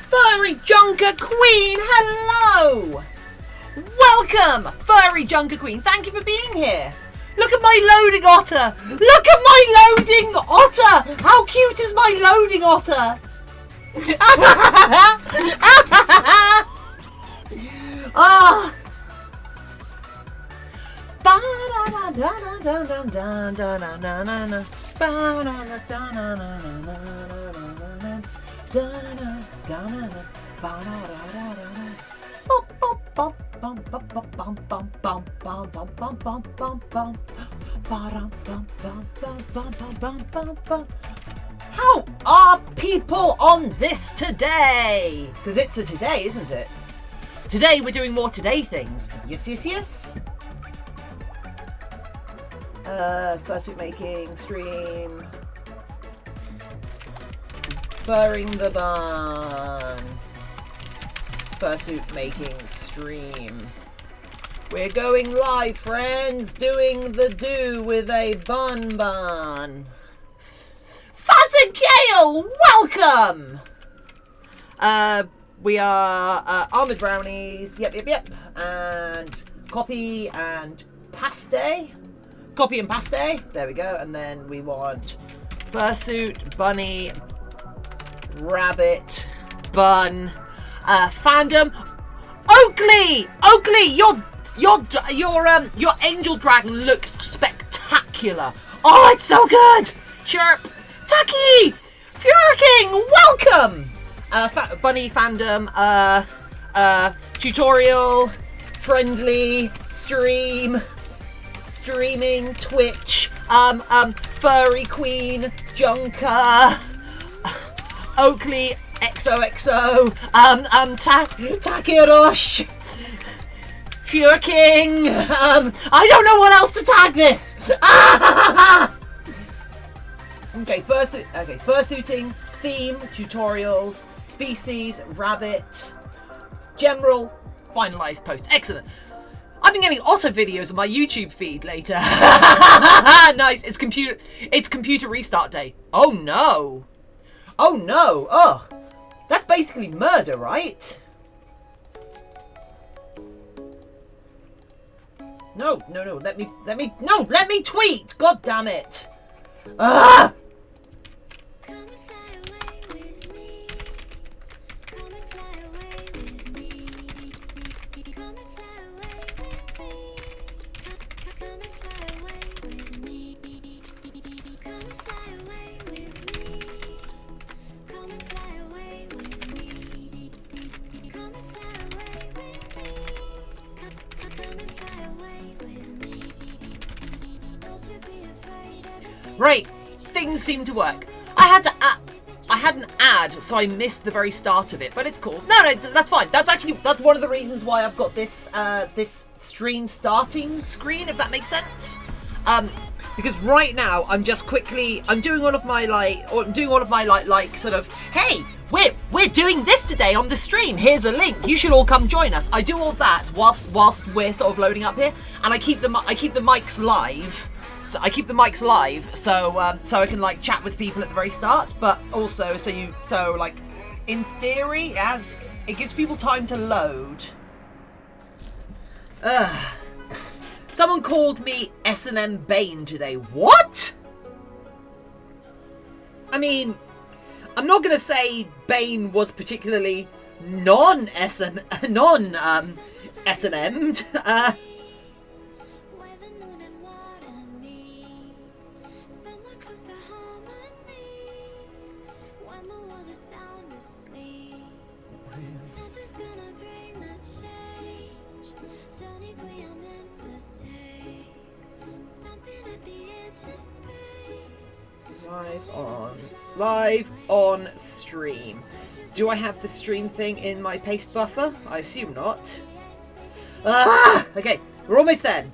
Furry Junker Queen, hello! Welcome, Furry Junker Queen. Thank you for being here. Look at my loading otter. Look at my loading otter. How cute is my loading otter? Ah. How are people on this today? Because it's a today, isn't it? Today we're doing more today things. Yes, yes, yes. Fursuit making stream. Furring the bun. Fursuit making stream. We're going live, friends. Doing the do with a bun. Fuzz and Gale, welcome. We are Armoured Brownies. Yep. And copy and paste. Copy and paste. There we go. And then we want Fursuit, bunny, rabbit, bun, fandom. Oakley, your angel dragon looks spectacular. Oh, it's so good. Chirp, Tucky, Furiking, welcome. Bunny fandom, tutorial, friendly, streaming, Twitch, furry queen, junker, Oakley, XOXO, Takirosh, Pure King, I don't know what else to tag this. Okay, fursuiting, theme, tutorials, species, rabbit, general, finalized post. Excellent. I've been getting otter videos on my YouTube feed later. Nice. It's computer restart day. Oh no. Oh, that's basically murder, right? No. Let me tweet. God damn it. Ah. Right, things seem to work. I had an ad, so I missed the very start of it, but it's cool. No, that's fine. That's one of the reasons why I've got this this stream starting screen, if that makes sense. Because right now I'm doing all of my sort of, hey, we're doing this today on the stream. Here's a link. You should all come join us. I do all that whilst we're sort of loading up here, and I keep the mics live. So so I can like chat with people at the very start, but also so like in theory it gives people time to load. Someone called me S&M Bane today. What? I mean, I'm not gonna say Bane was particularly S&M'd. Live on stream. Do I have the stream thing in my paste buffer? I assume not. Ah! Okay, we're almost there.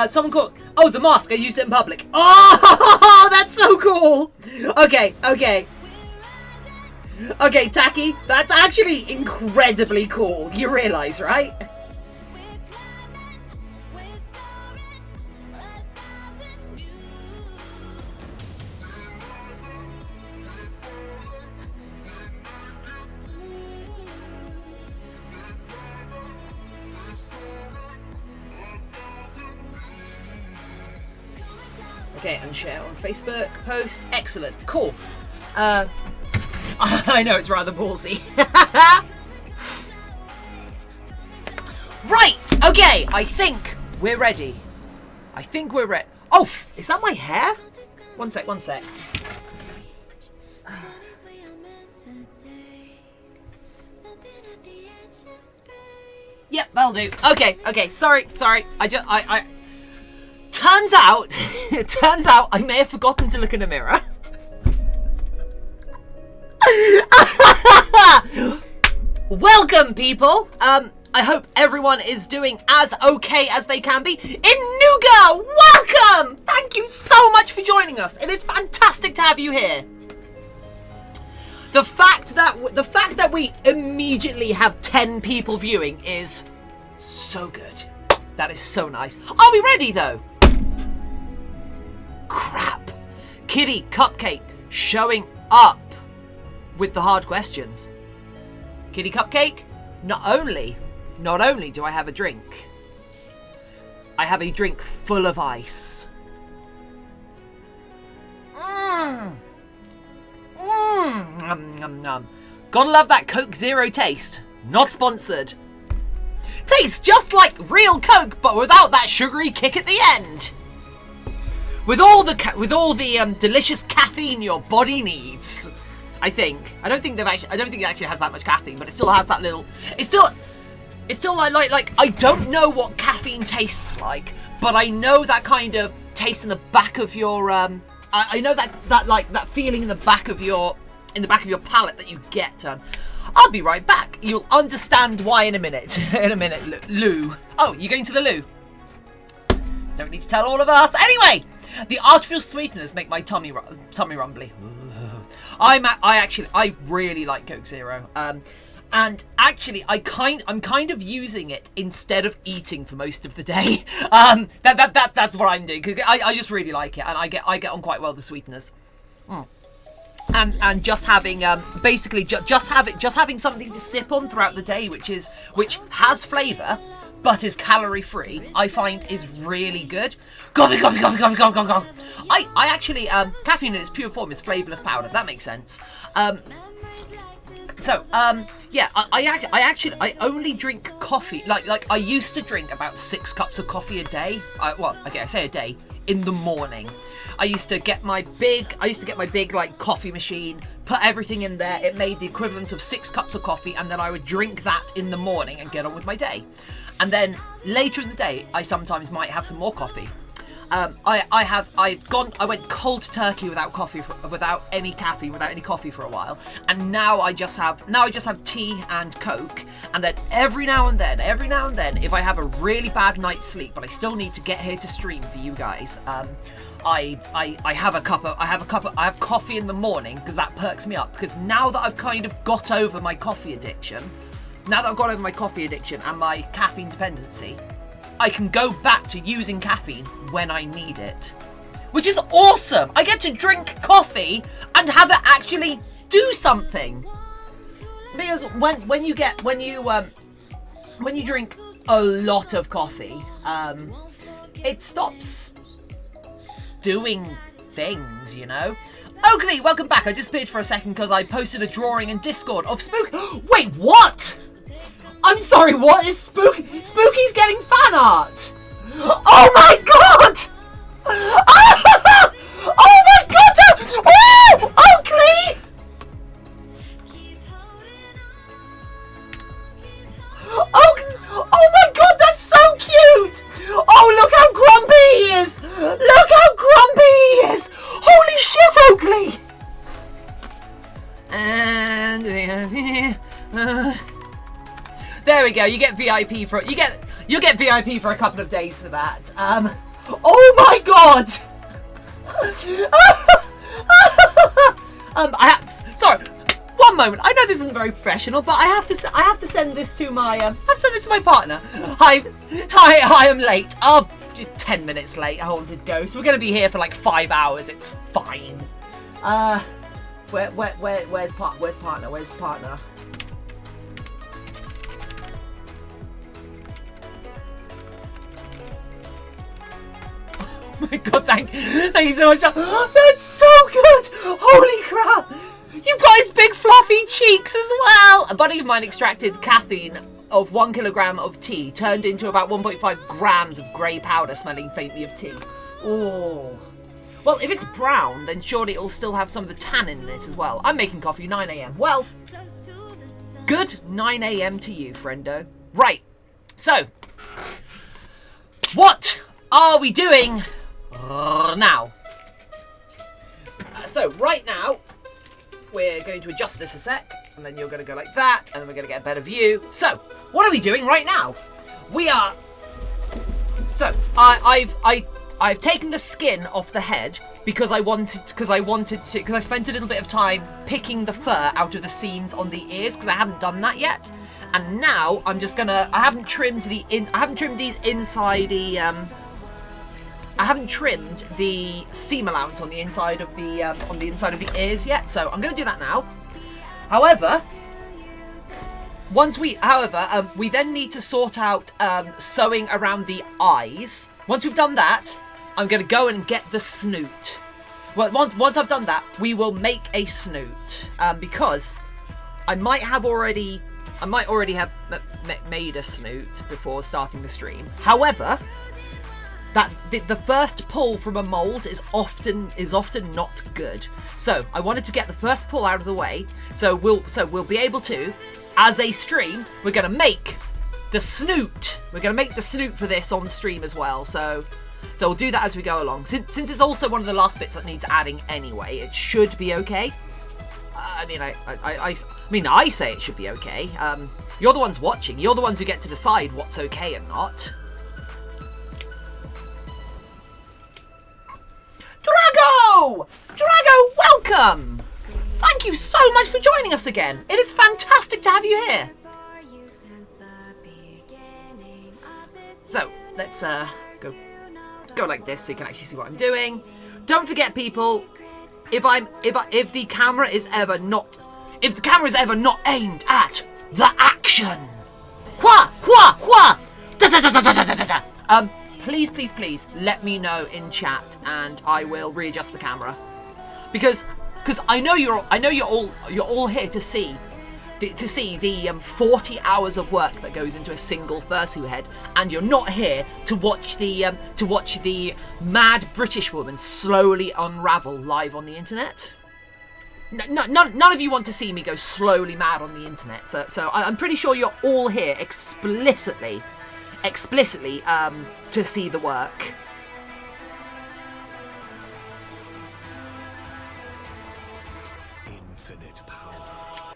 Someone called... Oh, the mask. I used it in public. Oh, that's so cool. Okay. Okay, Tacky. That's actually incredibly cool. You realise, right? Okay, and share on Facebook. Post. Excellent. Cool. I know it's rather ballsy. Right. Okay. I think we're ready. Oh, is that my hair? One sec. Yep, that'll do. Okay. Sorry. I Turns out I may have forgotten to look in a mirror. Welcome, people. I hope everyone is doing as okay as they can be. Inuga, welcome. Thank you so much for joining us. It is fantastic to have you here. The fact that we immediately have 10 people viewing is so good. That is so nice. Are we ready though? Crap. Kitty Cupcake showing up with the hard questions. Kitty Cupcake, not only do I have a drink, I have a drink full of ice. Gotta love that Coke Zero taste. Not sponsored. Tastes just like real Coke, but without that sugary kick at the end. With all the delicious caffeine your body needs. I don't think it actually has that much caffeine, but it still has that little. It's still like I don't know what caffeine tastes like, but I know that kind of taste in the back of your I know that feeling in the back of your palate that you get. I'll be right back. You'll understand why in a minute. Lou. Oh, you're going to the loo? Don't need to tell all of us. Anyway, the artificial sweeteners make my tummy rumbly. I really like Coke Zero. And actually, I'm kind of using it instead of eating for most of the day. That's what I'm doing, because I just really like it, and I get on quite well with the sweeteners. And just having basically just having something to sip on throughout the day, which has flavour but is calorie free, I find is really good. Coffee. I actually caffeine in its pure form is flavourless powder. That makes sense. Yeah, I only drink coffee. Like I used to drink about 6 cups of coffee a day. I say a day, in the morning. I used to get my big like coffee machine, put everything in there. It made the equivalent of 6 cups of coffee, and then I would drink that in the morning and get on with my day. And then later in the day, I sometimes might have some more coffee. I went cold turkey without any caffeine, without any coffee for a while, and now I just have tea and Coke. And then every now and then, if I have a really bad night's sleep, but I still need to get here to stream for you guys, I have coffee in the morning, because that perks me up. Because now that I've kind of got over my coffee addiction, and my caffeine dependency, I can go back to using caffeine when I need it, which is awesome. I get to drink coffee and have it actually do something. Because when you drink a lot of coffee, it stops doing things, you know. Oakley, welcome back. I disappeared for a second because I posted a drawing in Discord of Spook. Wait, what? I'm sorry, what is Spooky? Spooky's getting fan art! Oh my god! Oh my god! Oh! Oakley! Oh my god, that's so cute! Oh, look how grumpy he is! Look how grumpy he is! Holy shit, Oakley! And there we go. You get VIP for you get VIP for a couple of days for that. Oh my god. Sorry. One moment. I know this isn't very professional, but I have to send this to my partner. Hi, I'm late. Oh, 10 minutes late. I wanted to go. So we're gonna be here for like 5 hours. It's fine. Where's partner? Where's partner? Oh my god, thank you so much. That's so good. Holy crap. You've got his big fluffy cheeks as well. A buddy of mine extracted caffeine of 1 kilogram of tea, turned into about 1.5 grams of grey powder smelling faintly of tea. Oh. Well, if it's brown, then surely it'll still have some of the tannin in it as well. I'm making coffee 9 a.m. Well, good 9 a.m. to you, friendo. Right. So, what are we doing now? So, right now, we're going to adjust this a sec, and then you're going to go like that, and then we're going to get a better view. So, what are we doing right now? We are... So, I've taken the skin off the head because I spent a little bit of time picking the fur out of the seams on the ears because I hadn't done that yet. And now I'm just gonna, I haven't trimmed these inside I haven't trimmed the seam allowance on the inside of the ears yet, so I'm gonna do that now. However, we then need to sort out sewing around the eyes. Once we've done that, I'm gonna go and get the snoot. Well, once I've done that, we will make a snoot because I might already have made a snoot before starting the stream. However, the first pull from a mold is often not good. So I wanted to get the first pull out of the way. So we'll be able to, as a stream, we're gonna make the snoot. We're gonna make the snoot for this on stream as well. So we'll do that as we go along. Since it's also one of the last bits that needs adding anyway, it should be okay. I mean, I say it should be okay. You're the ones watching. You're the ones who get to decide what's okay and not. Drago, welcome! Thank you so much for joining us again. It is fantastic to have you here. So, let's go like this so you can actually see what I'm doing. Don't forget, people, if the camera is ever not aimed at the action. Please let me know in chat and I will readjust the camera because I know you're all here to see the 40 hours of work that goes into a single fursuit head, and you're not here to watch the mad British woman slowly unravel live on the internet. None of you want to see me go slowly mad on the internet, so I'm pretty sure you're all here explicitly to see the work. Infinite power.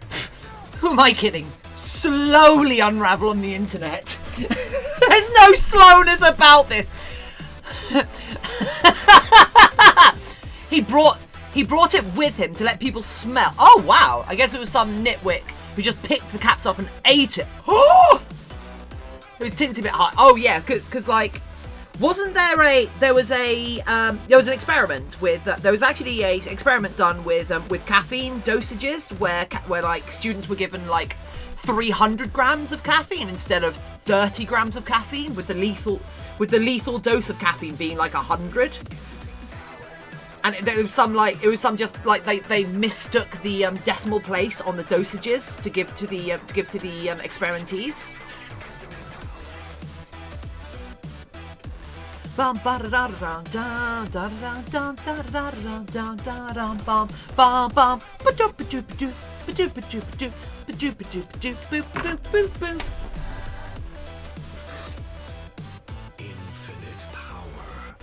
Who am I kidding? Slowly unravel on the internet. There's no slowness about this. He brought it with him to let people smell. Oh wow! I guess it was some nitwick who just picked the cats up and ate it. Oh! It was tinted a bit high. Oh yeah, because like, wasn't there was an experiment with there was actually a experiment done with caffeine dosages where like students were given like 300 grams of caffeine instead of 30 grams of caffeine, with the lethal dose of caffeine being like 100. And it was some just like they mistook the decimal place on the dosages to give to the experimentees. Infinite power.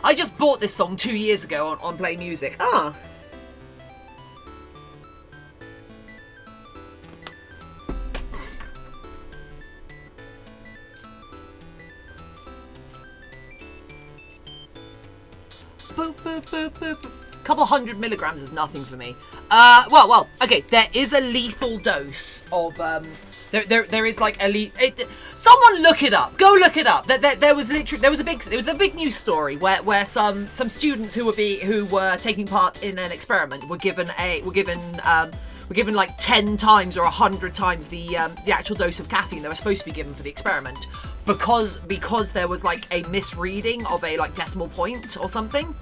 I just bought this song 2 years ago on Play Music. Ah. Boop, boop, boop, boop. Couple 100 milligrams is nothing for me. Well, okay. There is a lethal dose of There is like a someone look it up. Go look it up. There was a big news story where some students who were taking part in an experiment were given like 10 times or 100 times the actual dose of caffeine they were supposed to be given for the experiment because there was like a misreading of a like decimal point or something.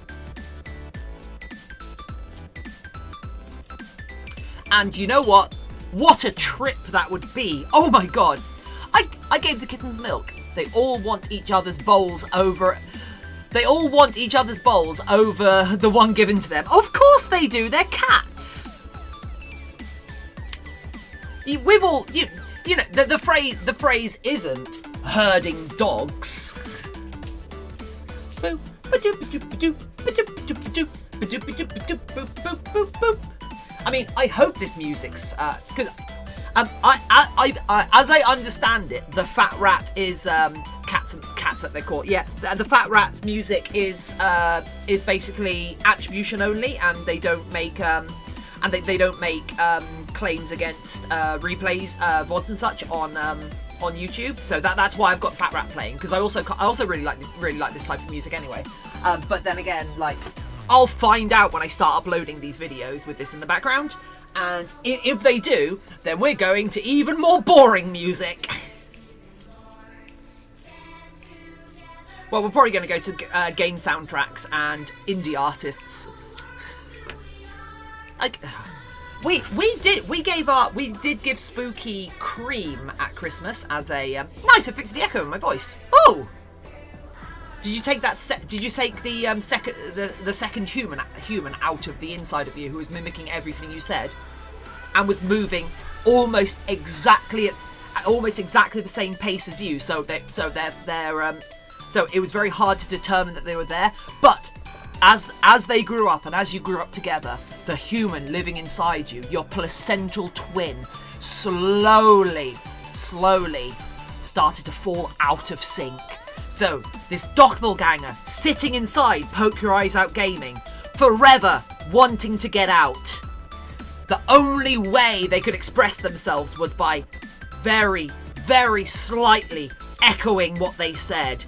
And you know what? What a trip that would be. Oh my god. I gave the kittens milk. They all want each other's bowls over the one given to them. Of course they do. They're cats. We've all you know the phrase isn't herding dogs. I mean, I hope this music's because as I understand it, the Fat Rat is cats at their core. Yeah, the Fat Rat's music is basically attribution only, and they don't make claims against replays, VODs and such on YouTube. So that's why I've got Fat Rat playing, because I also really like this type of music anyway. But then again, like, I'll find out when I start uploading these videos with this in the background, and if they do, then we're going to even more boring music. Well, we're probably going to go to game soundtracks and indie artists. Like, we did give Spooky cream at Christmas as a nice. I fixed the echo in my voice. Oh. Did you take that? Did you take the second human out of the inside of you, who was mimicking everything you said, and was moving almost exactly the same pace as you? So it was very hard to determine that they were there. But as they grew up, and as you grew up together, the human living inside you, your placental twin, slowly started to fall out of sync. So, this doppelganger sitting inside Poke Your Eyes Out Gaming, forever wanting to get out. The only way they could express themselves was by very, very slightly echoing what they said.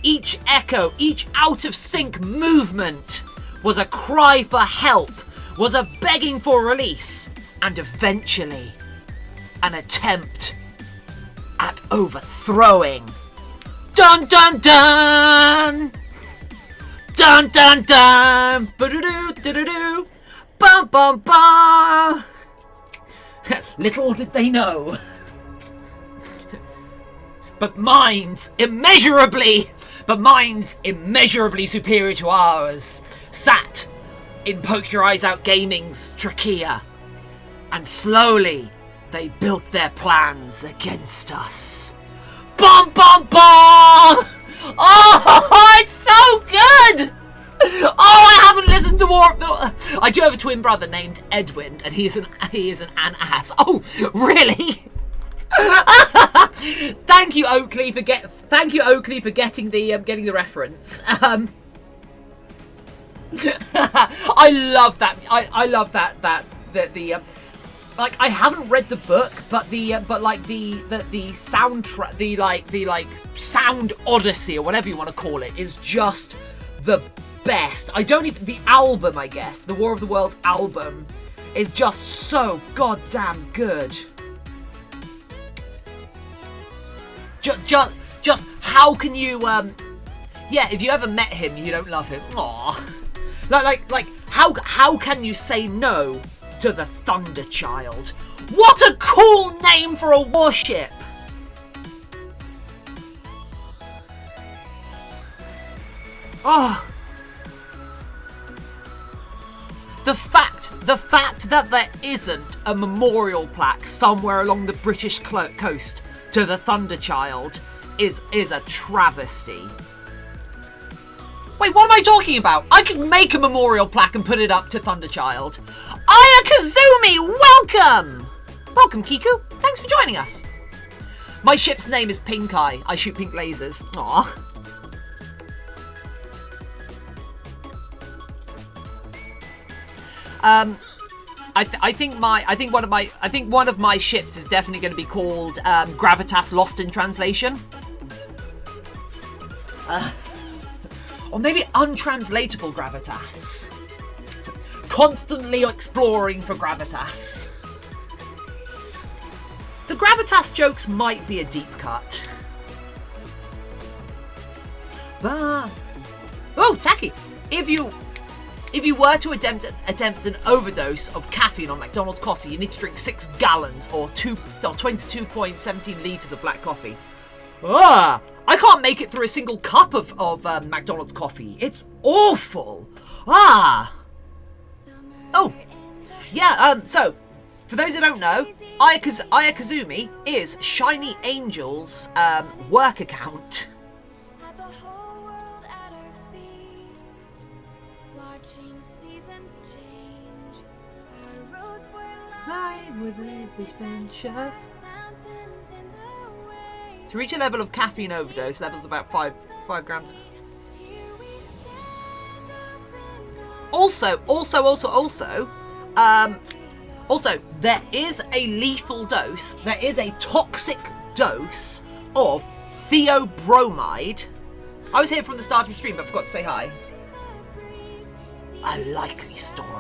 Each echo, each out of sync movement was a cry for help, was a begging for release, and eventually an attempt at overthrowing. Dun dun dun! Dun dun dun! Ba-do-do-do-do-do! Bum bum bum! Little did they know. But mine's immeasurably superior to ours, sat in Poke Your Eyes Out Gaming's trachea, and slowly they built their plans against us. Bum bum bum! Oh, it's so good! Oh, I haven't listened to more of the. I do have a twin brother named Edwin, and he is an ass. Oh, really? Thank you, Oakley, for getting the reference. I love that. I love that the like, I haven't read the book, but the soundtrack, the sound odyssey, or whatever you want to call it, is just the best. The album, I guess, the War of the Worlds album, is just so goddamn good. Just how can you if you ever met him, you don't love him. Aww. Like how can you say no to the Thunder Child? What a cool name for a warship! Oh, the fact that there isn't a memorial plaque somewhere along the British coast to the Thunder Child is a travesty. Wait, what am I talking about? I could make a memorial plaque and put it up to Thunderchild. Aya Kazumi, welcome! Welcome, Kiku. Thanks for joining us. My ship's name is Pink Eye. I shoot pink lasers. Aww. I think one of my ships is definitely going to be called Gravitas Lost in Translation. Or maybe Untranslatable Gravitas. Constantly exploring for Gravitas. The Gravitas jokes might be a deep cut. But... oh, tacky! If you were to attempt an overdose of caffeine on McDonald's coffee, you need to drink 6 gallons or 22.17 litres of black coffee. I can't make it through a single cup of McDonald's coffee. It's awful. Oh, yeah, so, for those who don't know, Aya Kazumi is Shiny Angel's work account. With adventure. To reach a level of caffeine overdose, levels about 5 grams. Also, there is a lethal dose. There is a toxic dose of theobromide. I was here from the start of the stream, but I forgot to say hi. A likely story.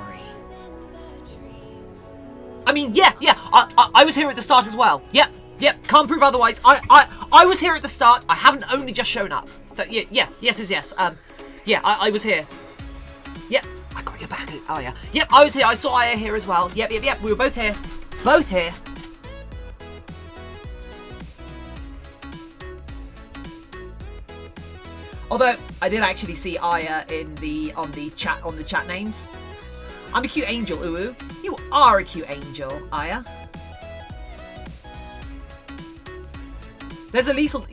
I mean, yeah, I was here at the start as well. Yep, can't prove otherwise. I was here at the start. I haven't only just shown up. Yes. Yeah, I was here. Yep, I got your back. Oh, yeah. Yep, I was here. I saw Aya here as well. Yep. We were both here. Both here. Although, I did actually see Aya on the chat names. I'm a cute angel, Uwu. You are a cute angel, Aya. There's a lethal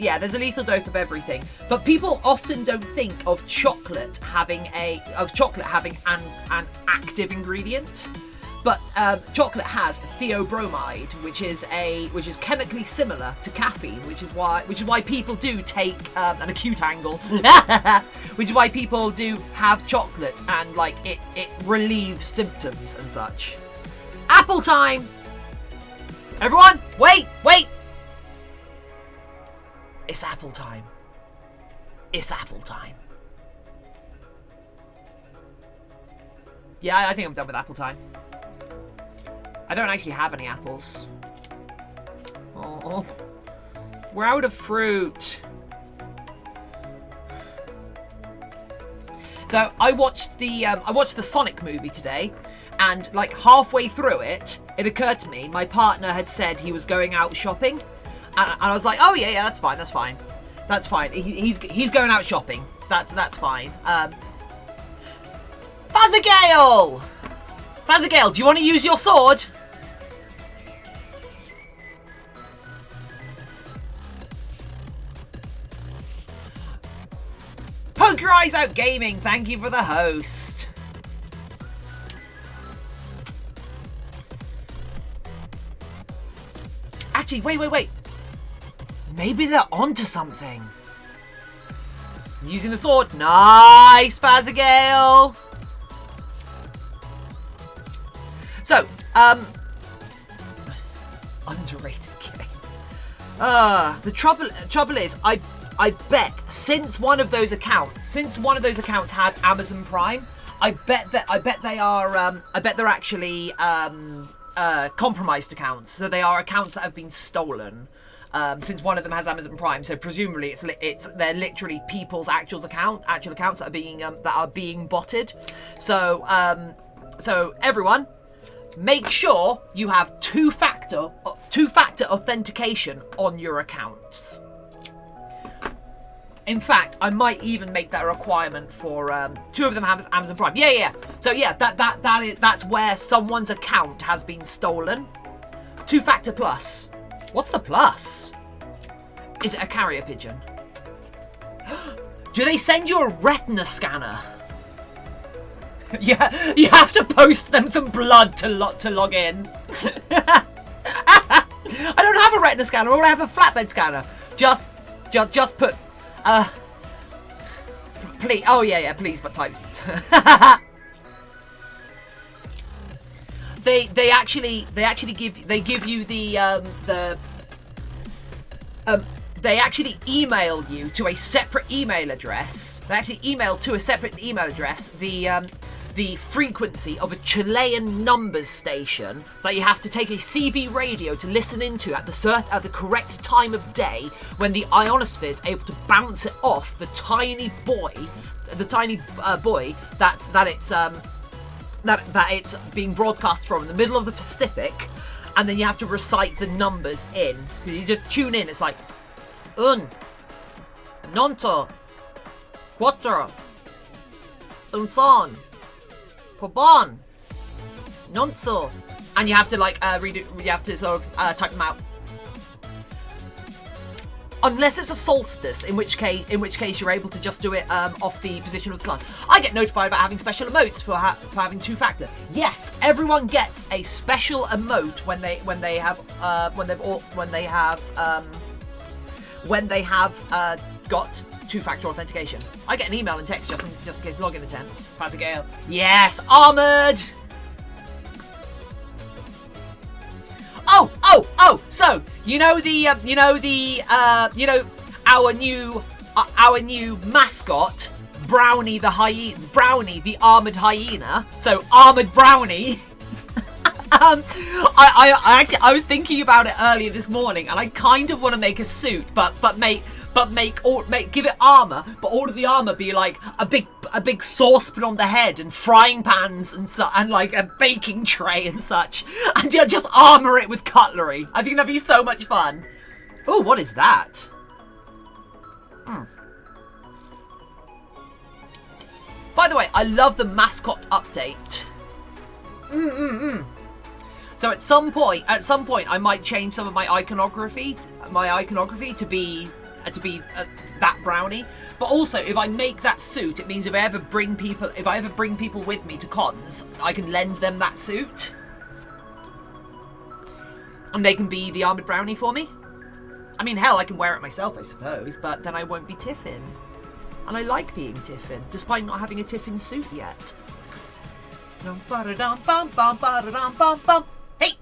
dose of everything, but people often don't think of chocolate having an active ingredient. But chocolate has theobromide, which is chemically similar to caffeine, which is why people do take an acute angle, which is why people do have chocolate and like it relieves symptoms and such. Apple time! Everyone, wait! It's apple time. It's apple time. Yeah, I think I'm done with apple time. I don't actually have any apples. Oh, we're out of fruit. So I watched the Sonic movie today, and like halfway through it, it occurred to me my partner had said he was going out shopping, and I was like, oh yeah, that's fine. He's going out shopping. That's fine. Fazagale, do you want to use your sword? Poke your eyes out gaming, thank you for the host. Actually, wait. Maybe they're onto something. I'm using the sword. Nice, Fazagale. So, underrated game. The trouble is, I bet since one of those accounts had Amazon Prime, I bet they're actually compromised accounts. So they are accounts that have been stolen. Since one of them has Amazon Prime, so presumably they're literally people's actual accounts that are being botted. So everyone, make sure you have two-factor authentication on your accounts. In fact, I might even make that a requirement for two of them have Amazon Prime. Yeah. So yeah, that's where someone's account has been stolen. Two-factor plus. What's the plus? Is it a carrier pigeon? Do they send you a retina scanner? Yeah, you have to post them some blood to log in. I don't have a retina scanner. I have a flatbed scanner. Just put. Please. Oh yeah. Please, but type. They actually give you they actually email you to a separate email address. They actually email to a separate email address the frequency of a Chilean numbers station that you have to take a CB radio to listen into at the correct time of day, when the ionosphere is able to bounce it off the tiny buoy that it's being broadcast from in the middle of the Pacific, and then you have to recite the numbers in. You just tune in. It's like nonto, quattro, son, coban, nonso, and you have to read it. You have to sort of type them out. Unless it's a solstice, in which case you're able to just do it off the position of the sun. I get notified about having special emotes for having two-factor. Yes, everyone gets a special emote when they have got two-factor authentication. I get an email and text just in case login attempts. Fazagale. Yes, Armoured. Oh! So our new mascot, Brownie the armored hyena. So Armoured Brownie. I was thinking about it earlier this morning, and I kind of want to make a suit, but give it armor, but all of the armor be like a big saucepan on the head and frying pans and like a baking tray and such, and just armor it with cutlery. I think that'd be so much fun. Oh, what is that? By the way, I love the mascot update. So at some point, I might change some of my iconography to be that brownie. But also, if I make that suit, it means if I ever bring people with me to cons, I can lend them that suit, and they can be the armored brownie for me. I mean, hell, I can wear it myself, I suppose, but then I won't be Tiffin. And I like being Tiffin, despite not having a Tiffin suit yet. Hey!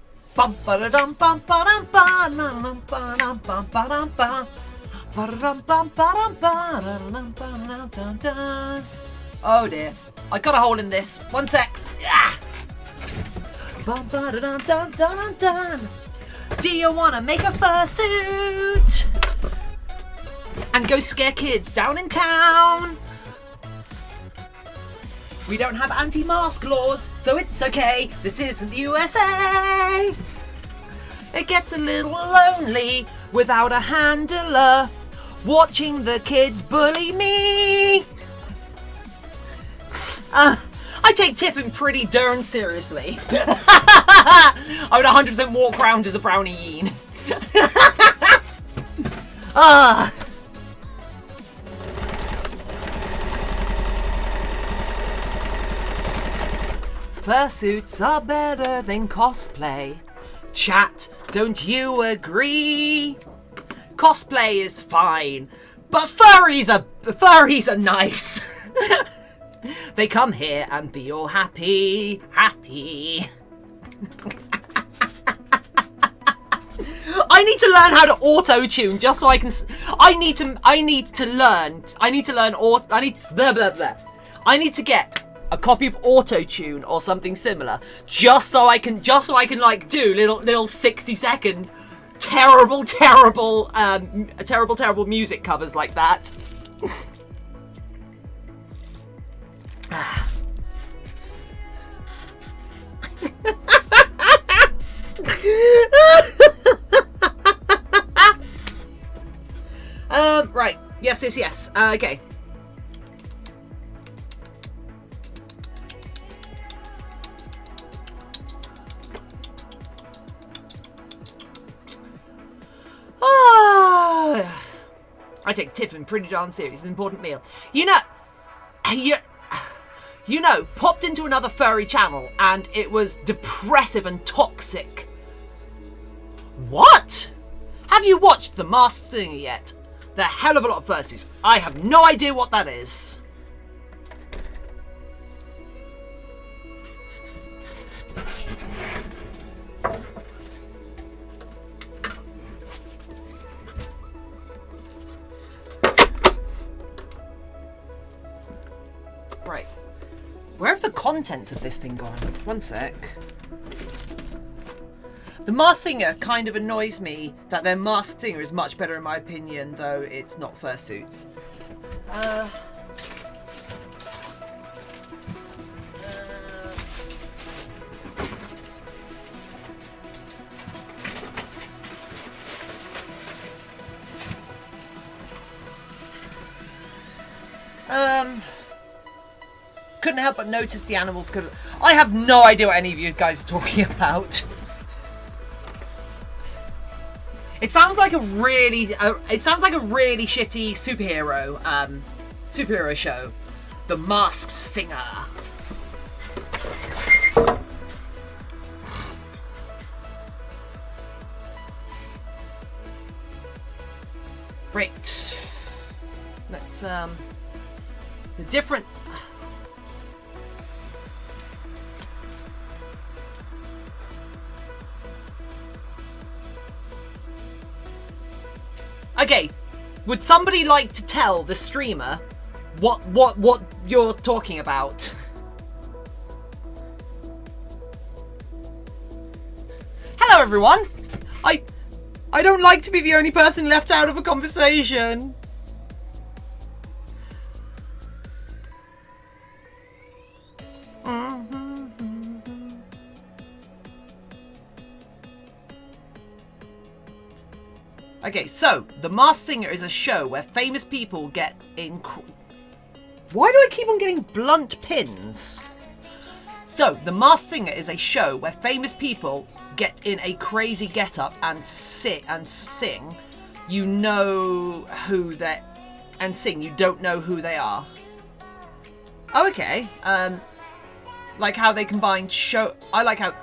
Oh dear. I got a hole in this. One sec. Do you want to make a fursuit and go scare kids down in town? We don't have anti-mask laws, so it's okay. This isn't the USA. It gets a little lonely without a handler, watching the kids bully me. I take Tiffin pretty darn seriously. I would 100% walk around as a brownie-yeen. Fursuits are better than cosplay. Chat, don't you agree? Cosplay is fine, but furries are nice. They come here and be all happy. I need to learn how to auto-tune just so I can. I need to learn. I need to get a copy of auto-tune or something similar, just so I can like do little 60-second terrible music covers like that. Right. Yes. Okay. I take Tiffin pretty darn serious. It's an important meal. You know, popped into another furry channel and it was depressive and toxic. What? Have you watched The Masked Singer yet? They're a hell of a lot of fursuits. I have no idea what that is. Right. Where have the contents of this thing gone? One sec. The Masked Singer kind of annoys me that their Masked Singer is much better in my opinion, though it's not fursuits. Couldn't help but notice the animals could. I have no idea what any of you guys are talking about. It sounds like a really, shitty superhero show, The Masked Singer. Right. Let's the different. Okay, would somebody like to tell the streamer what you're talking about? Hello everyone! I don't like to be the only person left out of a conversation. Okay, so, The Masked Singer is a show where famous people get in... Why do I keep on getting blunt pins? So, The Masked Singer is a show where famous people get in a crazy get-up and sing. You know who they're... And sing, you don't know who they are. Oh, okay. Like how they combine show... I like how...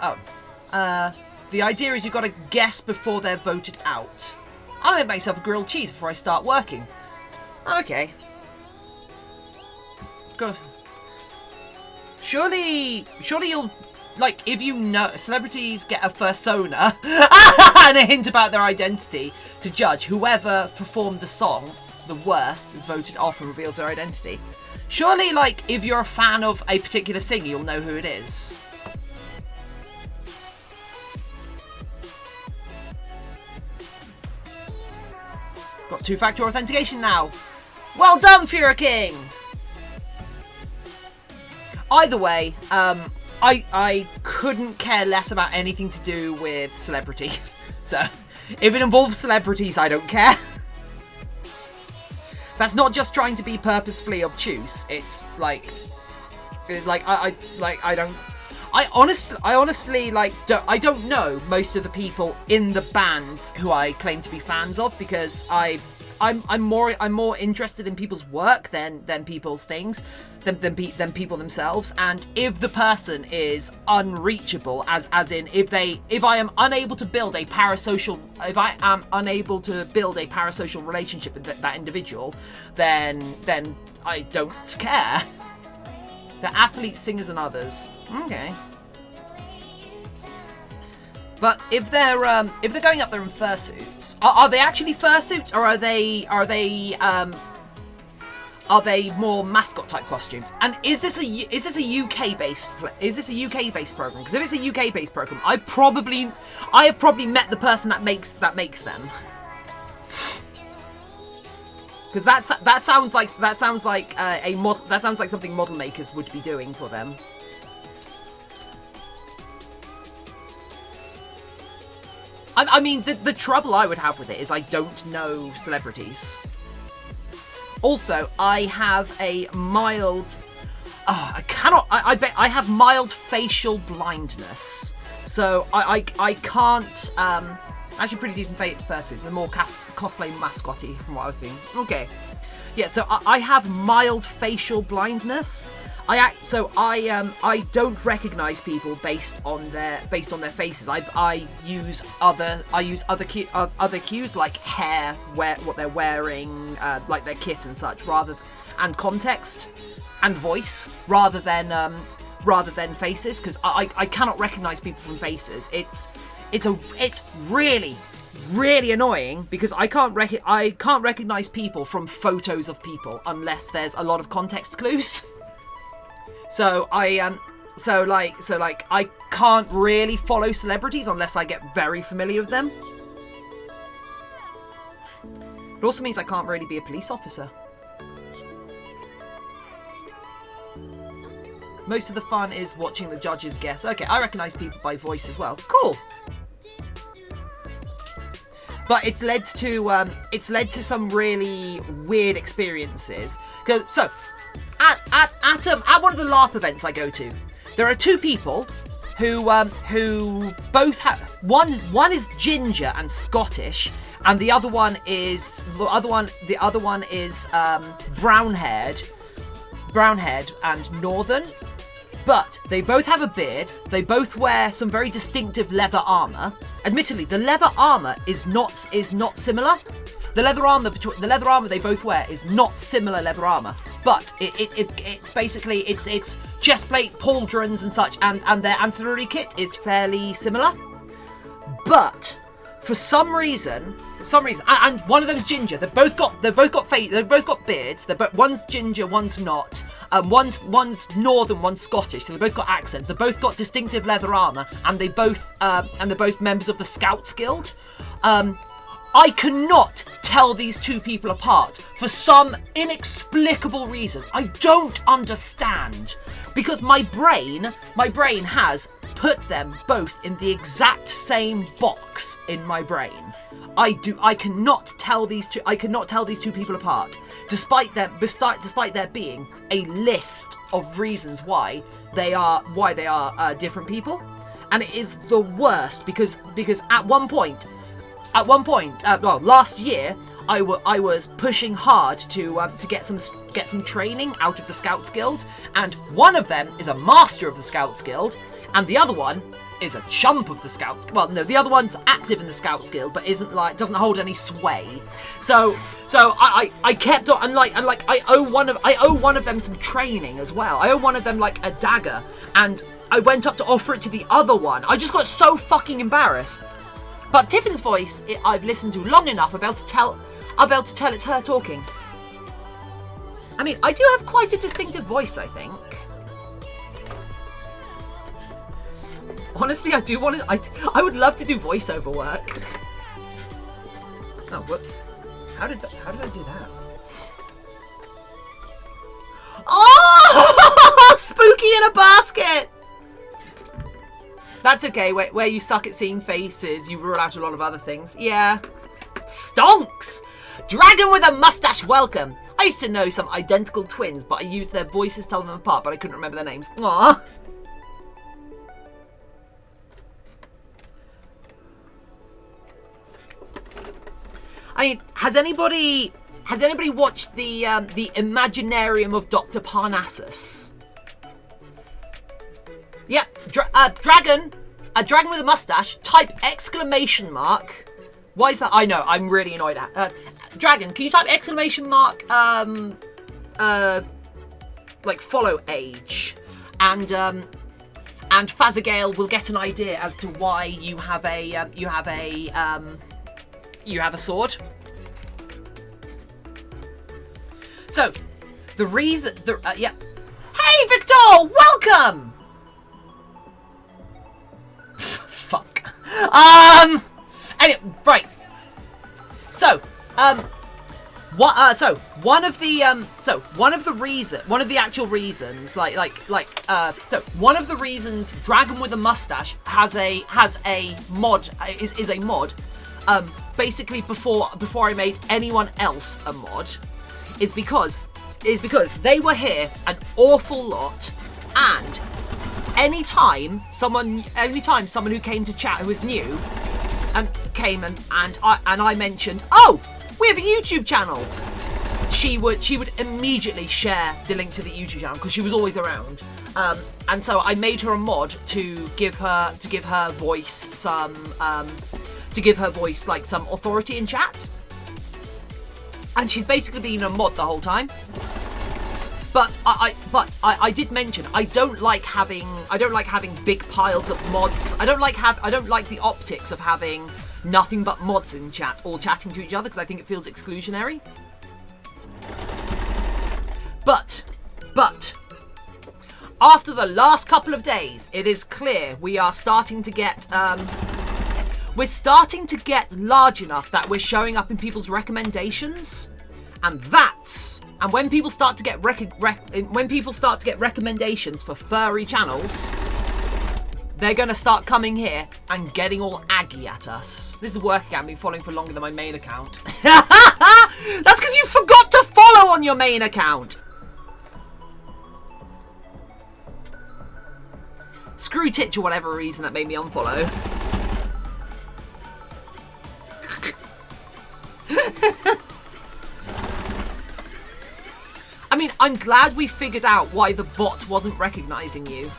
Oh. The idea is you've got to guess before they're voted out. I'll make myself a grilled cheese before I start working. Okay. Go. Surely you'll, like, if you know, celebrities get a fursona and a hint about their identity to judge. Whoever performed the song the worst is voted off and reveals their identity. Surely, like, if you're a fan of a particular singer, you'll know who it is. Got two-factor authentication now. Well done, Fura King! Either way, I couldn't care less about anything to do with celebrity. So, if it involves celebrities, I don't care. That's not just trying to be purposefully obtuse. It's like I honestly like I don't know most of the people in the bands who I claim to be fans of, because I'm more interested in people's work than people's things, than people themselves. And if the person is unreachable, as in if I am unable to build a parasocial relationship with that individual, then I don't care. They're athletes, singers, and others. Okay. But if they're going up there in fursuits, are they actually fursuits, or are they more mascot type costumes? And is this a UK based program? Because if it's a UK based program, I have probably met the person that makes them. Because that sounds like something model makers would be doing for them. I mean, the trouble I would have with it is I don't know celebrities. Also, I have a mild... I have mild facial blindness. So I can't... Actually, pretty decent fursuits. They're more cosplay mascotty from what I was seeing. Okay. Yeah, so I have mild facial blindness. I don't recognise people based on their faces. I use other cues like hair, what they're wearing, like their kit and such, and context and voice rather than faces, because I cannot recognise people from faces. It's really annoying because I can't recognise people from photos of people unless there's a lot of context clues. So I can't really follow celebrities unless I get very familiar with them. It also means I can't really be a police officer. Most of the fun is watching the judges guess. Okay, I recognise people by voice as well. Cool. But it's led to some really weird experiences. So, at one of the LARP events I go to, there are two people who both have one is ginger and Scottish, and the other one is brown haired and northern. But they both have a beard. They both wear some very distinctive leather armor. Admittedly, the leather armor is not similar. The leather armor they both wear is not similar leather armor. But it's basically it's chest plate, pauldrons and such, and their ancillary kit is fairly similar. But for some reason, and one of them is ginger. They've both got beards. One's ginger, one's not. One's northern, one's Scottish. So they've both got accents. They've both got distinctive leather armor, and they're both members of the Scouts Guild. I cannot tell these two people apart for some inexplicable reason. I don't understand, because my brain has put them both in the exact same box in my brain. I cannot tell these two people apart, despite there being a list of reasons why they are different people, and it is the worst because at one point, last year I was pushing hard to get some training out of the Scouts Guild, and one of them is a master of the Scouts Guild, and the other one is a chump of the Scouts. Well, no, the other one's active in the Scouts Guild, but doesn't hold any sway. So I kept on, and I owe one of them some training as well. I owe one of them like a dagger, and I went up to offer it to the other one. I just got so fucking embarrassed. But Tiffin's voice, I've listened to long enough. I'll be able to tell it's her talking. I mean, I do have quite a distinctive voice, I think. Honestly, I do want to. I would love to do voiceover work. Oh, whoops! How did I do that? Oh, spooky in a basket. That's okay. Where you suck at seeing faces, you rule out a lot of other things. Yeah. Stonks! Dragon with a mustache, welcome. I used to know some identical twins, but I used their voices to tell them apart, but I couldn't remember their names. Aww. I mean, has anybody watched the Imaginarium of Dr. Parnassus? Yeah, dragon with a mustache. Type exclamation mark. Why is that? I know. I'm really annoyed at. Dragon, can you type exclamation mark? Like follow age, and Fazagale will get an idea as to why you have a sword. So, the reason, yeah. Hey, Victor, welcome. Fuck. Anyway, right. So, one of the actual reasons, one of the reasons Dragon with a Mustache has a mod, is a mod, basically before I made anyone else a mod, is because they were here an awful lot, and anytime someone who came to chat who was new, and came and I mentioned, oh, we have a YouTube channel, she would immediately share the link to the YouTube channel because she was always around. And so I made her a mod to give her voice some like some authority in chat. And she's basically been a mod the whole time. But I did mention I don't like having big piles of mods. I don't like the optics of having nothing but mods in chat all chatting to each other because I think it feels exclusionary. But after the last couple of days, it is clear we are starting to get large enough that we're showing up in people's recommendations, and when people start to get recommendations for furry channels, they're gonna start coming here and getting all aggy at us. This is a work account I've been following for longer than my main account. That's because you forgot to follow on your main account. Screw Titch or whatever reason that made me unfollow. I mean, I'm glad we figured out why the bot wasn't recognizing you.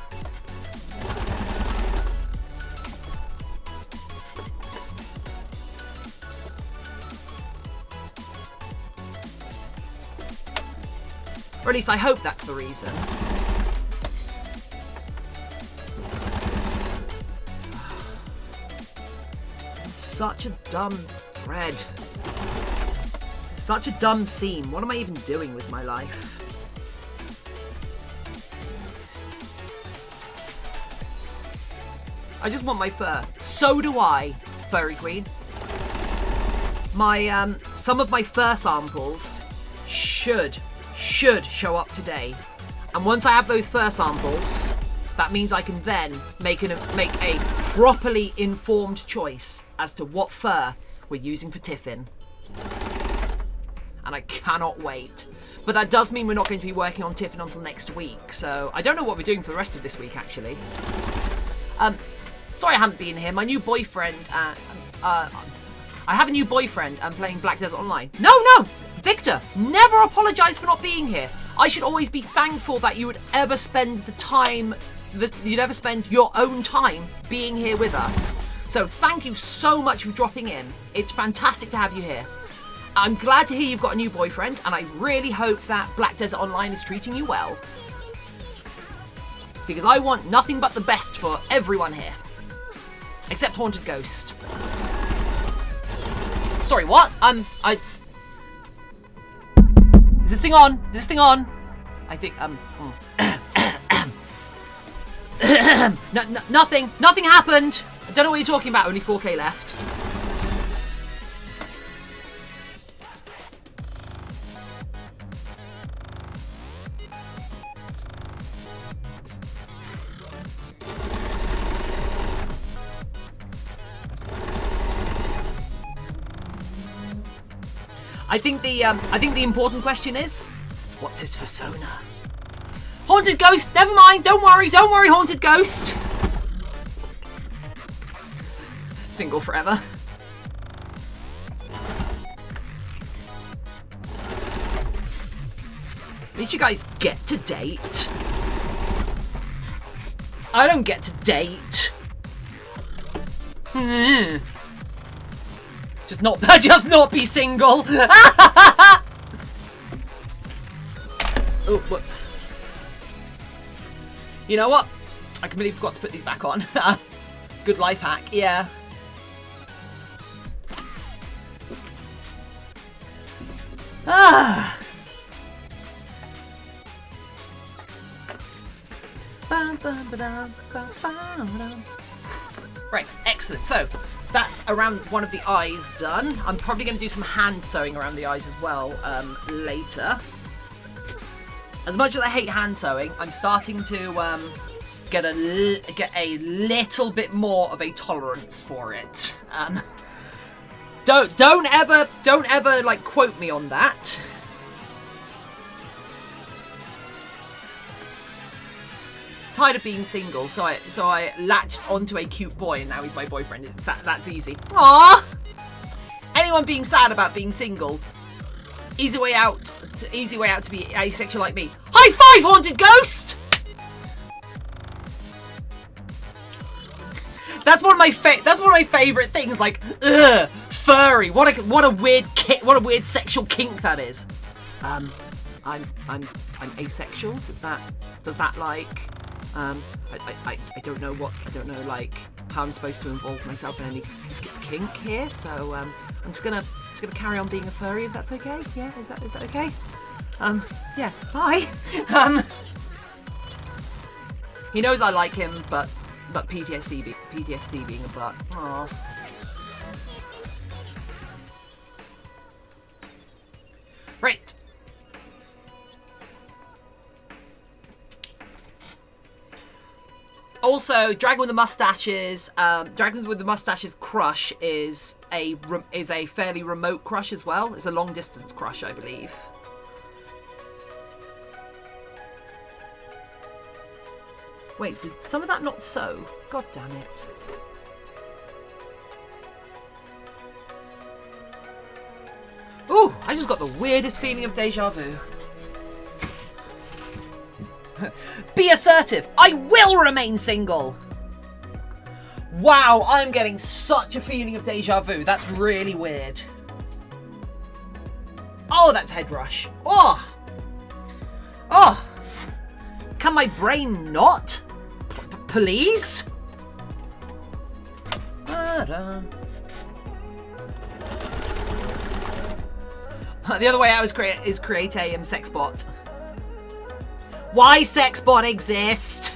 Or at least I hope that's the reason. Such a dumb thread. Such a dumb scene. What am I even doing with my life? I just want my fur. So do I, Furry Queen. My some of my fur samples should show up today. And once I have those fur samples, that means I can then make a properly informed choice as to what fur we're using for Tiffin. And I cannot wait. But that does mean we're not going to be working on Tiffin until next week, so I don't know what we're doing for the rest of this week, actually. Sorry I haven't been here. My new boyfriend, I have a new boyfriend and playing Black Desert Online. No! Victor, never apologise for not being here. I should always be thankful that you would ever spend the time, you'd ever spend your own time being here with us. So thank you so much for dropping in. It's fantastic to have you here. I'm glad to hear you've got a new boyfriend, and I really hope that Black Desert Online is treating you well. Because I want nothing but the best for everyone here. Except Haunted Ghost. Sorry, what? Is this thing on? Is this thing on? I think, Nothing happened. I don't know what you're talking about. Only 4K left. I think the important question is, what's his persona? Haunted Ghost, never mind, don't worry, Haunted Ghost. Single forever. At least you guys get to date. I don't get to date. Just not be single. Oh, what? You know what? I completely forgot to put these back on. Good life hack, yeah. Right, excellent. So that's around one of the eyes done. I'm probably going to do some hand sewing around the eyes as well later. As much as I hate hand sewing, I'm starting to get a little bit more of a tolerance for it. Don't ever like quote me on that. tired of being single, so I latched onto a cute boy, and now he's my boyfriend. That's easy. Aww. Anyone being sad about being single, easy way out to be asexual like me. High five, haunted ghost! That's one of my favorite things. Like, ugh, furry. What a weird sexual kink that is. I'm asexual. Does that like I don't know like how I'm supposed to involve myself in any kink here. So I'm just gonna carry on being a furry if that's okay. Yeah, is that okay? Yeah. Bye. He knows I like him, but PTSD being a butt. Aww. Right. Also, Dragon with the Mustaches. Dragons with the Mustaches crush is a fairly remote crush as well. It's a long distance crush, I believe. Wait, did some of that not sew? God damn it. Ooh, I just got the weirdest feeling of deja vu. Be assertive. I will remain single. Wow, I'm getting such a feeling of deja vu. That's really weird. Oh, that's head rush. Oh. Oh. Can my brain not? Please? The other way out is create a sex bot. Why sex bot exist?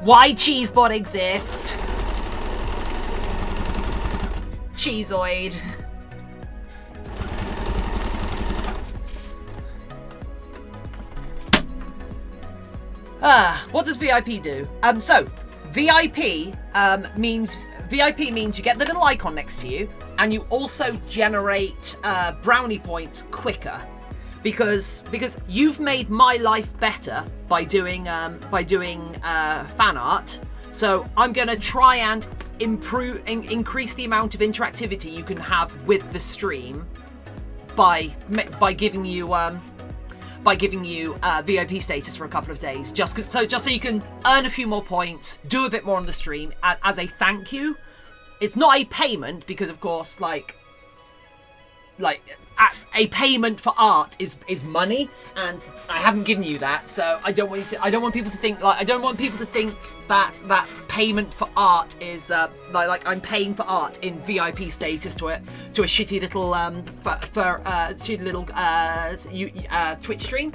Why cheese bot exist? Cheeseoid. What does VIP do? So VIP means you get the little icon next to you, and you also generate brownie points quicker because you've made my life better by doing fan art. So I'm gonna try and increase the amount of interactivity you can have with the stream by giving you VIP status for a couple of days, just so you can earn a few more points, do a bit more on the stream as a thank you. It's not a payment because, of course, like a payment for art is money, and I haven't given you that, so I don't want people to think that payment for art is like I'm paying for art in VIP status to a shitty little Twitch stream.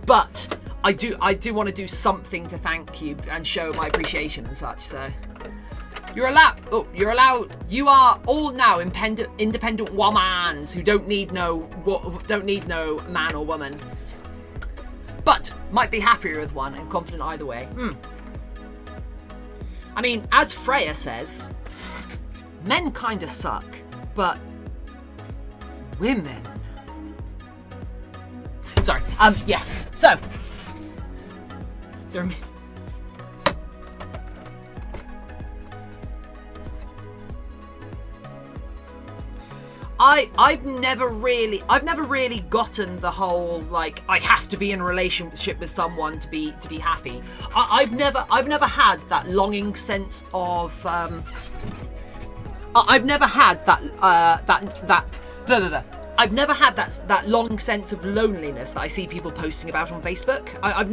But I do want to do something to thank you and show my appreciation and such. So you are all now independent womans who don't need no man or woman, but might be happier with one and confident either way. I mean, as Freya says, men kinda suck, but women. Sorry. Yes. So. I've never really gotten the whole like I have to be in a relationship with someone to be happy. I've never had that longing sense of I've never had that I've never had that longing sense of loneliness that I see people posting about on Facebook. I've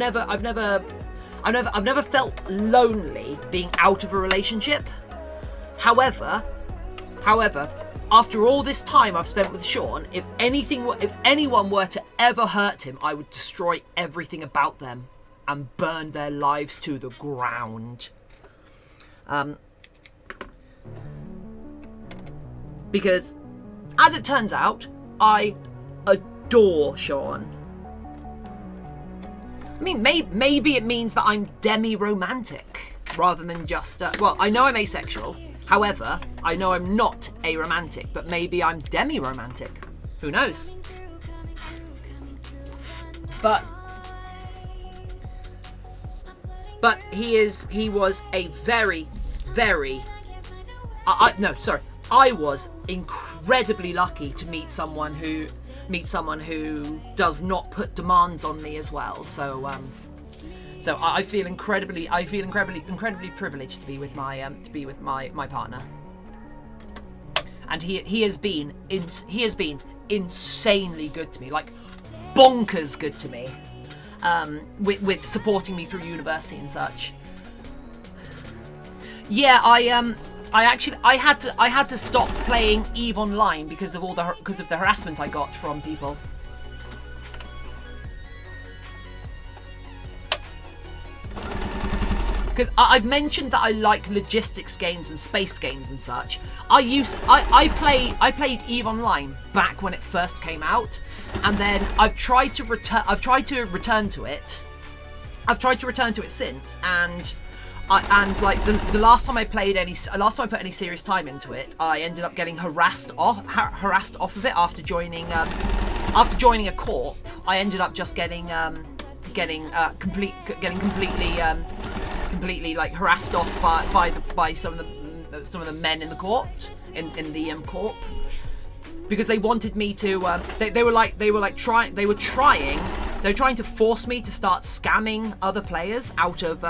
never felt lonely being out of a relationship. However, after all this time I've spent with Sean, if anyone were to ever hurt him, I would destroy everything about them and burn their lives to the ground. Because, as it turns out, I adore Sean. I mean, maybe it means that I'm demi-romantic rather than just... well, I know I'm asexual. However, I know I'm not a romantic, but maybe I'm demi-romantic. Who knows? But he was a very, very... I was incredibly lucky to meet someone who does not put demands on me as well. So I feel incredibly privileged to be with my partner. And he has been insanely good to me, like bonkers good to me, with supporting me through university and such. Yeah, I had to stop playing EVE Online because of the harassment I got from people. Because I've mentioned that I like logistics games and space games and such. I played EVE Online back when it first came out, and then I've tried to return to it. I've tried to return to it since, and like the last time I put any serious time into it, I ended up getting harassed off of it after joining a corp. I ended up just getting completely like harassed off by some of the men in the corp in the corp, because they wanted me to they were trying to force me to start scamming other players out of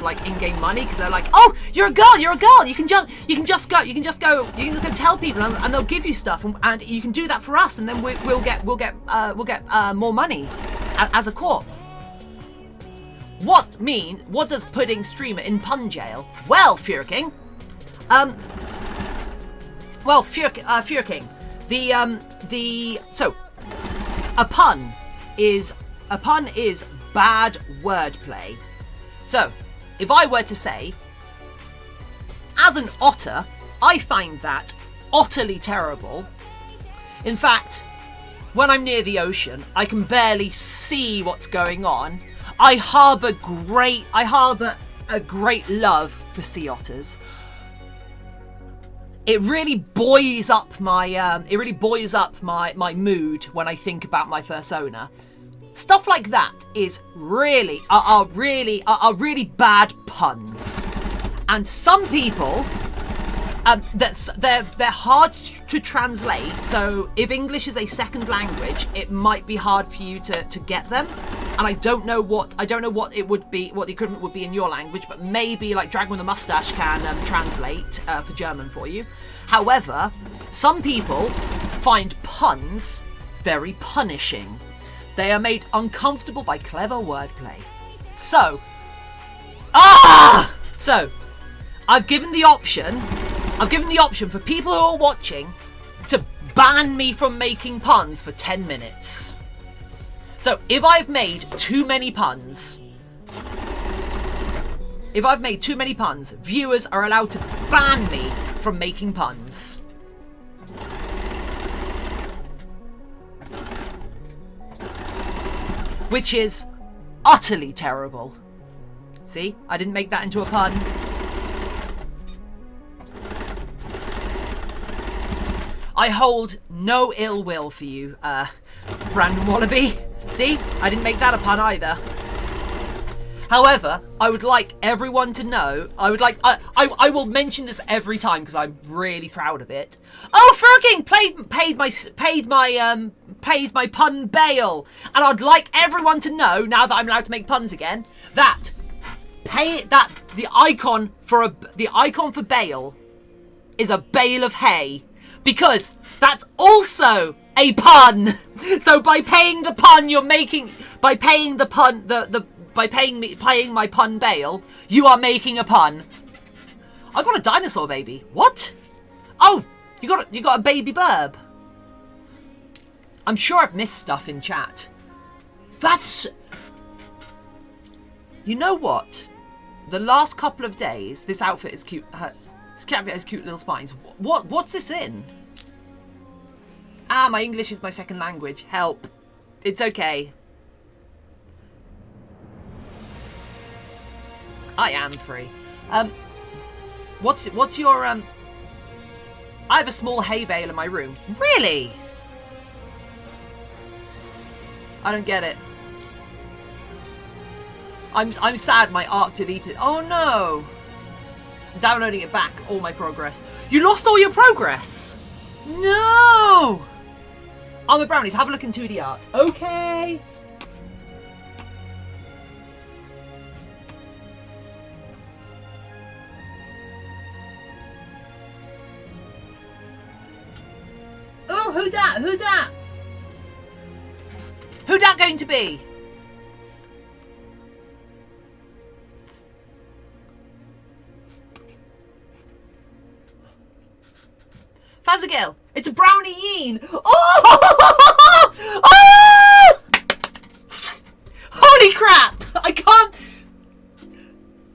like in-game money, because they're like, oh, you're a girl, you can just go tell people and they'll give you stuff, and you can do that for us, and then we'll get more money as a corp. What does putting streamer in pun jail? Well, Fear King. Fear King. So a pun is bad wordplay. So if I were to say, as an otter, I find that utterly terrible. In fact, when I'm near the ocean, I can barely see what's going on. I harbour a great love for sea otters. It really buoys up my my mood when I think about my fursona. Stuff like that is really bad puns, and some people they're hard to translate. So if English is a second language, it might be hard for you to get them. And I don't know what it would be, what the equivalent would be in your language, but maybe like Dragon with a Mustache can translate for German for you. However, some people find puns very punishing. They are made uncomfortable by clever wordplay. So I've given the option for people who are watching to ban me from making puns for 10 minutes. So if I've made too many puns, viewers are allowed to ban me from making puns. Which is utterly terrible. See, I didn't make that into a pun. I hold no ill will for you, Brandon Wallaby. See, I didn't make that a pun either. However, I would like everyone to know, I will mention this every time because I'm really proud of it. Oh, Furking paid my pun bail, and I'd like everyone to know, now that I'm allowed to make puns again, that the icon for bail is a bale of hay, because that's also a pun. So by paying the pun you're making, by paying the pun, paying my pun bail, you are making a pun. I got a dinosaur baby. What? Oh, you got a baby burb. I'm sure I've missed stuff in chat. That's... You know what? The last couple of days, this outfit is cute. This cat has cute little spines. What's this in? Ah, my English is my second language. Help. It's okay. I am free. What's your I have a small hay bale in my room. Really? I don't get it. I'm sad my Ark deleted. Oh no! I'm downloading it back, all my progress. You lost all your progress! No! ArmouredBrownies, have a look in 2D art. Okay! Oh, who dat? Who dat? Who dat going to be? Fazagil, it's a brownie yeen. Oh! Oh! Holy crap! I can't.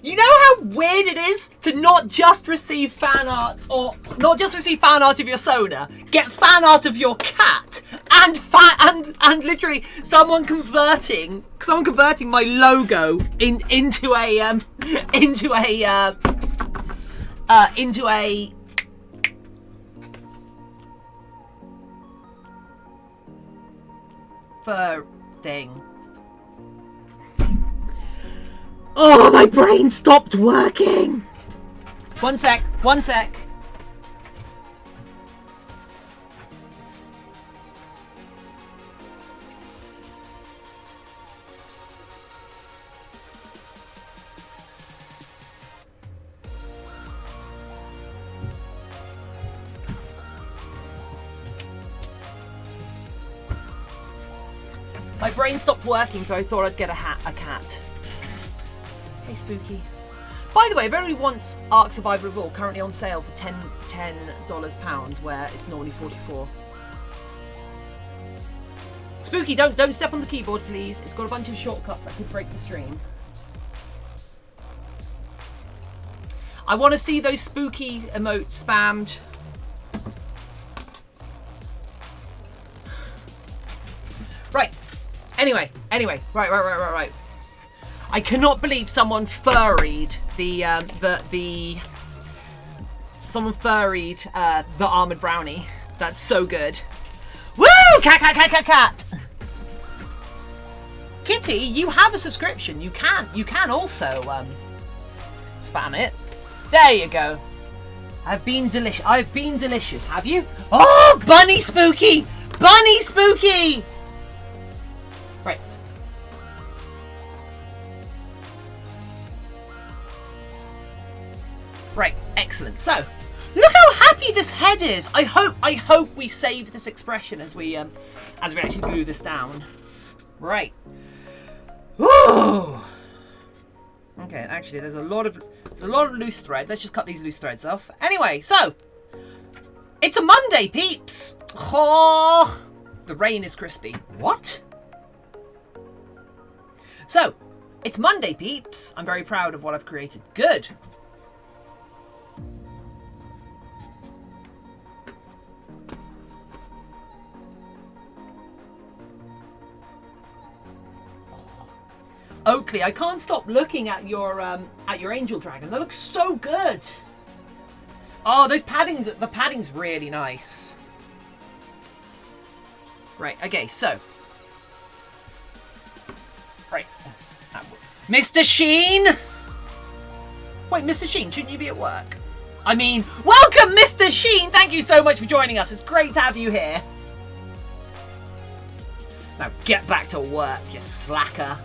You know how weird it is to not just receive fan art, or not just receive fan art of your Sona, get fan art of your cat, and literally someone converting my logo into a fur thing. Oh, my brain stopped working. One sec. My brain stopped working, so I thought I'd get a cat. Hey, Spooky. By the way, if everybody wants Ark Survival Evolved, currently on sale for $10 pounds, where it's normally $44. Spooky, don't step on the keyboard, please. It's got a bunch of shortcuts that could break the stream. I want to see those spooky emotes spammed. Right. Anyway. Right. I cannot believe someone furried the Armoured Brownie. That's so good. Woo! Cat. Kitty, you have a subscription. You can also spam it. There you go. I've been delicious. Have you? Oh, Bunny Spooky! Right. Right, excellent. So, look how happy this head is. I hope we save this expression as we actually glue this down. Right. Ooh. Okay, actually, there's a lot of loose thread. Let's just cut these loose threads off. Anyway, so it's a Monday, peeps. Oh, the rain is crispy. What? So, it's Monday, peeps. I'm very proud of what I've created. Good. Oakley, I can't stop looking at your angel dragon. That looks so good. Oh, the padding's really nice. Right, okay, so. Right. Mr. Sheen! Wait, Mr. Sheen, shouldn't you be at work? I mean, welcome, Mr. Sheen! Thank you so much for joining us. It's great to have you here. Now get back to work, you slacker.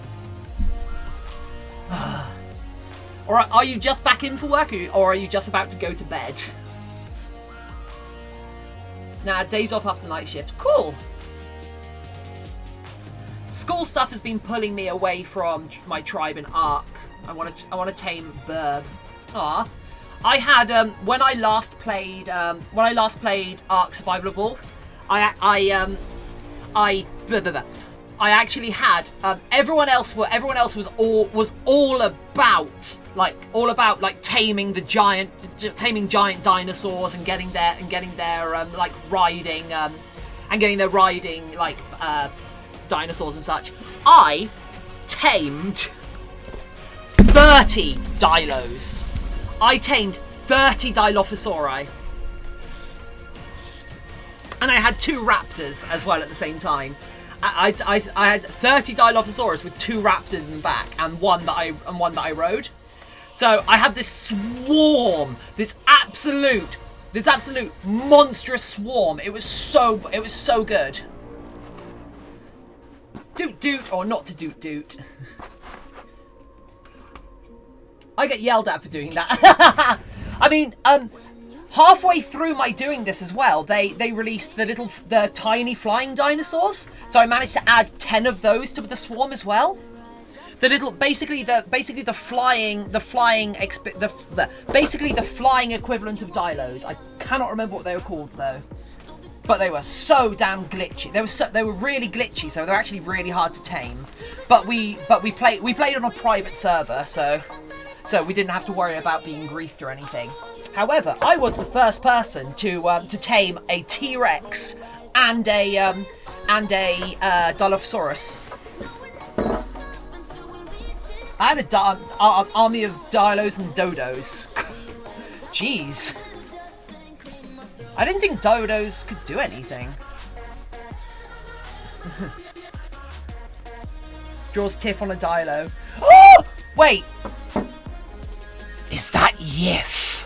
Or are you just back in for work, or are you just about to go to bed? Nah, days off after night shift. Cool. School stuff has been pulling me away from my tribe in Ark. I want to tame Burb. Ah, I had when I last played Ark Survival Evolved, I actually had everyone else was all about taming giant dinosaurs and getting their riding dinosaurs and such. I tamed 30 Dilos. I tamed 30 Dilophosauri. And I had 2 raptors as well at the same time. I had 30 Dilophosaurus with 2 raptors in the back and one that I rode. So I had this swarm, this absolute monstrous swarm. It was so good. Doot doot, or not to doot doot. I get yelled at for doing that. I mean, halfway through my doing this as well, they released the tiny flying dinosaurs. So I managed to add 10 of those to the swarm as well. Basically the flying equivalent of Dilos. I cannot remember what they were called though. But they were so damn glitchy. They were really glitchy, so they're actually really hard to tame. But we played on a private server, so we didn't have to worry about being griefed or anything. However, I was the first person to tame a T-Rex and a Dilophosaurus. I had an army of Dilos and Dodos. Jeez. I didn't think Dodos could do anything. Draws Tiff on a Dilo. Oh! Wait! Is that Yif?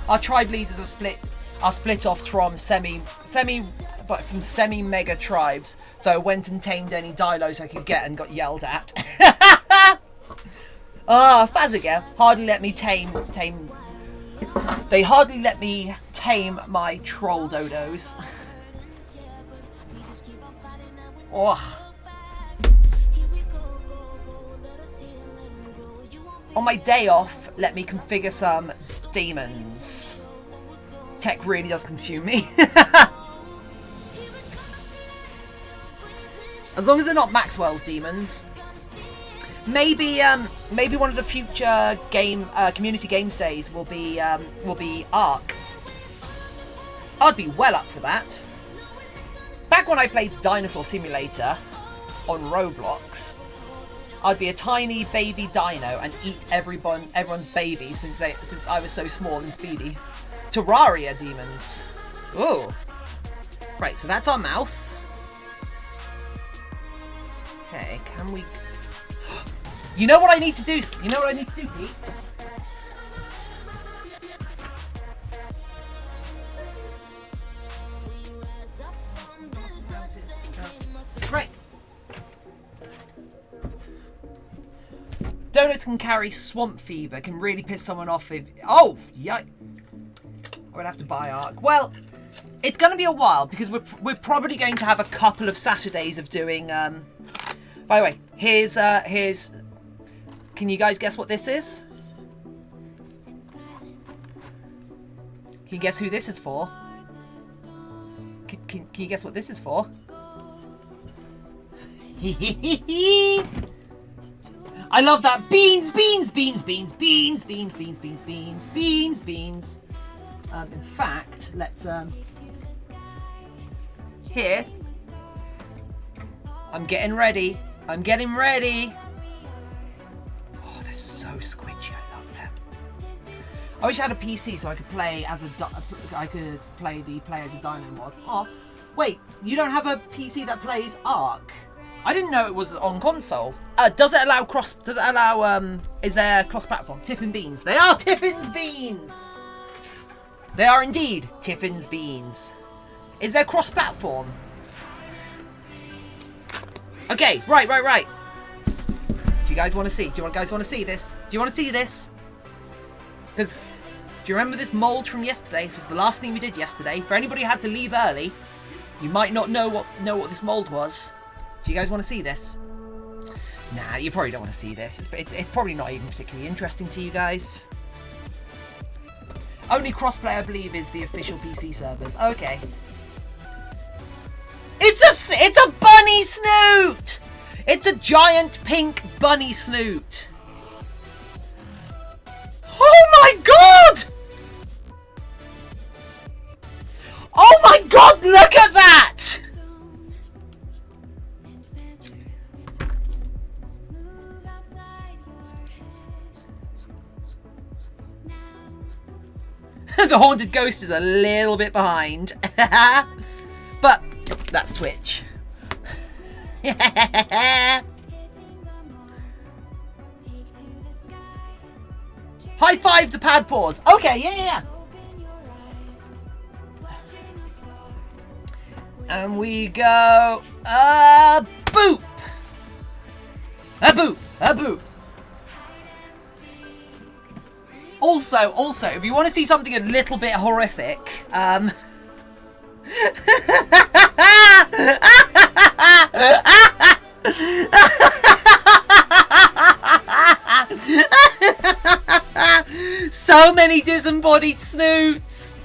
Our tribe leaders are split off from semi-mega tribes. So I went and tamed any Dilos I could get and got yelled at. Faziger hardly let me tame. They hardly let me tame my troll dodos. Oh. On my day off, let me configure some demons. Tech really does consume me. As long as they're not Maxwell's demons. Maybe one of the future community games days will be Ark. I'd be well up for that. Back when I played Dinosaur Simulator on Roblox, I'd be a tiny baby dino and eat everyone's baby since I was so small and speedy. Terraria demons. Ooh. Right, so that's our mouth. Okay, can we... You know what I need to do? You know what I need to do, peeps? Right. Donuts can carry swamp fever, can really piss someone off if... Oh, yeah. I would have to buy Ark. Well, it's going to be a while because we're probably going to have a couple of Saturdays of doing... By the way, here's... Can you guys guess what this is? Can you guess who this is for? Can you guess what this is for? I love that. Beans, beans, beans, beans, beans, beans, beans, beans, beans, beans, beans. In fact, let's here. I'm getting ready. I'm getting ready. Oh, they're so squidgy. I love them. I wish I had a PC so I could play as the play as a Dino mod. Oh, wait, you don't have a PC that plays Ark? I didn't know it was on console. Does it allow is there cross-platform? Tiffin beans. They are Tiffin's beans. They are indeed Tiffin's beans. Is there cross-platform? Okay, right. Do you guys want to see? Do you guys want to see this? Do you want to see this? Because, do you remember this mold from yesterday? It was the last thing we did yesterday. For anybody who had to leave early, you might not know what this mold was. Do you guys want to see this? Nah, you probably don't want to see this. It's probably not even particularly interesting to you guys. Only crossplay, I believe, is the official PC servers. Okay. It's a bunny snoot! It's a giant pink bunny snoot. Oh my god! Oh my god, look at that! The haunted ghost is a little bit behind. But that's Twitch. High five the pad paws. Okay, yeah. And we go, boop. A boop. Also, if you want to see something a little bit horrific, so many disembodied snoots.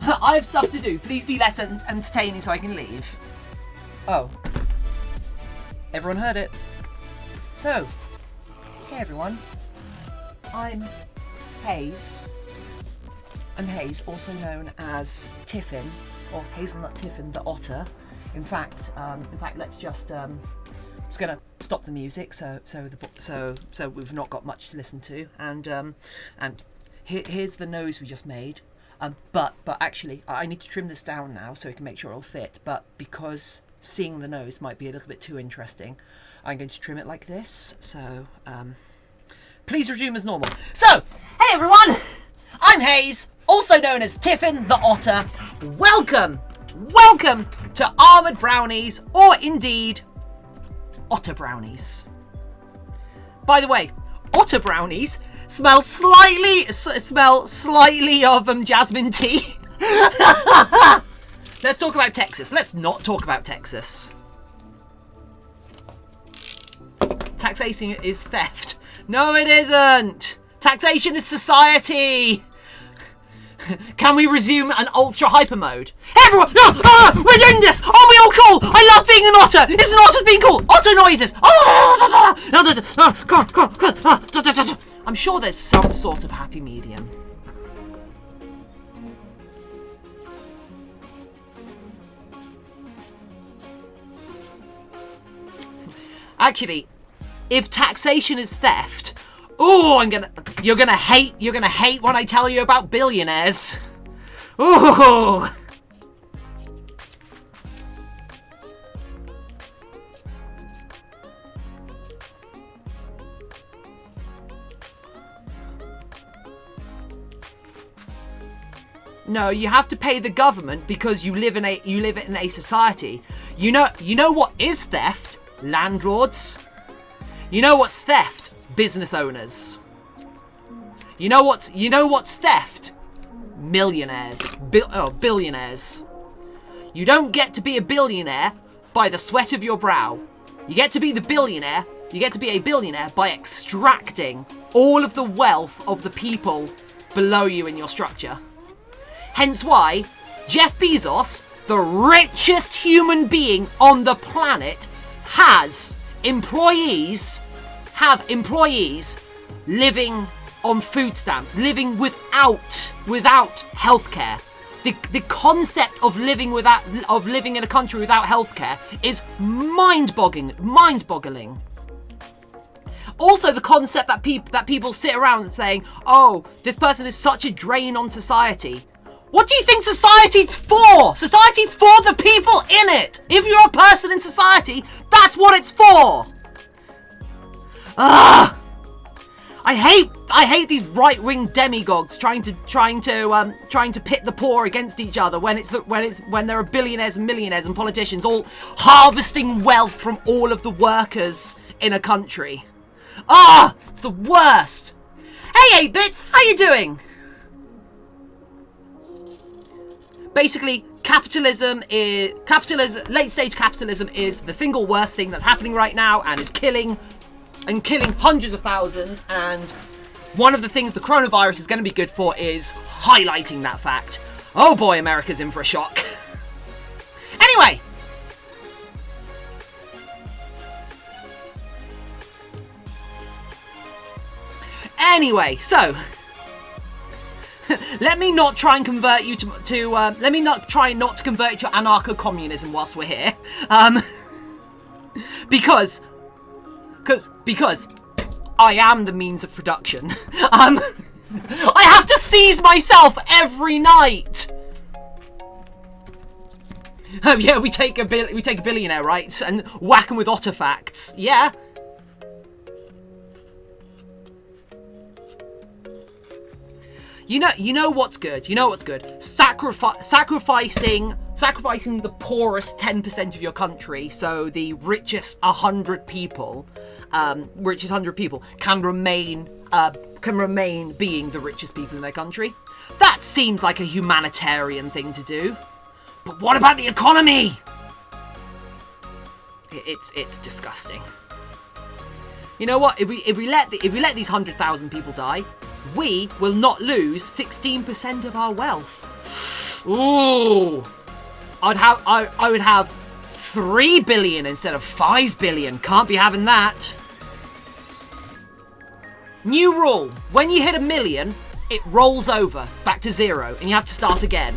I have stuff to do. Please be less entertaining so I can leave. Oh. Everyone heard it. So, hey everyone. I'm Hayes. I'm Hayes, also known as Tiffin, or Hazelnut Tiffin the Otter. In fact, let's just I'm just gonna stop the music so we've not got much to listen to, and here's the nose we just made. But actually, I need to trim this down now so we can make sure it'll fit. But because seeing the nose might be a little bit too interesting, I'm going to trim it like this. So, please resume as normal. So, hey everyone! I'm Hayes, also known as Tiffin the Otter. Welcome to Armoured Brownies, or indeed, Otter Brownies. By the way, Otter Brownies smell slightly of jasmine tea. Let's talk about Texas. Let's not talk about Texas. Taxation is theft. No, it isn't. Taxation is society. Can we resume an ultra hyper mode? Everyone, we're doing this. Aren't we all cool? I love being an otter. Isn't otters being cool? Otter noises. Come on. I'm sure there's some sort of happy medium. Actually, if taxation is theft, ooh, you're gonna hate when I tell you about billionaires. Ooh. No, you have to pay the government because you live in a society. You know what is theft? Landlords. You know what's theft? Business owners. You know what's theft? Millionaires. Billionaires. You don't get to be a billionaire by the sweat of your brow. You get to be a billionaire by extracting all of the wealth of the people below you in your structure. Hence why Jeff Bezos, the richest human being on the planet, have employees living on food stamps, living without healthcare. The concept of living in a country without healthcare is mind-boggling. Also, the concept that people sit around saying, "Oh, this person is such a drain on society." What do you think society's for? Society's for the people in it. If you're a person in society, that's what it's for. I hate these right-wing demagogues trying to pit the poor against each other when there are billionaires and millionaires and politicians all harvesting wealth from all of the workers in a country. It's the worst. Hey, 8-bits, how you doing? Basically, late-stage capitalism is the single worst thing that's happening right now and is killing hundreds of thousands, and one of the things the coronavirus is going to be good for is highlighting that fact. Oh boy, America's in for a shock. Anyway, so let me not try and convert you to anarcho-communism whilst we're here, because I am the means of production. I have to seize myself every night. Oh yeah, we take a billionaire, right, and whack him with artifacts. Yeah. You know what's good. You know what's good. Sacrificing the poorest 10% of your country, so the richest 100 people, can remain being the richest people in their country. That seems like a humanitarian thing to do. But what about the economy? It's disgusting. You know what? If we let these 100,000 people die, we will not lose 16% of our wealth. Ooh, I would have 3 billion instead of 5 billion. Can't be having that. New rule: when you hit 1 million, it rolls over back to 0, and you have to start again.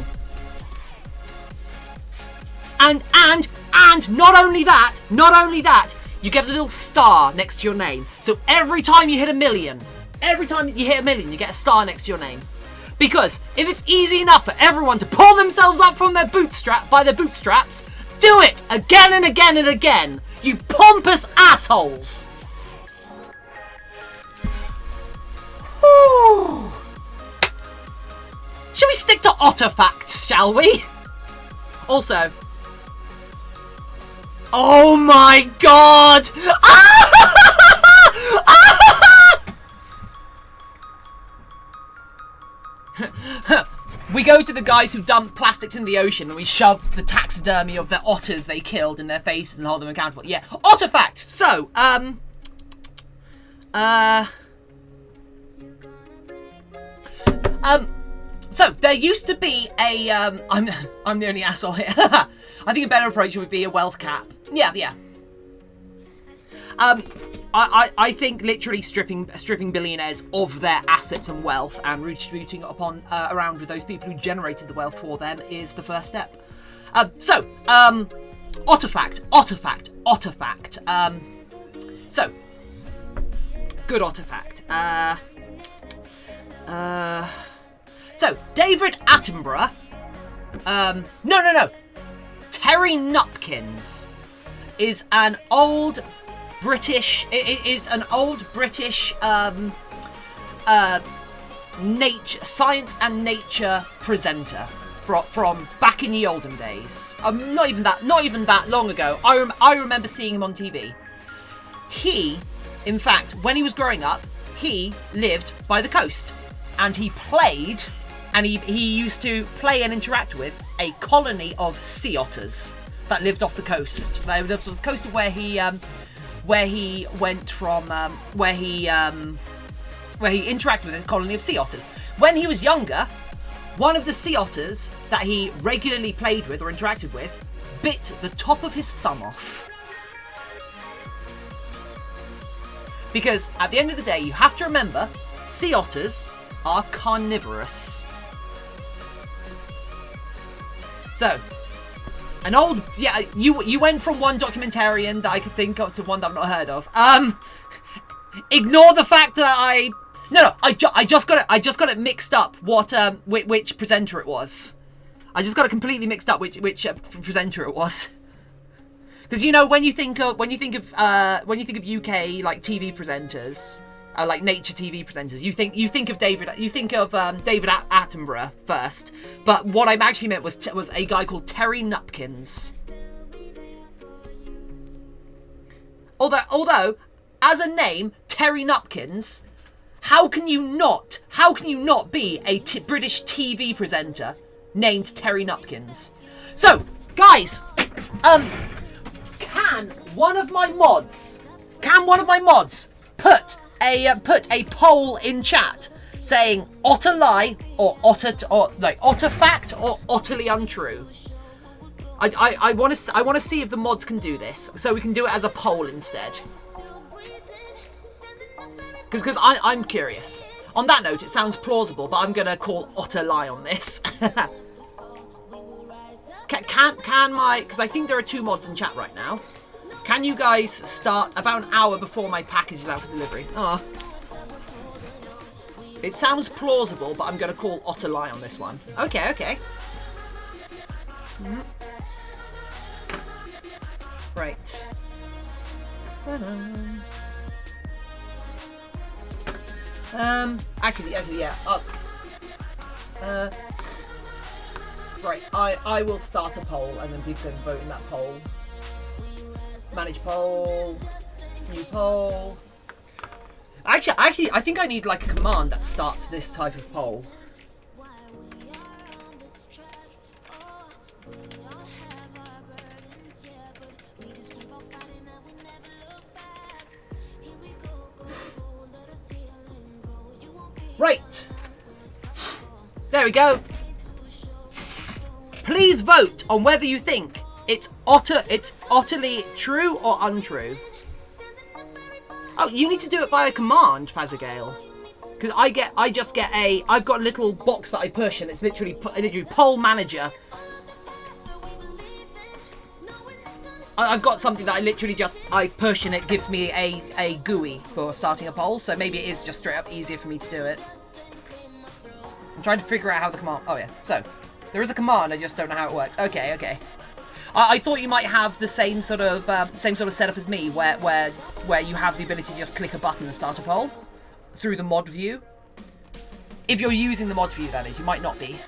And not only that, you get a little star next to your name. So every time you hit 1 million, you get a star next to your name. Because if it's easy enough for everyone to pull themselves up from their bootstraps, do it again and again and again, you pompous assholes. Whew. Shall we stick to artifacts, shall we? Also, oh my god! We go to the guys who dump plastics in the ocean and we shove the taxidermy of the otters they killed in their faces and hold them accountable. Yeah, artifact! So, so there used to be a, I'm the only asshole here. I think a better approach would be a wealth cap. Yeah. I think literally stripping billionaires of their assets and wealth and redistributing it upon around with those people who generated the wealth for them is the first step. Artifact. So, good artifact. So, David Attenborough. No. Terry Nupkins is an old British. Science and nature presenter from back in the olden days. Not even that long ago. I remember seeing him on TV. He, in fact, when he was growing up, he lived by the coast, and he played. And he used to play and interact with a colony of sea otters that lived off the coast. They lived off the coast of where he went from, where he interacted with a colony of sea otters. When he was younger, one of the sea otters that he regularly played with or interacted with bit the top of his thumb off. Because at the end of the day, you have to remember, sea otters are carnivorous. So, you went from one documentarian that I could think of to one that I've not heard of. Ignore the fact that I just got it mixed up. Which presenter it was? I just got it completely mixed up. Which presenter it was? Because when you think of UK like TV presenters. Like nature TV presenters, you think of David Attenborough first, but what I actually meant was a guy called Terry Nupkins. Although, as a name, Terry Nupkins, how can you not be a British TV presenter named Terry Nupkins? So, guys, can one of my mods put a poll in chat saying otter lie or otter fact or utterly untrue? I want to see if the mods can do this, so we can do it as a poll instead. Because I'm curious. On that note, it sounds plausible, but I'm gonna call otter lie on this. Because I think there are 2 mods in chat right now. Can you guys start about an hour before my package is out for delivery? Oh. It sounds plausible, but I'm going to call Otter lie on this one. Okay, okay. Right. Actually, yeah. Right, I will start a poll, and then people can vote in that poll. Manage poll. New poll. Actually, I think I need like a command that starts this type of poll. Right. There we go. Please vote on whether you think it's utterly true or untrue. Oh, you need to do it by a command, Fazagale. Because I've got a little box that I push, and it's literally poll manager. I've got something that I push, and it gives me a GUI for starting a poll. So maybe it is just straight up easier for me to do it. I'm trying to figure out how the command. Oh yeah, so there is a command. I just don't know how it works. Okay, okay. I thought you might have the same sort of setup as me, where you have the ability to just click a button and start a poll through the mod view. If you're using the mod view, that is. You might not be.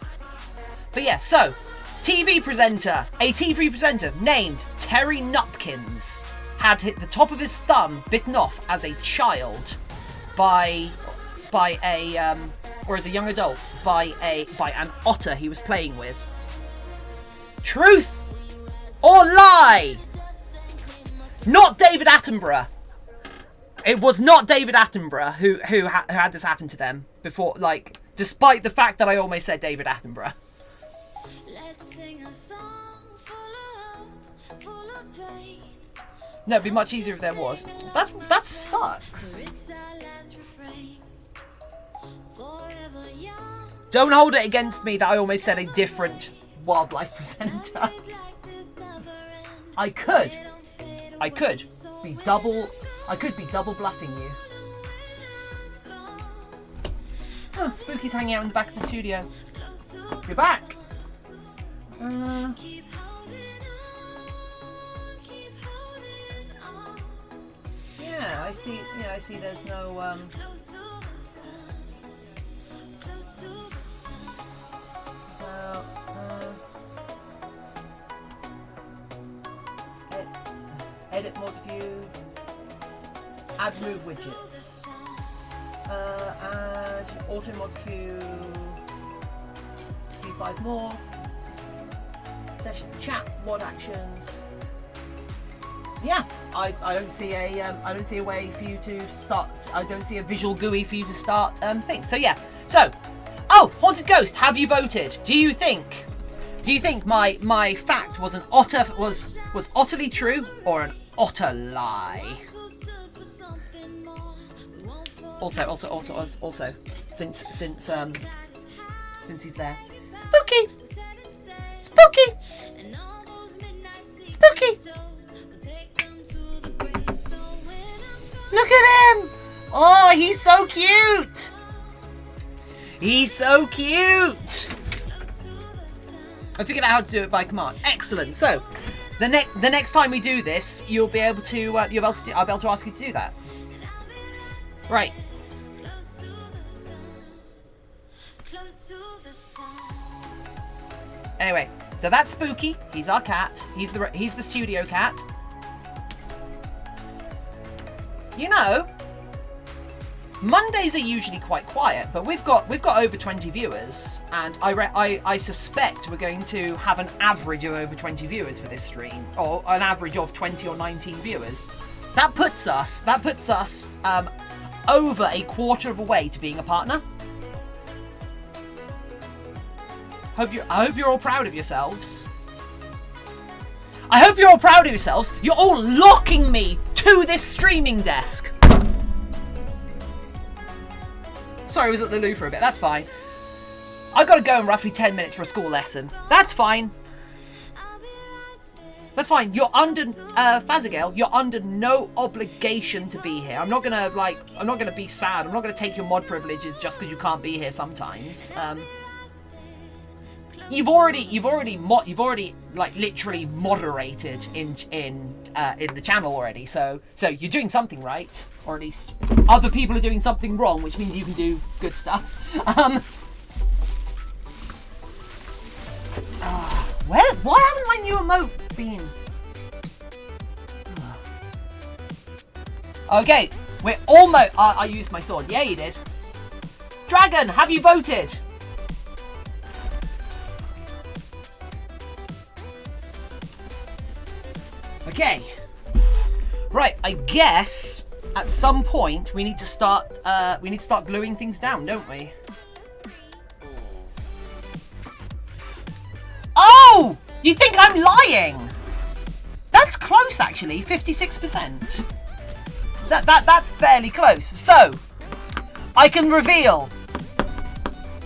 But yeah, so TV presenter, a TV presenter named Terry Nupkins had hit the top of his thumb bitten off as a child by as a young adult by an otter he was playing with. Truth or lie? Not David Attenborough. It was not David Attenborough who had this happen to them before, like, despite the fact that I almost said David Attenborough. No, it'd be much easier if there was. That sucks. Don't hold it against me that I almost said a different wildlife presenter. I could be double bluffing you. Oh, Spooky's hanging out in the back of the studio. You're back. Yeah, I see. Yeah, I see. There's no edit mod view, add move widgets, add auto mod view, see 5 more, session chat, mod actions. Yeah, I don't see a way for you to start. I don't see a visual GUI for you to start things. So yeah. So, oh, Haunted Ghost, have you voted? Do you think my fact was utterly true or an otter lie? Also, since he's there. Spooky! Look at him! Oh, he's so cute! He's so cute! I figured out how to do it by command. Excellent. So, the next time we do this, you'll be able to I'll be able to ask you to do that. Right. Anyway, so that's Spooky. He's our cat. He's the studio cat. You know, Mondays are usually quite quiet, but we've got over 20 viewers, and I suspect we're going to have an average of over 20 viewers for this stream, or an average of 20 or 19 viewers. That puts us over a quarter of a way to being a partner. I hope you're all proud of yourselves. I hope you're all proud of yourselves. You're all locking me to this streaming desk. Sorry, I was at the loo for a bit. That's fine. I gotta go in roughly 10 minutes for a school lesson. That's fine. That's fine. You're under, Fazagale, you're under no obligation to be here. I'm not gonna, like, I'm not gonna be sad. I'm not gonna take your mod privileges just because you can't be here sometimes. You've already like literally moderated in the channel already. So you're doing something right, or at least other people are doing something wrong, which means you can do good stuff. Why haven't my new emote been? Okay, we're almost. I used my sword. Yeah, you did. Dragon, have you voted? Okay. Right, I guess at some point we need to start gluing things down, don't we? Oh! You think I'm lying? That's close actually, 56%. That's fairly close. So, I can reveal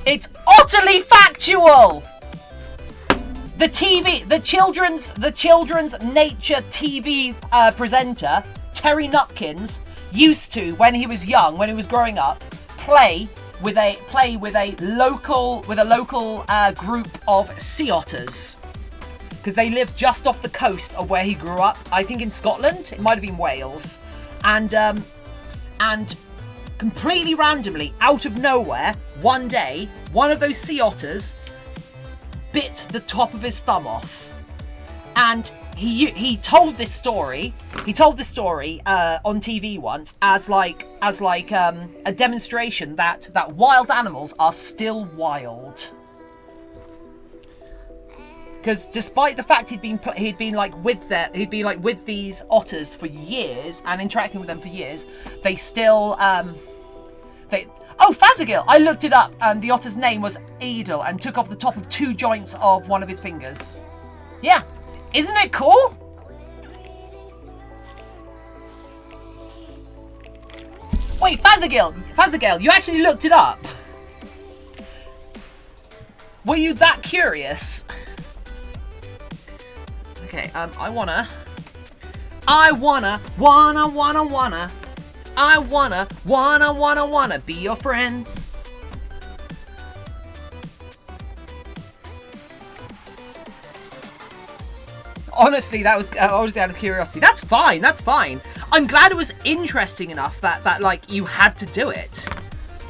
it's utterly factual. The children's nature TV presenter Terry Nutkins used to, when he was young, when he was growing up, play with a local group of sea otters, because they lived just off the coast of where he grew up. I think in Scotland. It might have been Wales, and completely randomly, out of nowhere, one day, one of those sea otters bit the top of his thumb off, and he told this story. He told this story on TV once as like a demonstration that wild animals are still wild. Because despite the fact he'd been with these otters for years and interacting with them for years, they still Oh, Fazagil! I looked it up, and the otter's name was Edel, and took off the top of 2 joints of one of his fingers. Yeah, isn't it cool? Wait, Fazagil, you actually looked it up? Were you that curious? Okay, I wanna be your friend. Honestly, that was honestly out of curiosity. That's fine. I'm glad it was interesting enough that like you had to do it.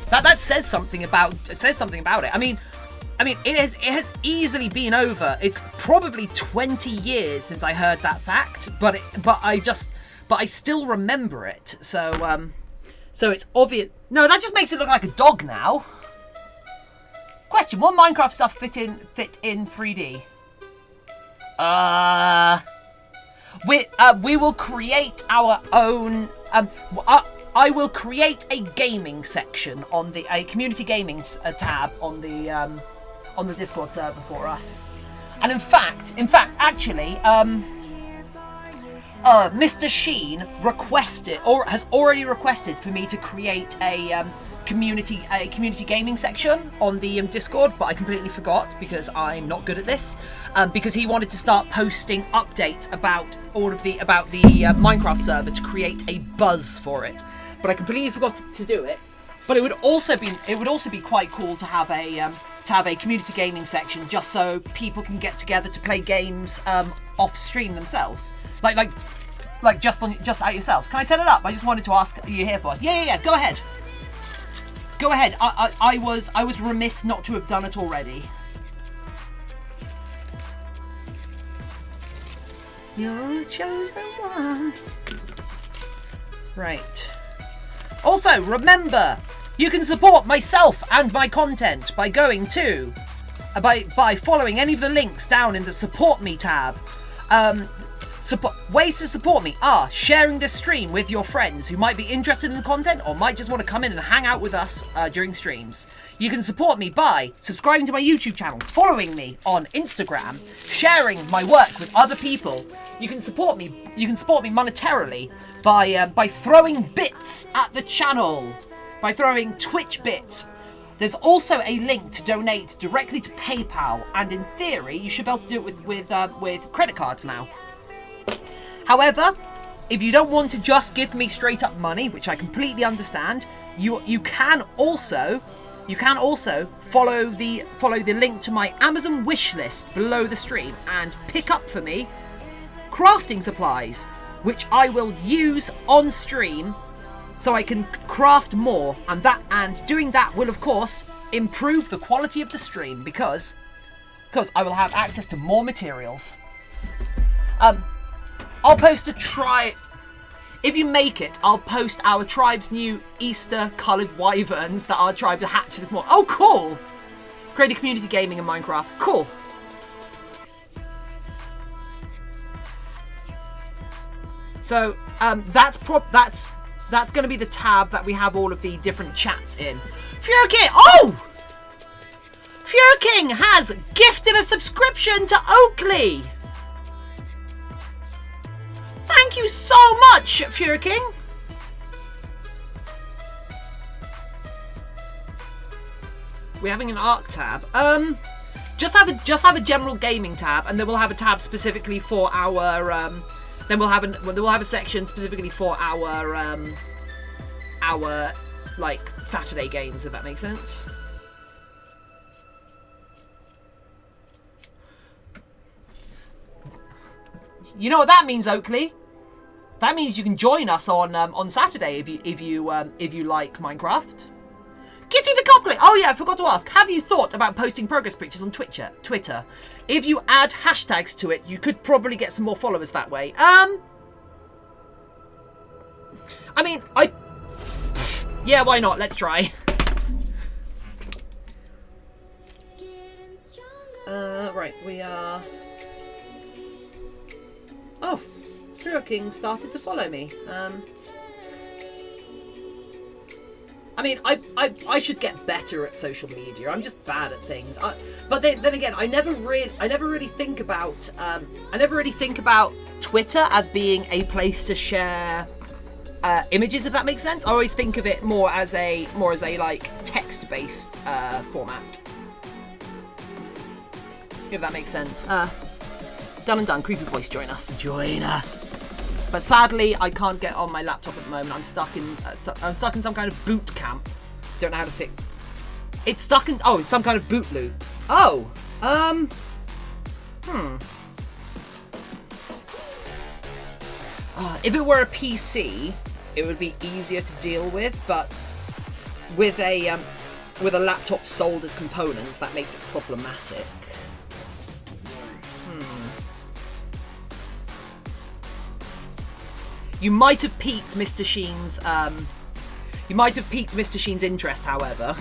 That says something about it. I mean, it has easily been over. It's probably 20 years since I heard that fact, but I still remember it. So it's obvious. No, that just makes it look like a dog now. Question: will Minecraft stuff fit in 3D? We will create our own. I will create a gaming section on a community gaming tab on the Discord server for us. And in fact, actually, Mr. Sheen has already requested for me to create a community gaming section on the Discord, but I completely forgot because I'm not good at this. Because he wanted to start posting updates about the Minecraft server to create a buzz for it, but I completely forgot to do it. But it would also be quite cool to have a community gaming section, just so people can get together to play games off stream themselves, like just at yourselves. Can I set it up? I just wanted to ask. Are you here, boss? Yeah. Go ahead. I was remiss not to have done it already. You're a chosen one. Right. Also, remember, you can support myself and my content by going to by following any of the links down in the Support Me tab. Ways to support me are sharing this stream with your friends who might be interested in the content or might just want to come in and hang out with us during streams. You can support me by subscribing to my YouTube channel, following me on Instagram, sharing my work with other people. You can support me monetarily by throwing bits at the channel, by throwing Twitch bits. There's also a link to donate directly to PayPal, and in theory, you should be able to do it with credit cards now. However, if you don't want to just give me straight up money, which I completely understand, you can also follow the link to my Amazon wish list below the stream and pick up for me crafting supplies, which I will use on stream so I can craft more, and doing that will of course improve the quality of the stream because I will have access to more materials. I'll post if you make it, I'll post our tribe's new Easter coloured wyverns that our tribe hatched this morning. Oh, cool! Creating community gaming in Minecraft. Cool. So, that's going to be the tab that we have all of the different chats in. Furking! Oh! Furking has gifted a subscription to Oakley! Thank you so much, Furking! We're having an ARC tab. Just have a general gaming tab, and then we'll have a tab specifically for our then we'll have a section specifically for our like Saturday games, if that makes sense. You know what that means, Oakley? That means you can join us on Saturday if you like Minecraft. Kitty the Cupcake! Oh yeah, I forgot to ask. Have you thought about posting progress pictures on Twitter? If you add hashtags to it, you could probably get some more followers that way. I mean, yeah, why not? Let's try. Right, we are... Oh, Furking started to follow me. I mean, I should get better at social media. I'm just bad at things. But then again, I never really think about Twitter as being a place to share images, if that makes sense. I always think of it more as a like text-based format, if that makes sense. Done and done. Creepy voice, join us. Join us. But sadly, I can't get on my laptop at the moment. I'm stuck in some kind of boot camp. Don't know how to fix. It's stuck in. Oh, it's some kind of boot loop. Oh. If it were a PC, it would be easier to deal with. But with a laptop soldered components, that makes it problematic. You might have piqued Mr. Sheen's. Interest, however.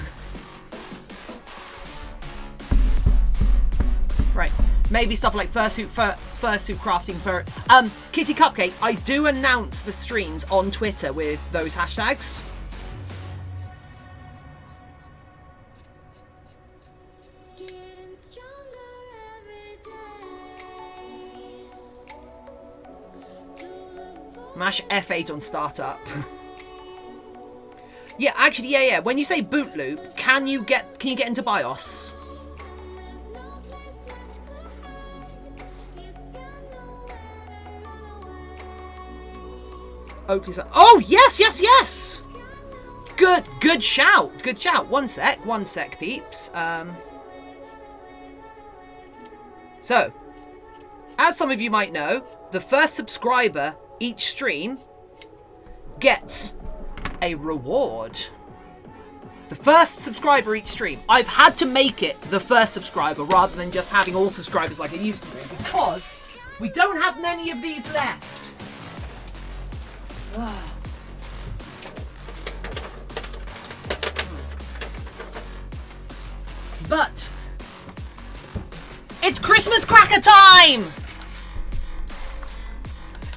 Right, maybe stuff like fursuit crafting for. Kitty Cupcake. I do announce the streams on Twitter with those hashtags. Mash F8 on startup. Yeah, actually, yeah. When you say boot loop, can you get into BIOS? Oakley's like, oh yes. Good shout. One sec, peeps. So, as some of you might know, the first subscriber each stream gets a reward. The first subscriber each stream. I've had to make it the first subscriber rather than just having all subscribers like it used to be, because we don't have many of these left. But it's Christmas cracker time!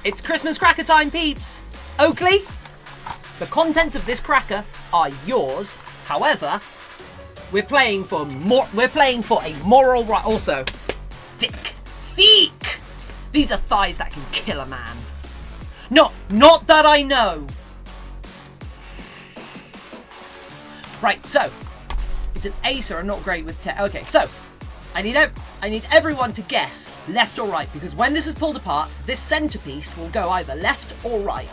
It's Christmas cracker time, peeps! Oakley, the contents of this cracker are yours. However, we're playing for a moral right. Also, thick. These are thighs that can kill a man. Not that I know. Right, so it's an ace or I'm not great with tech. Okay, so I need I need everyone to guess left or right, because when this is pulled apart, this centerpiece will go either left or right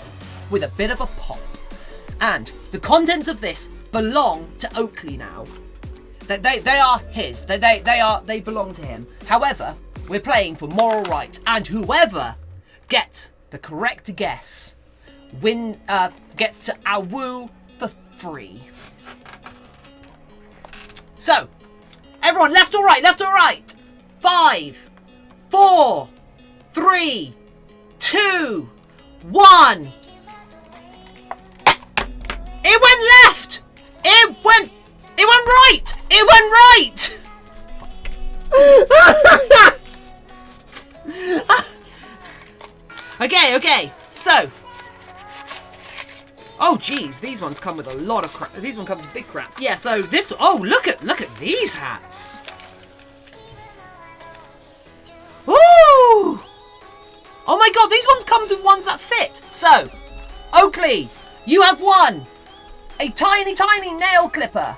with a bit of a pop. And the contents of this belong to Oakley now. They are his. They belong to him. However, we're playing for moral rights, and whoever gets the correct guess gets to ArmouredBrownies for free. So, everyone, left or right? Left or right? 5, 4, 3, 2, 1. It went left. It went right. It went right. Okay. So, oh geez, these ones come with a lot of crap. These ones come with big crap. Yeah. So this. Oh, look at these hats. Woo! Oh my god, these ones come with ones that fit. So, Oakley, you have won a tiny nail clipper.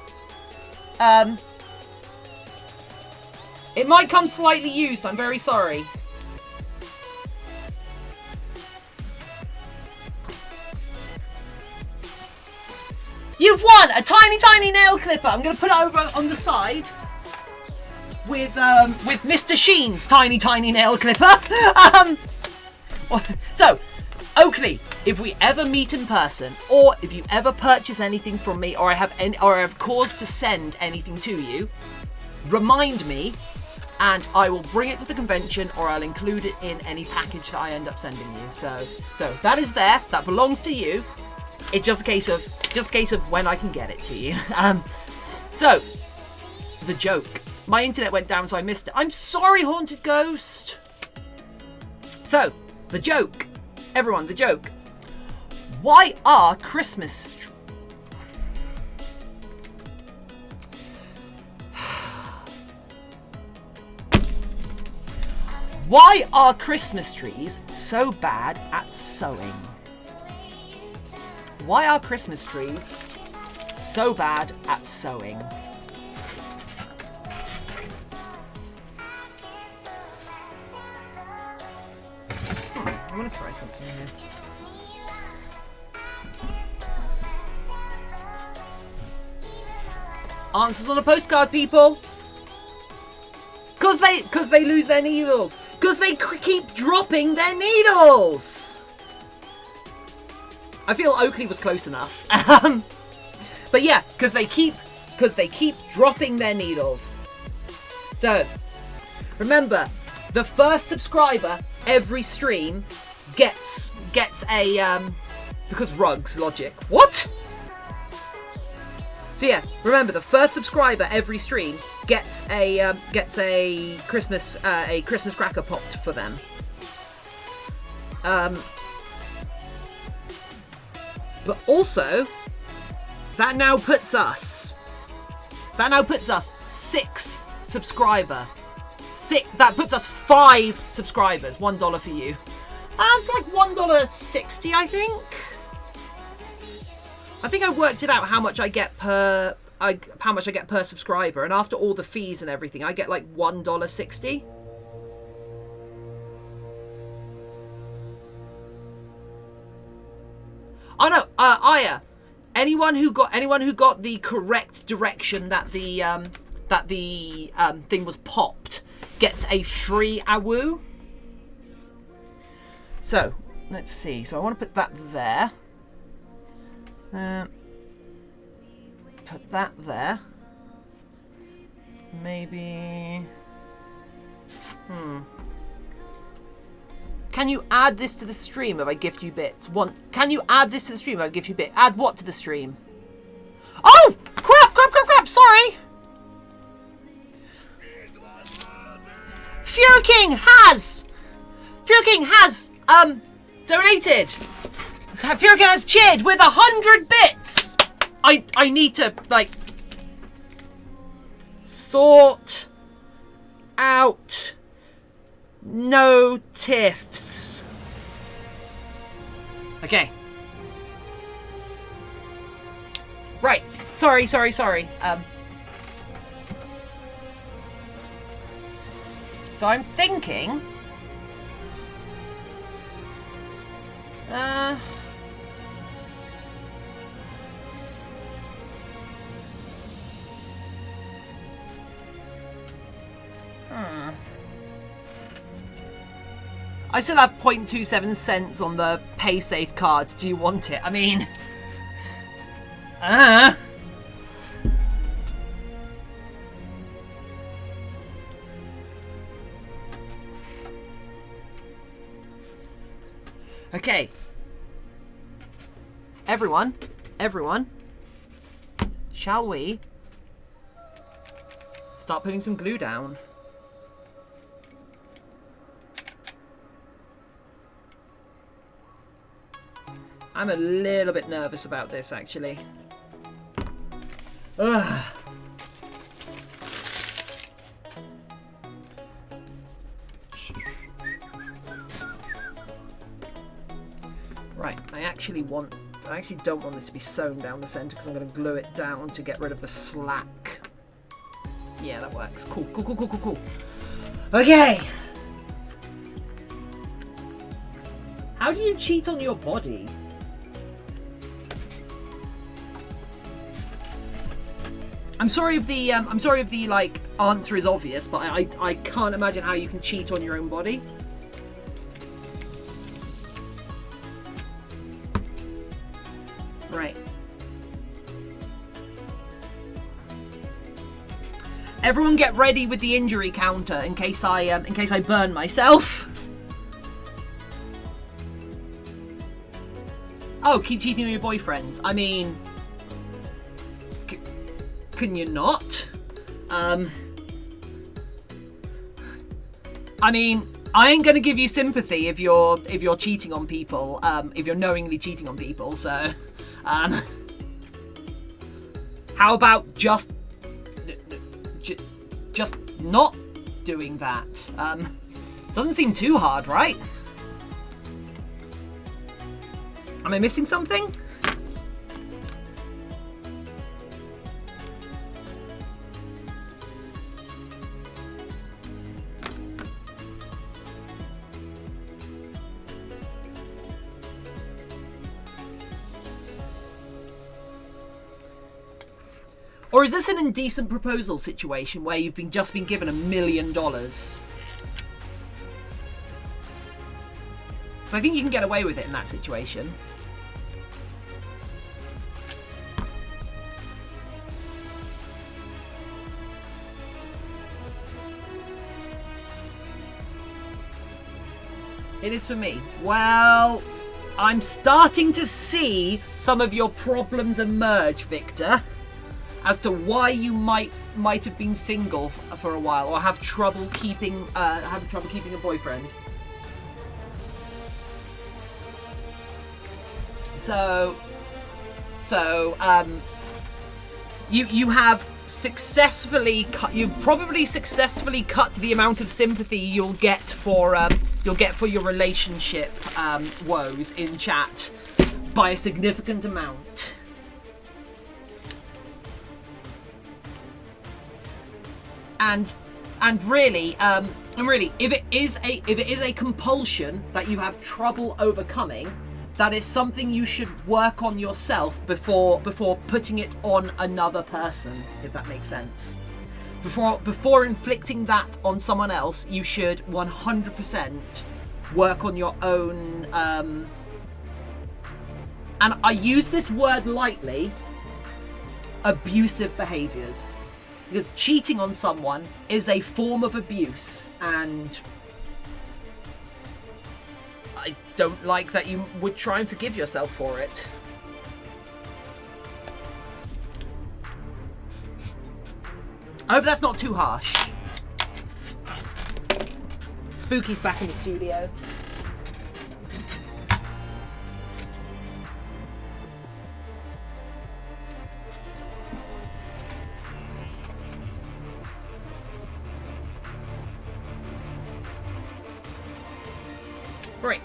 It might come slightly used. I'm very sorry. You've won a tiny nail clipper. I'm going to put it over on the side with Mr. Sheen's tiny nail clipper. So, Oakley, if we ever meet in person, or if you ever purchase anything from me, or I have cause to send anything to you, remind me, and I will bring it to the convention, or I'll include it in any package that I end up sending you. So that is there. That belongs to you. It's just a case of when I can get it to you. So the joke. My internet went down, so I missed it. I'm sorry, Haunted Ghost. So the joke, everyone. The joke. Why are Christmas? Why are Christmas trees so bad at sewing? Why are Christmas trees so bad at sewing? I'm gonna try something here. Answers on a postcard, people. Cause they lose their needles. Cause they keep dropping their needles. I feel Oakley was close enough. But yeah, because they keep dropping their needles. So remember, the first subscriber every stream gets a because rugs logic. What? So yeah, remember, the first subscriber every stream gets a Christmas cracker popped for them. But also, that now puts us 6 subscriber. That puts us 5 subscribers. $1 for you. It's like $1.60, I think. I think I worked it out how much I get per subscriber, and after all the fees and everything, I get like $1.60. Oh no, Aya. Anyone who got the correct direction that the thing was popped gets a free ArmouredBrownies. So let's see. So I want to put that there. Put that there. Maybe. Can you add this to the stream if I gift you bits? Can you add this to the stream if I gift you bits? Add what to the stream? Oh! Crap! Sorry! Fury King has donated. Fury King has cheered with 100 bits. I need to, like, sort out no tiffs. Okay. Right. Sorry. So I'm thinking... I still have 0.27 cents on the PaySafe card. Do you want it? I mean... Okay. Everyone, shall we start putting some glue down? I'm a little bit nervous about this, actually. Ugh. Right, I actually don't want this to be sewn down the centre because I'm going to glue it down to get rid of the slack. Yeah, that works. Cool, cool, cool, cool, cool, cool. Okay. How do you cheat on your body? I'm sorry if the like answer is obvious, but I can't imagine how you can cheat on your own body. Right. Everyone get ready with the injury counter in case I burn myself. Oh, keep cheating on your boyfriends. I mean, can you not? I mean, I ain't gonna give you sympathy if you're cheating on people, if you're knowingly cheating on people. So, how about just not doing that? Doesn't seem too hard, right? Am I missing something? Or is this an indecent proposal situation where you've just been given $1 million? Because I think you can get away with it in that situation. It is for me. Well, I'm starting to see some of your problems emerge, Victor, as to why you might have been single for a while or have trouble keeping a boyfriend. So you have successfully cut. You've probably successfully cut the amount of sympathy you'll get for your relationship woes in chat by a significant amount. And really, if it is a compulsion that you have trouble overcoming, that is something you should work on yourself before putting it on another person, if that makes sense. Before inflicting that on someone else, you should 100% work on your own. And I use this word lightly, abusive behaviors. Because cheating on someone is a form of abuse, and I don't like that you would try and forgive yourself for it. I hope that's not too harsh. Spooky's back in the studio. Great.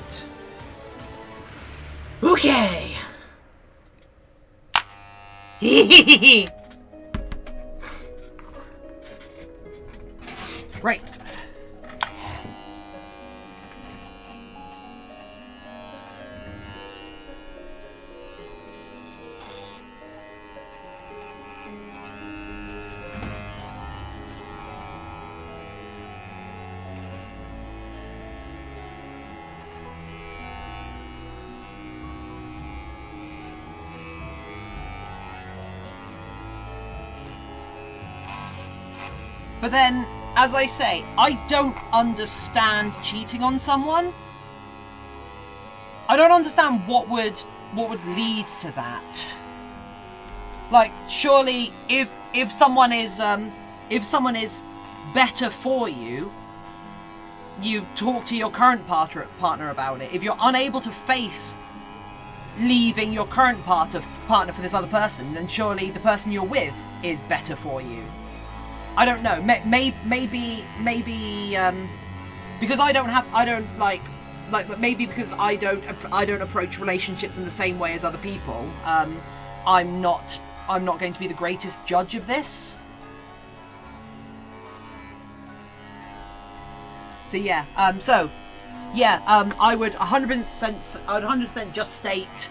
Okay. Right. But then, as I say, I don't understand cheating on someone. I don't understand what would lead to that. Like, surely, if someone is better for you, you talk to your current partner about it. If you're unable to face leaving your current partner for this other person, then surely the person you're with is better for you. I don't know. Maybe because maybe because I don't approach relationships in the same way as other people. I'm not going to be the greatest judge of this. So yeah. I would 100% just state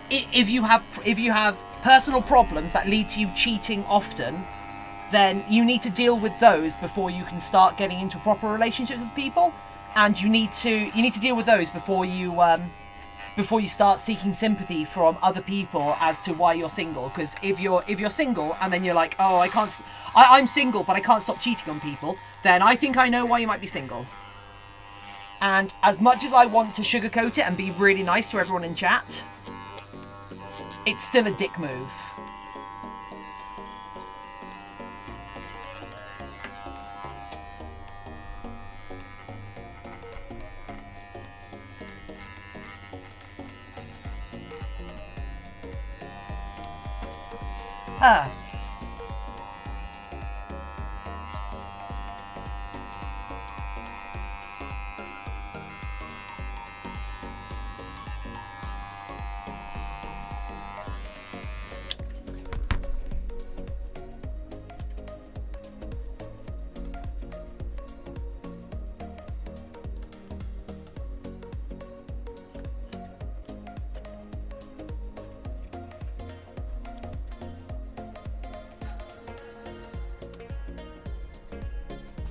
if you have personal problems that lead to you cheating often, then you need to deal with those before you can start getting into proper relationships with people, and you need to deal with those before you start seeking sympathy from other people as to why you're single. Because if you're single and then you're like, oh, I'm single but I can't stop cheating on people, then I think I know why you might be single. And as much as I want to sugarcoat it and be really nice to everyone in chat, it's still a dick move.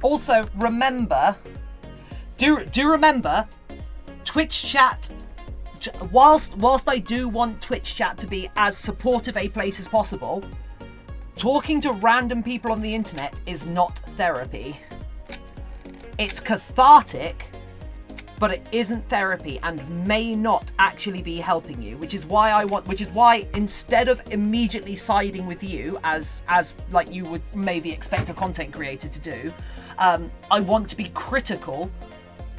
Also, remember, do remember, Twitch chat, whilst I do want Twitch chat to be as supportive a place as possible, talking to random people on the internet is not therapy. It's cathartic, but it isn't therapy and may not actually be helping you, which is why instead of immediately siding with you as like you would maybe expect a content creator to do, I want to be critical,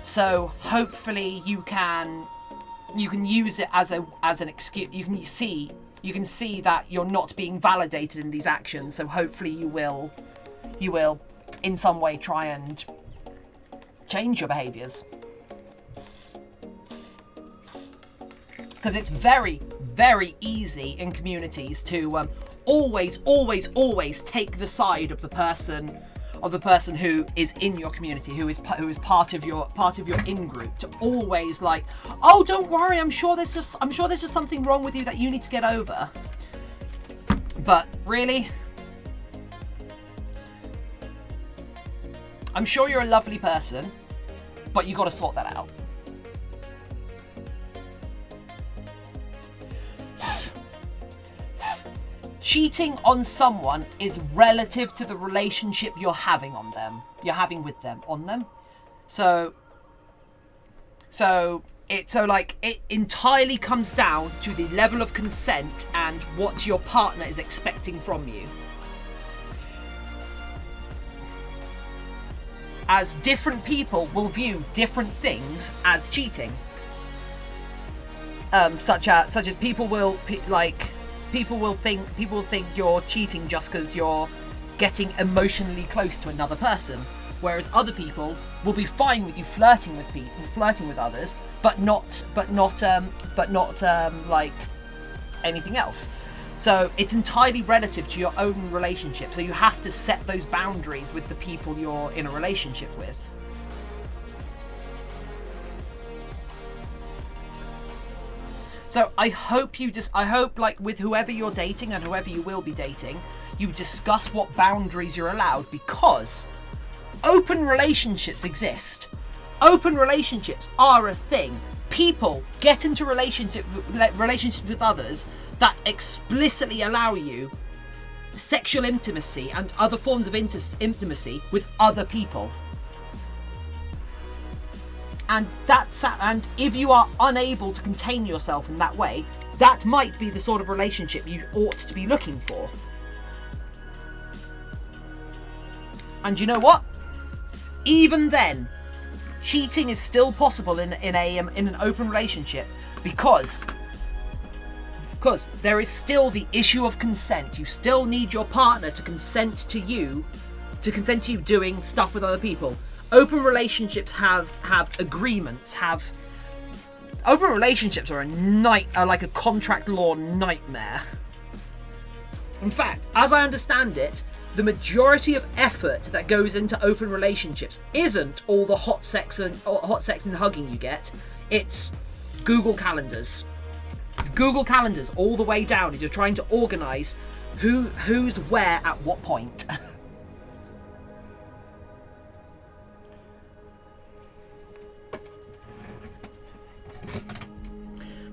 so hopefully you can use it as an excuse. You can see that you're not being validated in these actions, so hopefully you will in some way try and change your behaviors. Because it's very, very easy in communities to always take the side of the person who is in your community, who is part of your in-group, to always like, oh, don't worry, I'm sure there's just something wrong with you that you need to get over. But really, I'm sure you're a lovely person, but you got to sort that out. Cheating on someone is relative to the relationship you're having with them. So it entirely comes down to the level of consent and what your partner is expecting from you. As different people will view different things as cheating. Such as people will think you're cheating just because you're getting emotionally close to another person, whereas other people will be fine with you flirting with others, but not like anything else. So it's entirely relative to your own relationship. So you have to set those boundaries with the people you're in a relationship with. So I hope like with whoever you're dating and whoever you will be dating, you discuss what boundaries you're allowed, because open relationships exist. Open relationships are a thing. People get into relationships with others that explicitly allow you sexual intimacy and other forms of intimacy with other people. And and if you are unable to contain yourself in that way, that might be the sort of relationship you ought to be looking for. And you know what? Even then, cheating is still possible in an open relationship because there is still the issue of consent. You still need your partner to consent to you doing stuff with other people. Open relationships have agreements. Open relationships are like a contract law nightmare. In fact, as I understand it, the majority of effort that goes into open relationships isn't all the hot sex and hugging you get. It's Google Calendars. It's Google Calendars all the way down as you're trying to organise who's where at what point.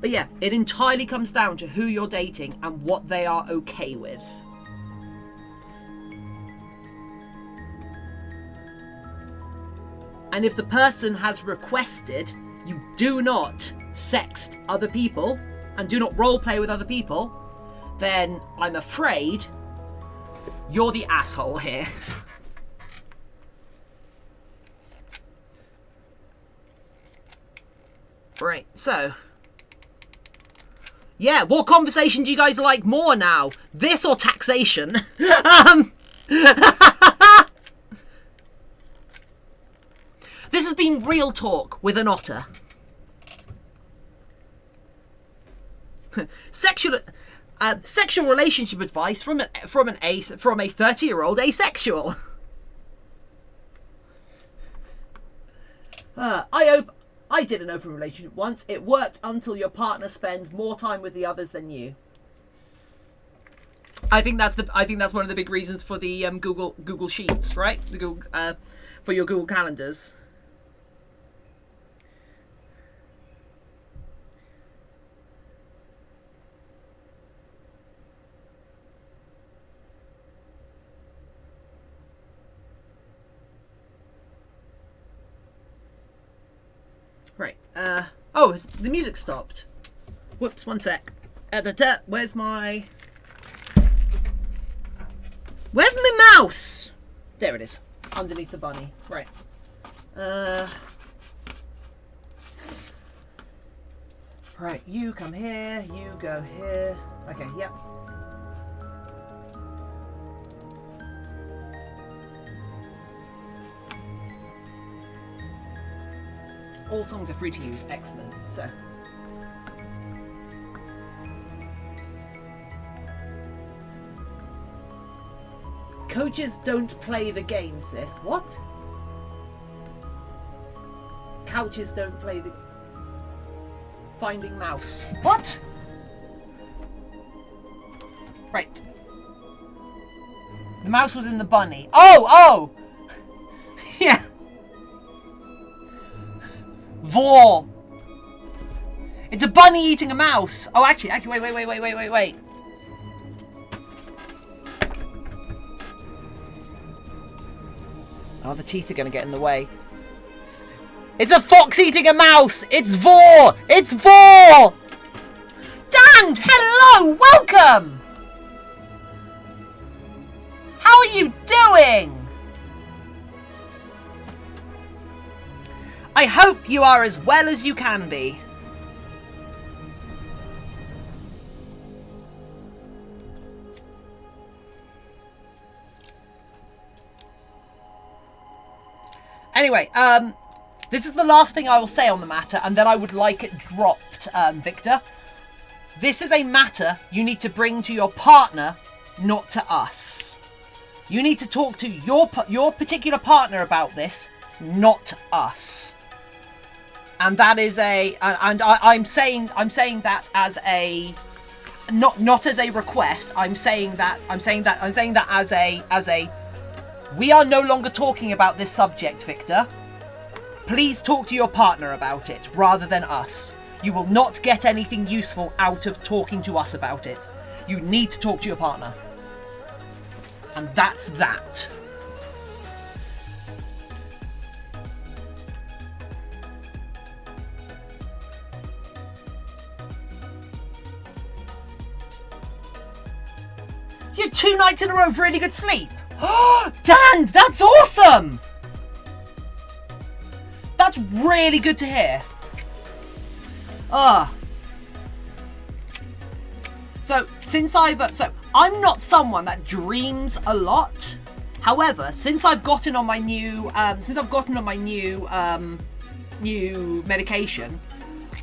But yeah, it entirely comes down to who you're dating and what they are okay with. And if the person has requested you do not sext other people and do not roleplay with other people, then I'm afraid you're the asshole here. Right, so... yeah, what conversation do you guys like more now? This or taxation? This has been Real Talk with an Otter. Sexual relationship advice from a 30-year-old asexual. I did an open relationship once. It worked until your partner spends more time with the others than you. I think that's one of the big reasons for the Google Sheets, right? The Google for your Google Calendars. Right. Oh, the music stopped. Whoops, one sec. Where's my mouse? There it is. Underneath the bunny. Right. Right, you come here, you go here. Okay, yep. All songs are free to use. Excellent. So. Coaches don't play the game, sis. What? Couches don't play the... Finding mouse. What? Right. The mouse was in the bunny. Oh! Yeah. Vor. It's a bunny eating a mouse. Oh, actually, wait. Oh, the teeth are going to get in the way. It's a fox eating a mouse. It's Vor. It's Vor. Dan, hello, welcome. How are you doing? I hope you are as well as you can be. Anyway, this is the last thing I will say on the matter, and then I would like it dropped, Victor. This is a matter you need to bring to your partner, not to us. You need to talk to your particular partner about this, not us. And that is I'm saying that as a not as a request. I'm saying that as a we are no longer talking about this subject, Victor. Please talk to your partner about it rather than us. You will not get anything useful out of talking to us about it. You need to talk to your partner. And that's that. You had 2 nights in a row of really good sleep. Oh, Dan, that's awesome. That's really good to hear. So I'm not someone that dreams a lot. However, since I've gotten on my new new medication,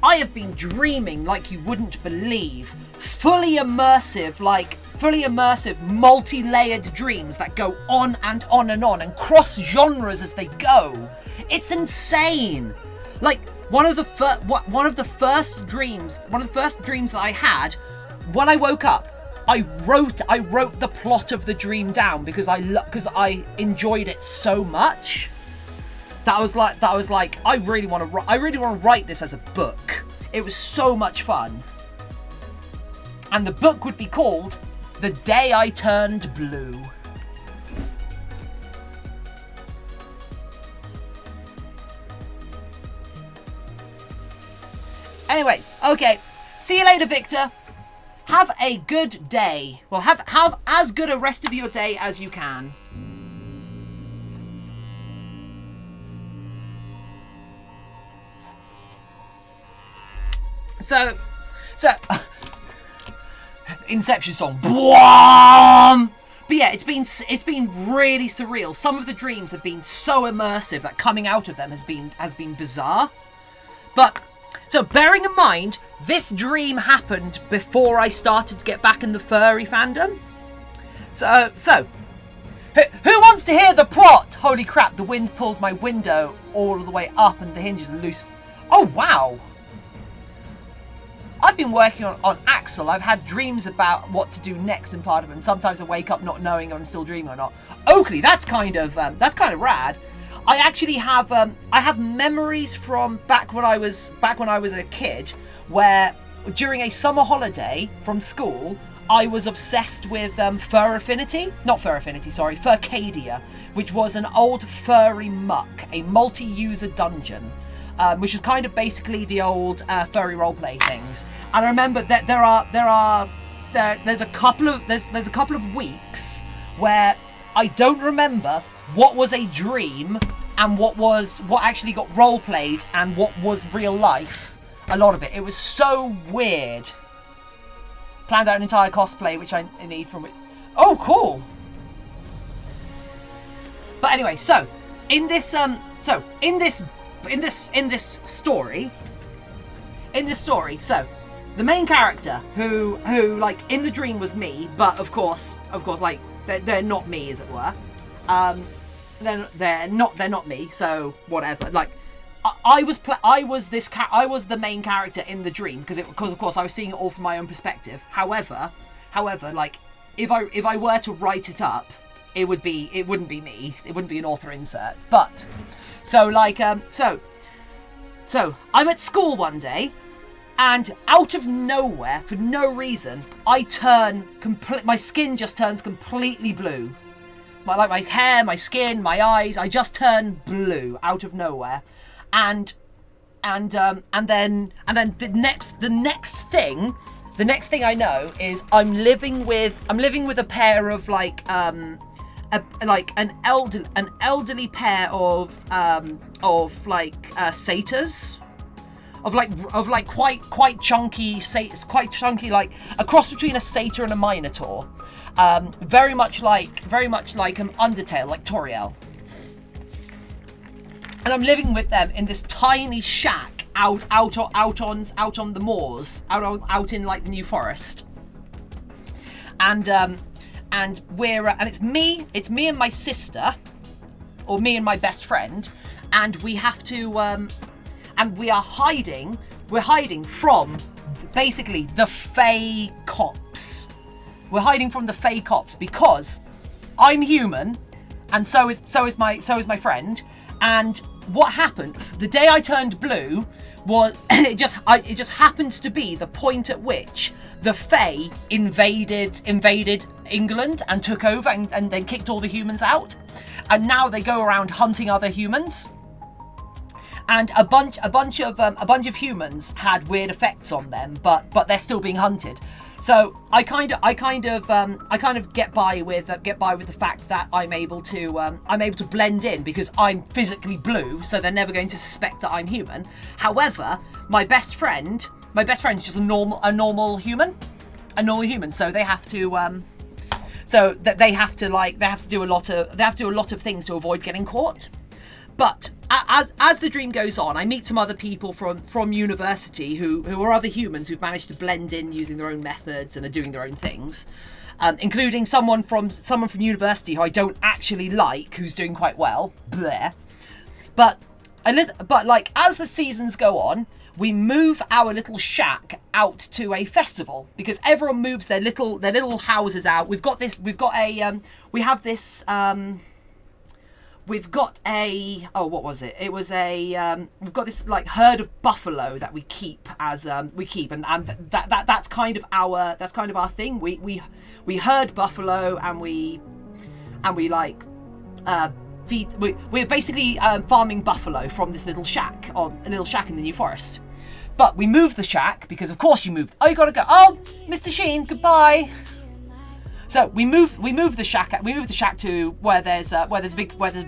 I have been dreaming like you wouldn't believe. Fully immersive, multi-layered dreams that go on and on and on and cross genres as they go. It's insane. Like one of the first dreams that I had when I woke up, I wrote the plot of the dream down because I enjoyed it so much. That was like I really want to write this as a book. It was so much fun. And the book would be called The Day I Turned Blue. Anyway, okay. See you later, Victor. Have a good day. Well, have as good a rest of your day as you can. So Inception song. But yeah, it's been really surreal. Some of the dreams have been so immersive that coming out of them has been bizarre. But so bearing in mind, this dream happened before I started to get back in the furry fandom. So who wants to hear the plot? Holy crap, the wind pulled my window all the way up and the hinges are loose. Oh wow. I've been working on Axel. I've had dreams about what to do next in part of him. Sometimes I wake up not knowing if I'm still dreaming or not. Oakley, that's kind of rad. I actually have I have memories from back when I was a kid, where during a summer holiday from school, I was obsessed with Furcadia, which was an old furry muck, a multi-user dungeon. Which is kind of basically the old furry roleplay things. And I remember that there's a couple of weeks where I don't remember what was a dream and what actually got roleplayed and what was real life. A lot of it. It was so weird. Planned out an entire cosplay, which I need from it. Oh, cool. But anyway, so in this story, so the main character who like in the dream was me, but of course like they're not me, as it were. They're not me, so whatever. Like I was the main character in the dream because of course I was seeing it all from my own perspective. However, like if I were to write it up, it wouldn't be me. It wouldn't be an author insert. But so like so I'm at school one day, and out of nowhere, for no reason, my skin just turns completely blue. My hair, my skin, my eyes, I just turn blue out of nowhere. And then the next thing I know is I'm living with a pair of an elderly pair of satyrs, of quite chunky, like a cross between a satyr and a minotaur, very much like an Undertale, like Toriel. And I'm living with them in this tiny shack out on the moors, out in like the New Forest, and it's me and my sister, or me and my best friend, and we have to and we're hiding from basically the Fey cops. We're hiding from the Fey cops because I'm human, and so is my friend. And what happened the day I turned blue was it just happened to be the point at which the Fae invaded England and took over and then kicked all the humans out, and now they go around hunting other humans. And a bunch of humans had weird effects on them, but they're still being hunted. So I kind of get by with the fact that I'm able to blend in because I'm physically blue, so they're never going to suspect that I'm human. However, my best friend is just a normal human, so they have to they have to do a lot of things to avoid getting caught. But as the dream goes on, I meet some other people from university who are other humans who've managed to blend in using their own methods and are doing their own things, including someone from university who I don't actually like, who's doing quite well. Bleh. But like as the seasons go on, we move our little shack out to a festival because everyone moves their little houses out. We've got this like herd of buffalo that we keep and that's kind of our thing. We herd buffalo and we like we're basically farming buffalo from this little shack in the New Forest. But we move the shack because of course you move. Oh, you gotta go. Oh, Mr. Sheen, goodbye. So we move the shack. We move the shack to where there's a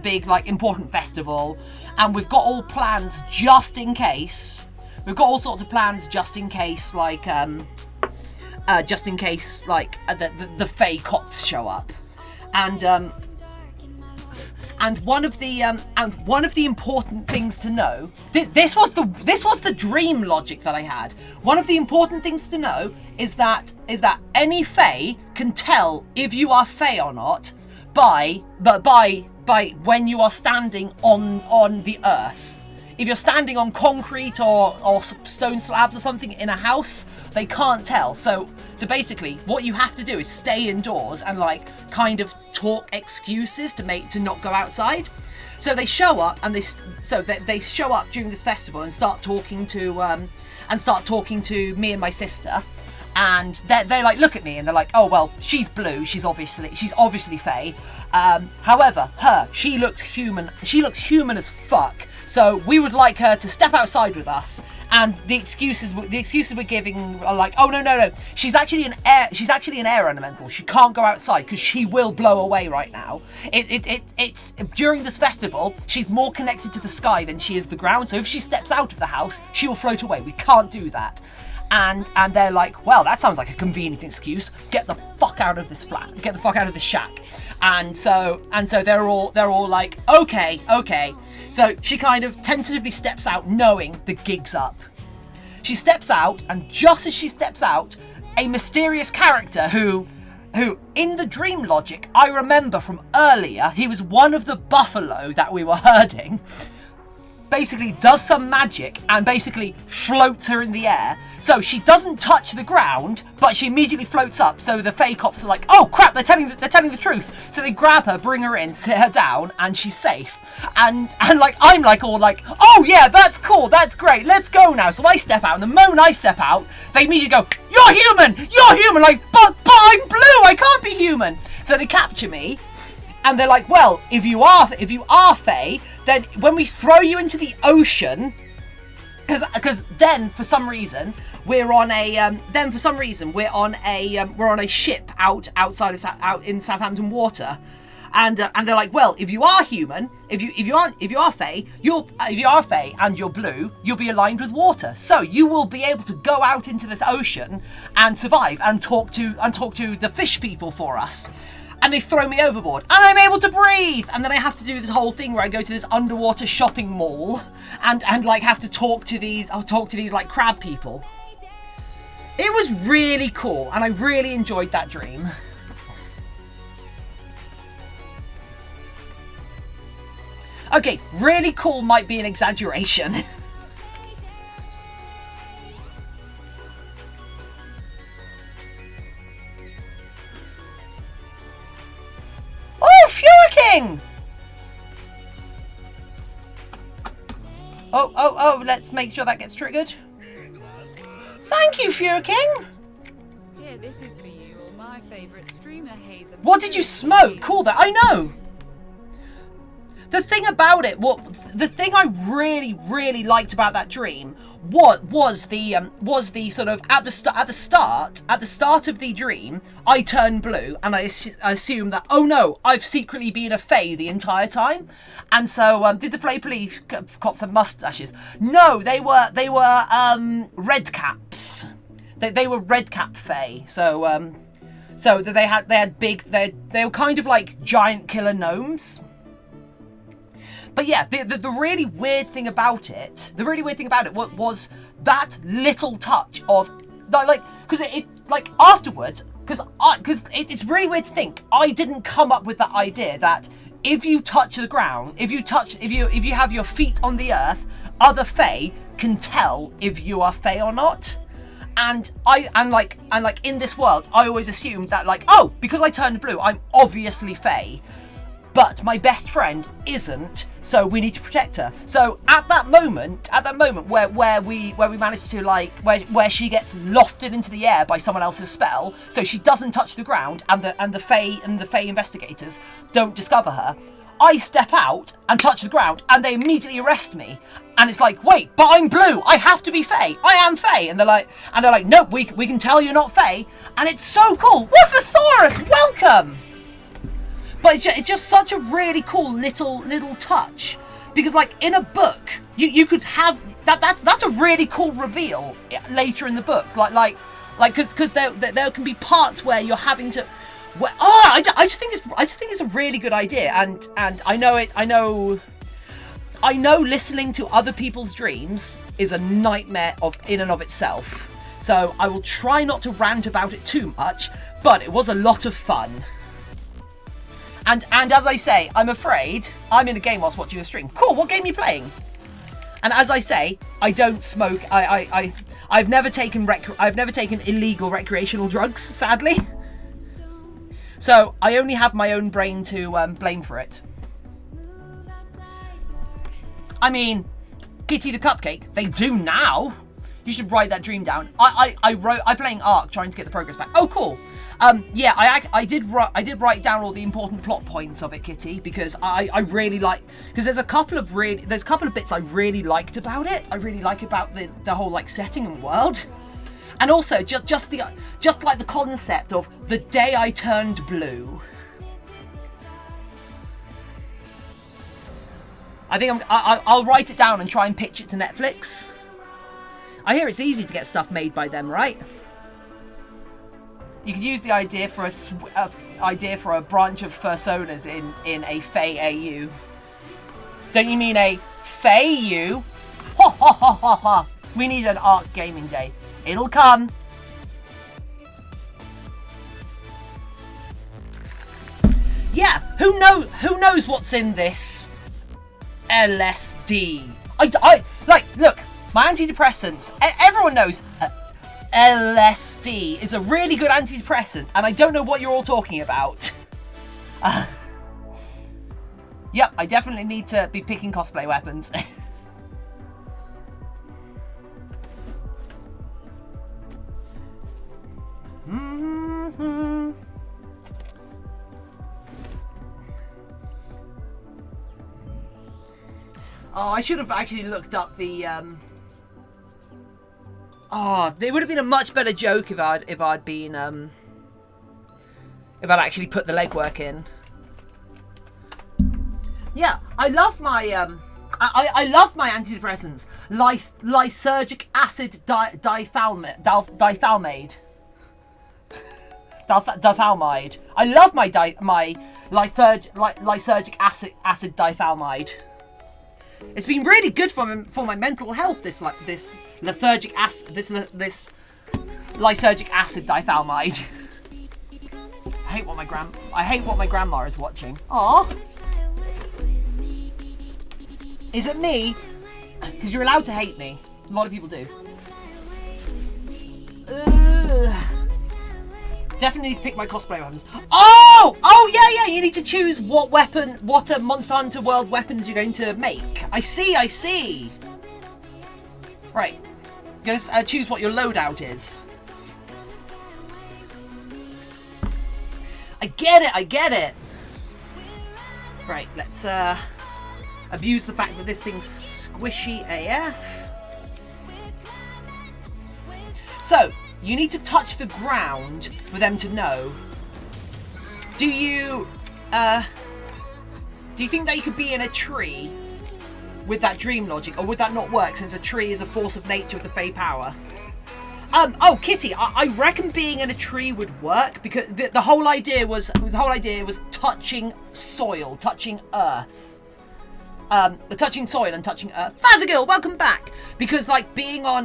big like important festival, and we've got all plans just in case. We've got all sorts of plans just in case, like the Fae cops show up, and one of the important things to know. This was the dream logic that I had. One of the important things to know is that any Fae can tell if you are Fae or not by when you are standing on the earth. If you're standing on concrete or stone slabs or something in a house, they can't tell. So basically, what you have to do is stay indoors and like kind of talk excuses to not go outside. So they show up and they show up during this festival and start talking to me and my sister. And they like look at me and they're like, oh well, she's blue. She's obviously Fae. However, she looks human. She looks human as fuck. So we would like her to step outside with us. And the excuses we're giving are like, oh no, she's actually an air elemental. She can't go outside because she will blow away right now. It's during this festival, she's more connected to the sky than she is the ground. So if she steps out of the house, she will float away. We can't do that. And they're like, well, that sounds like a convenient excuse. Get the fuck out of this flat. Get the fuck out of this shack. And so they're all like, okay. So she kind of tentatively steps out, knowing the gig's up. She steps out, and just as she steps out, a mysterious character who in the dream logic I remember from earlier, he was one of the buffalo that we were herding, basically does some magic and basically floats her in the air. So she doesn't touch the ground, but she immediately floats up. So the Fae cops are like, oh crap, they're telling the truth. So they grab her, bring her in, sit her down, and she's safe. And like I'm like all like, oh yeah, that's cool, that's great, let's go now. So I step out, and the moment I step out, they immediately go, you're human, like, but I'm blue, I can't be human. So they capture me. And they're like, well, if you are Fae, then when we throw you into the ocean, because then for some reason we're on a ship out in Southampton water, and they're like, well, if you are human, if you are Fae, and you're blue, you'll be aligned with water, so you will be able to go out into this ocean and survive and talk to the fish people for us. And they throw me overboard, and I'm able to breathe. And then I have to do this whole thing where I go to this underwater shopping mall, and like have to talk to these like crab people. It was really cool, and I really enjoyed that dream. Okay, really cool might be an exaggeration. Oh, Fury King! Oh, let's make sure that gets triggered. Thank you, Fury King. Here, this is for you, or my favourite streamer, Hazel. What did you smoke? Cool, that I know. The thing about it, the thing I really liked about that dream was the sort of at the start of the dream, I turned blue and I assumed that, oh no, I've secretly been a fae the entire time. And so did the Flay Police cops have mustaches? No, they were red caps. They were red cap fae. So they had big, they were kind of like giant killer gnomes. But yeah, the really weird thing about it, was that little touch of, like, because it like afterwards, because it's really weird to think I didn't come up with that idea that if you touch the ground, if you have your feet on the earth, other fae can tell if you are fae or not. And like in this world, I always assumed that, like, oh, because I turned blue, I'm obviously fae. But my best friend isn't, so we need to protect her. So at that moment where we manage to, like, where she gets lofted into the air by someone else's spell, so she doesn't touch the ground, and the fae investigators don't discover her, I step out and touch the ground, and they immediately arrest me. And it's like, wait, but I'm blue. I have to be fae. I am fae. And they're like, nope, we can tell you're not fae. And it's so cool. Woofosaurus, welcome. But it's just such a really cool little touch, because like in a book you could have that's a really cool reveal later in the book, like because there can be parts where you're having to, I just think it's a really good idea, and I know listening to other people's dreams is a nightmare in and of itself, so I will try not to rant about it too much, but it was a lot of fun. And as I say, I'm afraid I'm in a game whilst watching a stream. Cool, what game are you playing? And as I say, I don't smoke. I've never taken illegal recreational drugs, sadly. So I only have my own brain to blame for it. I mean, Kitty the Cupcake, they do now. You should write that dream down. I'm playing Ark, trying to get the progress back. Oh, cool. Yeah, I did write down all the important plot points of it, Kitty, because I really like, because there's a couple of bits I really liked about it. I really like about the whole, like, setting and world, and also just like the concept of the day I turned blue. I think I'll write it down and try and pitch it to Netflix. I hear it's easy to get stuff made by them, right? You could use the idea for a branch of Fursuiters in a Fae AU. Don't you mean a Fae U? Ha ha ha ha ha! We need an Ark gaming day. It'll come. Yeah, who knows what's in this LSD? I like, look, my antidepressants. Everyone knows. LSD is a really good antidepressant, and I don't know what you're all talking about. Yep, I definitely need to be picking cosplay weapons. Oh, I should have actually looked up the Oh, it would have been a much better joke if I'd actually put the legwork in. Yeah, I love my I love my antidepressants. Lysergic acid dithalmide. Dithalmide. I love my lysergic acid dithalmide. It's been really good for my mental health. This lysergic acid dithalmide. I hate what my grandma is watching. Aww. Is it me? Because you're allowed to hate me. A lot of people do. Definitely need to pick my cosplay weapons. Oh yeah. You need to choose what Monster Hunter World weapons you're going to make. I see. Gonna choose what your loadout is. I get it, I get it. Right, let's abuse the fact that this thing's squishy AF. So, you need to touch the ground for them to know. Do you think that you could be in a tree with that dream logic, or would that not work since a tree is a force of nature with the Fey power? Oh, Kitty, I reckon being in a tree would work because the whole idea was touching soil, touching earth, touching soil and touching earth. Fazagil, welcome back. Because like being on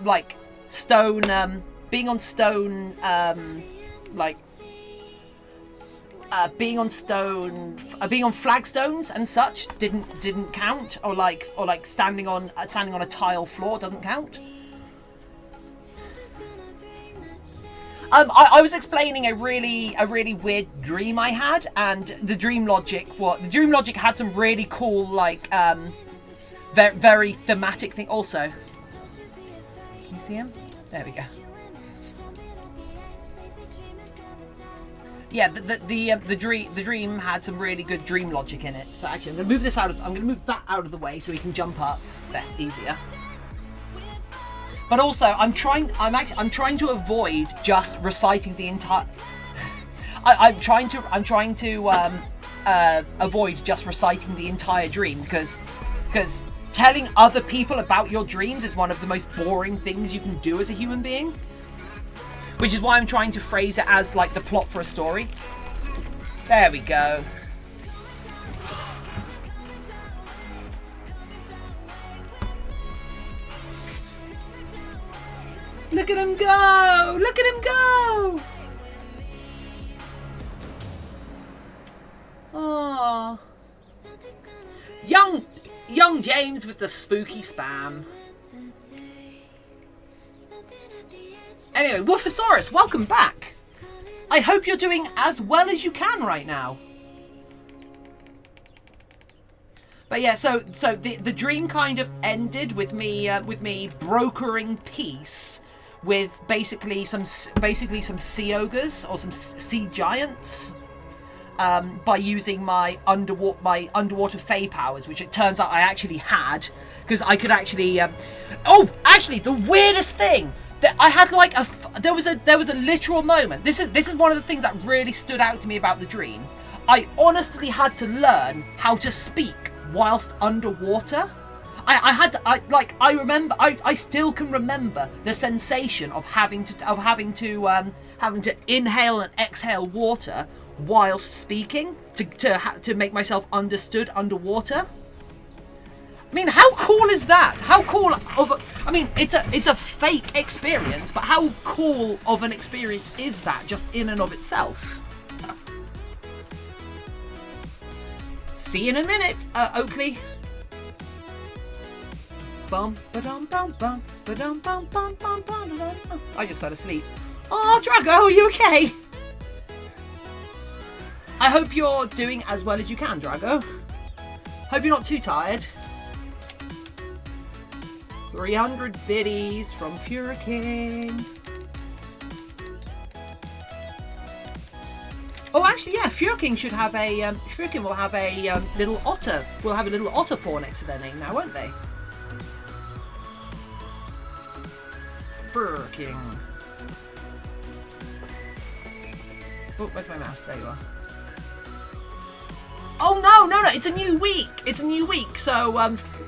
like stone, being on stone, like. Being on flagstones and such didn't count, or like standing on a tile floor doesn't count. I was explaining a really weird dream I had, and the dream logic had some really cool like very thematic thing. Also, can you see him? There we go. Yeah, the dream had some really good dream logic in it. So actually, I'm gonna move that out of the way so we can jump up. There, easier. But also, I'm trying to avoid just reciting the entire. I'm trying to avoid just reciting the entire dream because telling other people about your dreams is one of the most boring things you can do as a human being. Which is why I'm trying to phrase it as like the plot for a story. There we go. Look at him go! Look at him go! Aww. Young James with the spooky spam. Anyway, Wolfosaurus, welcome back. I hope you're doing as well as you can right now. But yeah, so the dream kind of ended with me brokering peace with basically some sea ogres or some sea giants by using my underwater Fey powers, which it turns out I actually had because I could actually. Oh, actually, the weirdest thing. I had like there was a literal moment. This is one of the things that really stood out to me about the dream. I honestly had to learn how to speak whilst underwater. I still can remember the sensation of having to inhale and exhale water whilst speaking to make myself understood underwater. I mean, how cool is that? How cool I mean, it's a fake experience, but how cool of an experience is that just in and of itself? See you in a minute, Oakley. Bum ba-dum bum bum ba-dum bum bum bum bum. I just fell asleep. Oh, Drago, are you okay? I hope you're doing as well as you can, Drago. Hope you're not too tired. 300 biddies from Fursuit. Oh, actually, yeah, Fursuit should have a. Fursuit will have a little otter. Will have a little otter paw next to their name now, won't they? Fursuit. Oh, where's my mouse? There you are. Oh no! It's a new week. It's a new week. So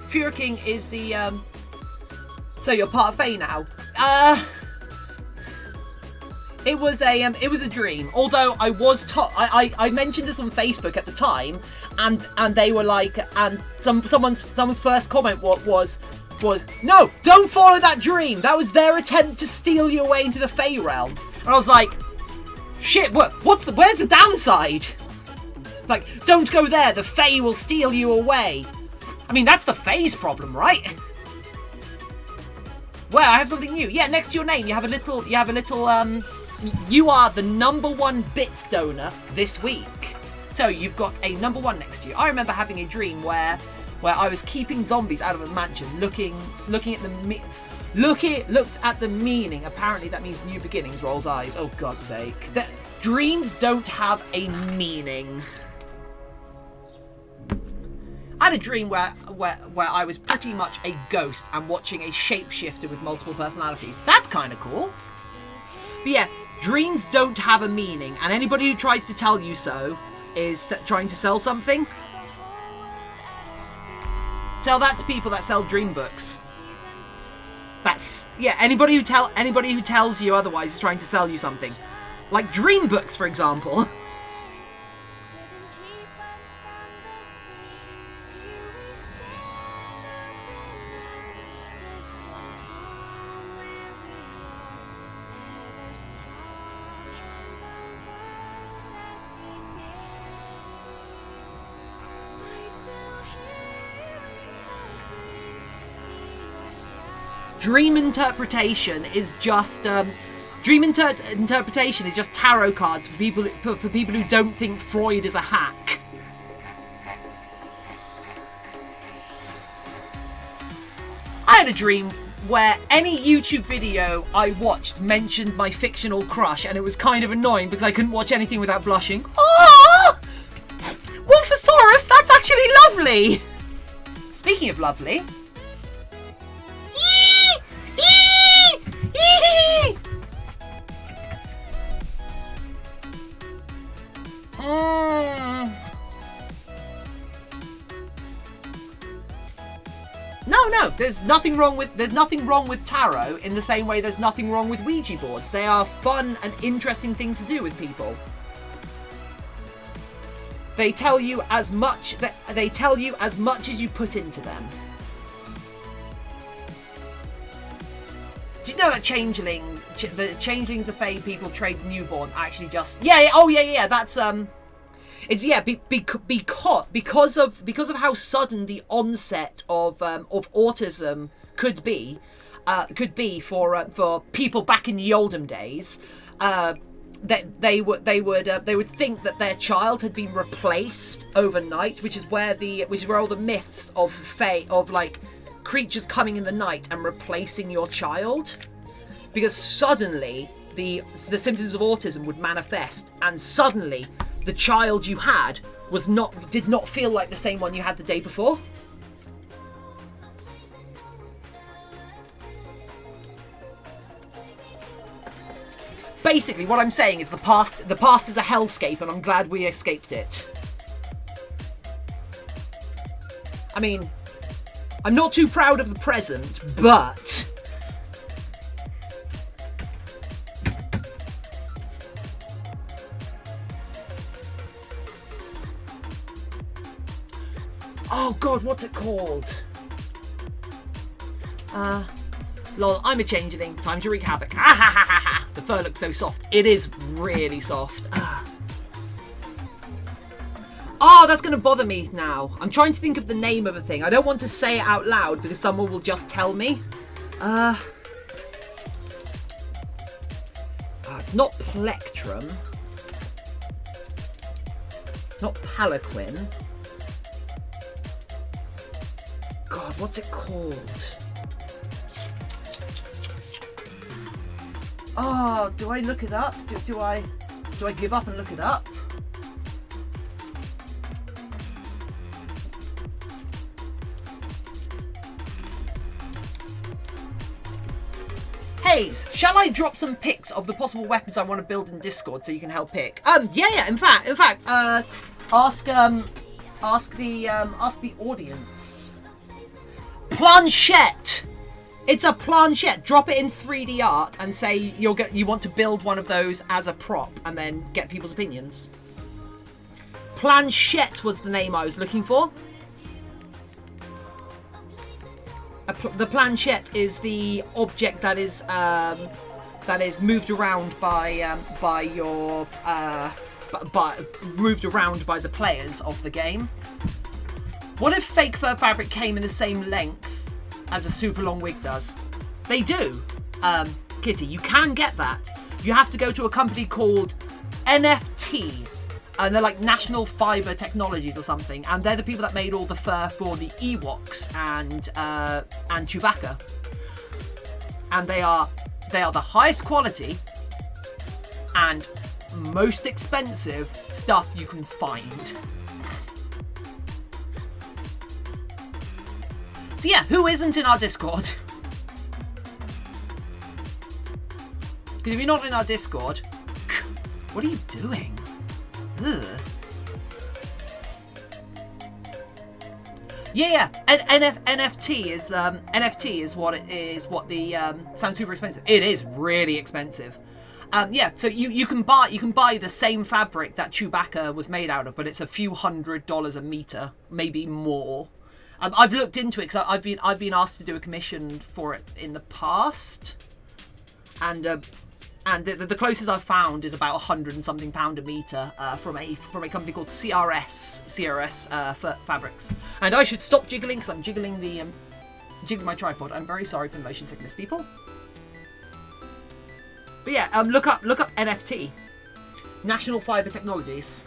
Fursuit is the. So you're part of Faye now. It was a dream. Although I was I mentioned this on Facebook at the time, and they were like, and someone's first comment was no, don't follow that dream. That was their attempt to steal you away into the Fae realm. And I was like, shit. Where's the downside? Like, don't go there. The Fae will steal you away. I mean, that's the Fae's problem, right? Well, I have something new. Yeah, next to your name, you have a little, you are the #1 bit donor this week. So you've got a #1 next to you. I remember having a dream where where I was keeping zombies out of a mansion, looked at the meaning. Apparently that means new beginnings. Rolls eyes. Oh, God's sake. Dreams don't have a meaning. I had a dream where I was pretty much a ghost and watching a shapeshifter with multiple personalities. That's kind of cool. But yeah, dreams don't have a meaning, and anybody who tries to tell you so is trying to sell something. Tell that to people that sell dream books. Yeah, anybody who tells you otherwise is trying to sell you something. Like dream books, for example. Dream interpretation is just interpretation is just tarot cards for people who don't think Freud is a hack. I had a dream where any YouTube video I watched mentioned my fictional crush, and it was kind of annoying because I couldn't watch anything without blushing. Oh, Wolfosaurus, that's actually lovely. Speaking of lovely. No, there's nothing wrong with tarot in the same way there's nothing wrong with Ouija boards. They are fun and interesting things to do with people. They tell you as much as you put into them. Do you know that the changelings, the Fae people, trade newborn actually just that's it's because of how sudden the onset of autism could be for people back in the olden days, that they would think that their child had been replaced overnight, which is where all the myths of Fae, of like creatures coming in the night and replacing your child, because suddenly the symptoms of autism would manifest, and suddenly the child you had did not feel like the same one you had the day before. Basically, what I'm saying is the past is a hellscape, and I'm glad we escaped it. I mean, I'm not too proud of the present, but oh God, what's it called? Lol, I'm a changeling. Time to wreak havoc. Ah, ha, ha, ha, ha. The fur looks so soft. It is really soft. Oh, that's going to bother me now. I'm trying to think of the name of a thing. I don't want to say it out loud because someone will just tell me. It's not plectrum. Not palanquin. God, what's it called? Oh, do I look it up? Do I give up and look it up? Hayes, shall I drop some pics of the possible weapons I want to build in Discord so you can help pick? Yeah. In fact, ask the audience. Planchette. It's a planchette. Drop it in 3D art and say you want to build one of those as a prop, and then get people's opinions. Planchette was the name I was looking for. The planchette is the object that is moved around by the players of the game. What if fake fur fabric came in the same length as a super long wig does? They do. Kitty, you can get that. You have to go to a company called NFT, And they're like National Fiber Technologies or something, and they're the people that made all the fur for the Ewoks and Chewbacca. And they are the highest quality and most expensive stuff you can find. So yeah, who isn't in our Discord? Because if you're not in our Discord, what are you doing? Ugh. Yeah. And NFT is what it is. What the sounds super expensive. It is really expensive. Yeah. So you can buy the same fabric that Chewbacca was made out of, but it's a few $100s a meter, maybe more. I've looked into it because I've been asked to do a commission for it in the past, and the closest I've found is about £100 and something a meter from a company called CRS Fabrics. And I should stop jiggling because I'm jiggling my tripod. I'm very sorry for motion sickness, people. But yeah, look up NFT, National Fiber Technologies.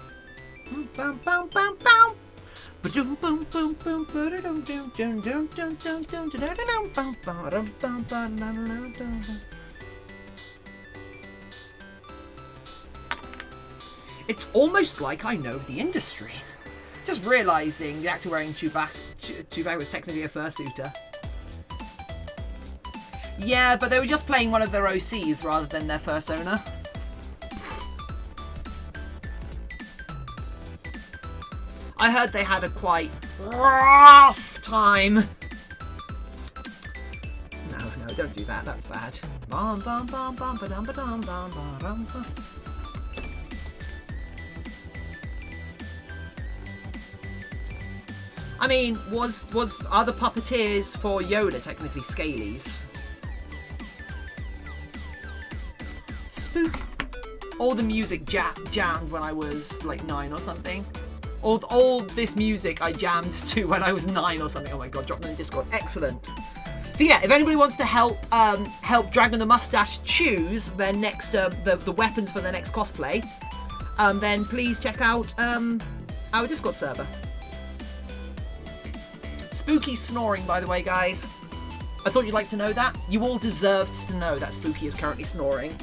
It's almost like I know the industry. Just realising the actor wearing Chewbacca was technically a fursuiter. Yeah, but they were just playing one of their OCs rather than their first owner. I heard they had a quite rough time. No, don't do that. That's bad. I mean, are the puppeteers for Yoda technically Scalies? Spook. All the music jammed when I was like 9 or something. All this music I jammed to when I was 9 or something. Oh my god, drop them in Discord. Excellent. So yeah, if anybody wants to help Dragon the Mustache choose their next the weapons for their next cosplay, then please check out our Discord server. Spooky snoring, by the way, guys. I thought you'd like to know that. You all deserved to know that Spooky is currently snoring.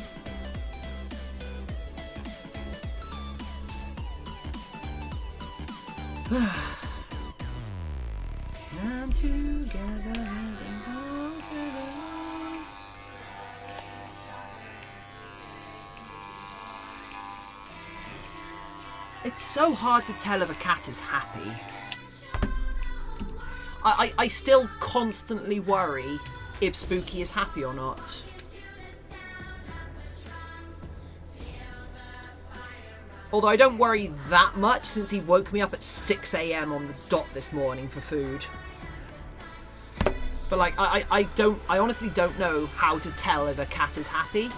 And together. It's so hard to tell if a cat is happy. I still constantly worry if Spooky is happy or not. Although I don't worry that much since he woke me up at 6 AM on the dot this morning for food. But like, I honestly don't know how to tell if a cat is happy.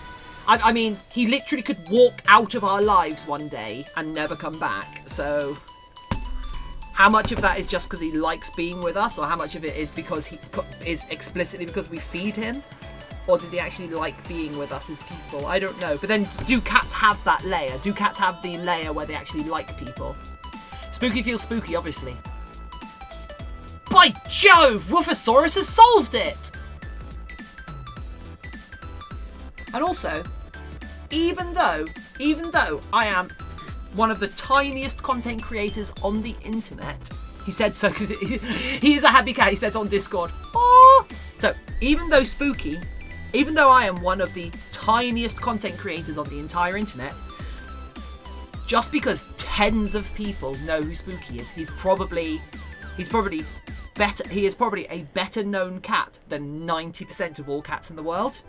I mean, he literally could walk out of our lives one day and never come back, so... How much of that is just because he likes being with us, or how much of it is because is explicitly because we feed him? Or does he actually like being with us as people? I don't know. But then, do cats have that layer? Do cats have the layer where they actually like people? Spooky feels spooky, obviously. By Jove! Ruffosaurus has solved it! And also, even though I am one of the tiniest content creators on the internet, he said so because he is a happy cat, he says on Discord. Oh! So, even though I am one of the tiniest content creators on the entire internet, just because tens of people know who Spooky is, he's probably better. He is probably a better known cat than 90% of all cats in the world,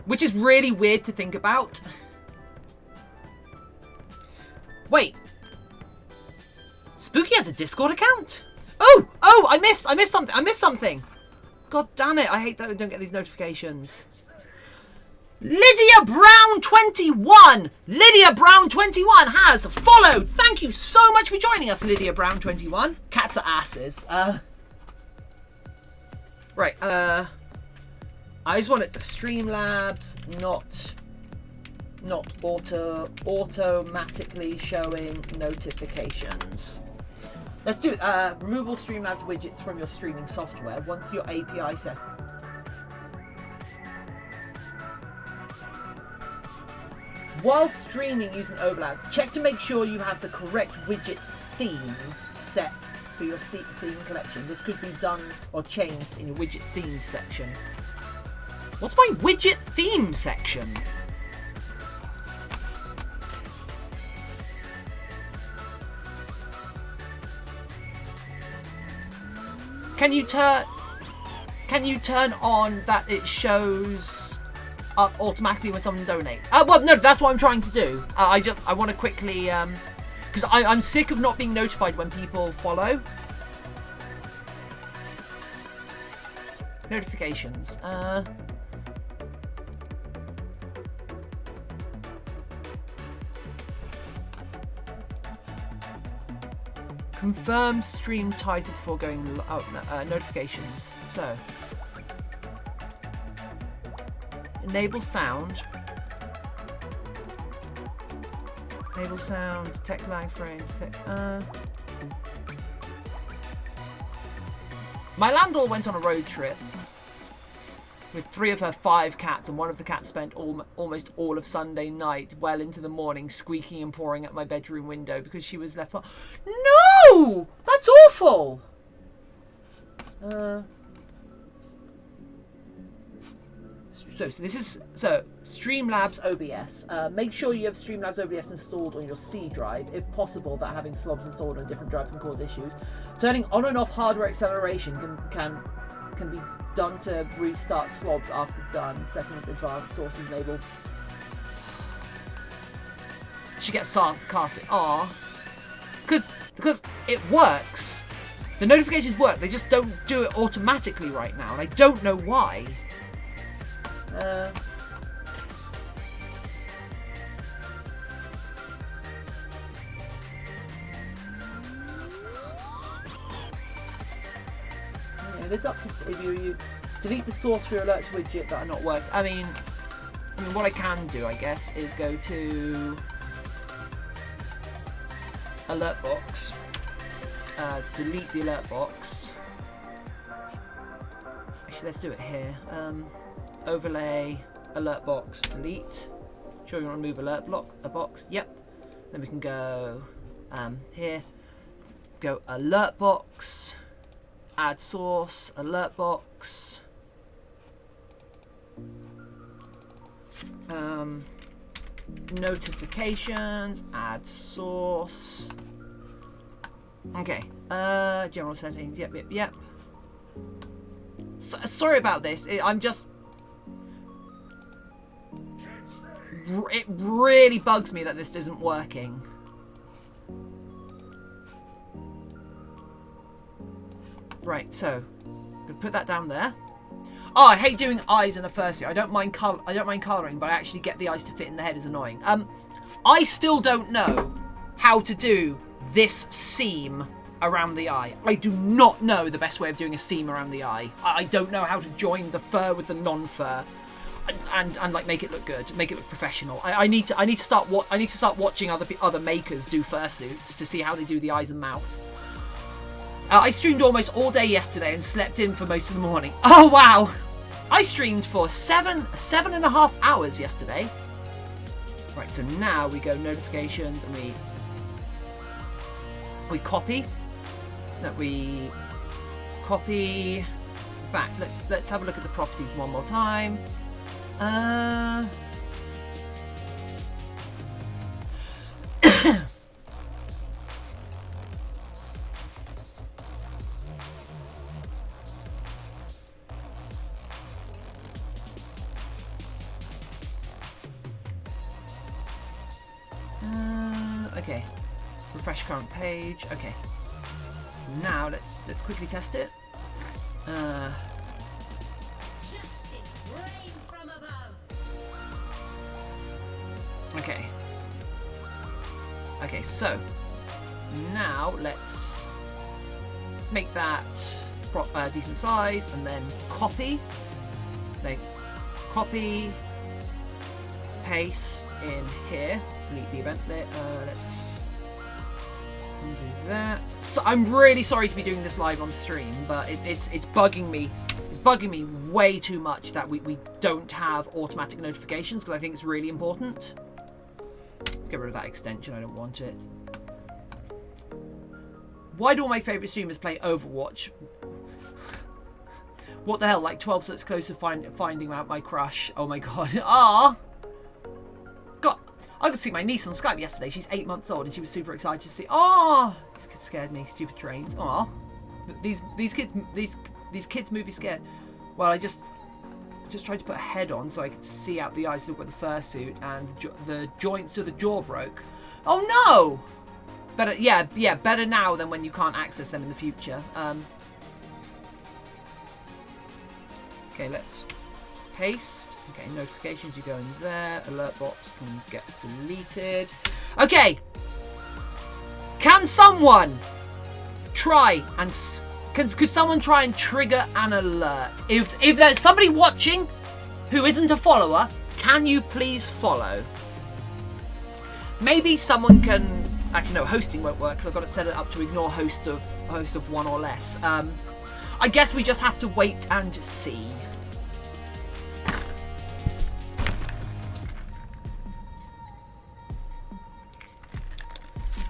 which is really weird to think about. Wait, Spooky has a Discord account? Oh! I missed something. God damn it! I hate that we don't get these notifications. Lydia Brown 21. Lydia Brown 21 has followed. Thank you so much for joining us, Lydia Brown 21. Cats are asses. Right. I just want it to Streamlabs, not not automatically showing notifications. Let's do removal Streamlabs widgets from your streaming software once your API set. While streaming using overlaps, check to make sure you have the correct widget theme set for your theme collection. This could be done or changed in your widget theme section. What's my widget theme section? Can you turn on that it shows up automatically when someone donates? Well, no, that's what I'm trying to do. I want to quickly, because I'm sick of not being notified when people follow. Notifications. Confirm stream title before going out. Notifications. So, enable sound. Enable sound. Detect lag frame. My landlord went on a road trip with 3 of her 5 cats, and one of the cats spent almost all of Sunday night, well into the morning, squeaking and pawing at my bedroom window because she was left. No! That's awful! So this is Streamlabs OBS. Make sure you have Streamlabs OBS installed on your C drive. If possible, that having slobs installed on a different drive can cause issues. Turning on and off hardware acceleration can be done to restart slobs after done. Settings advanced sources enabled. She gets sarcastic. Because it works. The notifications work. They just don't do it automatically right now, and I don't know why. It's up to if you delete the source for your alerts widget that are not working. I mean, what I can do, I guess, is go to alert box, delete the alert box. Actually, let's do it here. Overlay, alert box, delete. Sure you want to remove alert box? Yep. Then we can go here. Go alert box. Add source, alert box. Notifications, add source. Okay. General settings. Yep. Sorry about this. I'm just. It really bugs me that this isn't working. Right, so I'm gonna put that down there. Oh, I hate doing eyes in a fursuit. I don't mind colouring, but I actually get the eyes to fit in the head is annoying. I still don't know how to do this seam around the eye. I do not know the best way of doing a seam around the eye. I don't know how to join the fur with the non-fur. And like make it look good, make it look professional. I need to start watching other makers do fursuits to see how they do the eyes and mouth. I streamed almost all day yesterday and slept in for most of the morning. Oh wow! I streamed for 7.5 hours yesterday. Right, so now we go notifications and we copy. That we copy. In fact, let's have a look at the properties one more time. Okay. Refresh current page. Okay. Now let's quickly test it. Okay. Okay, so now let's make that decent size and then copy. Then copy, paste in here. Delete the event there. Let's do that. So I'm really sorry to be doing this live on stream, but it's bugging me. It's bugging me way too much that we don't have automatic notifications, because I think it's really important. Let's get rid of that extension. I don't want it. Why do all my favourite streamers play Overwatch? What the hell? Like 12 steps close to finding out my crush. Oh my god. Ah! God, I could see my niece on Skype yesterday. She's 8 months old and she was super excited to see. Oh! These kids scared me. Stupid trains. Oh. These kids movie scared. Well, I just tried to put a head on so I could see out the eyes to look at the fursuit, and the joints to the jaw broke. Oh no! Better, yeah, better now than when you can't access them in the future. Okay, let's paste. Okay, notifications, you go in there. Alert box can get deleted. Okay! Can someone try and... Could someone try and trigger an alert? If there's somebody watching who isn't a follower, can you please follow? Maybe someone can... Actually, no, hosting won't work because I've got it set it up to ignore host of one or less. I guess we just have to wait and see.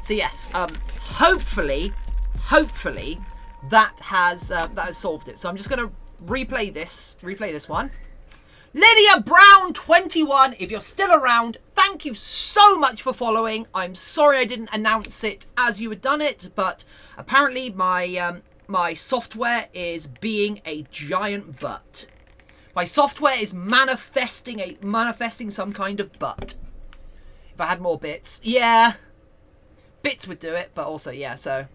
So yes, hopefully that has solved it. So I'm just going to replay this one. Lydia Brown 21, if you're still around, thank you so much for following. I'm sorry I didn't announce it as you had done it, but apparently my software is being a giant butt. My software is manifesting some kind of butt. If I had more bits, yeah, bits would do it, but also yeah. So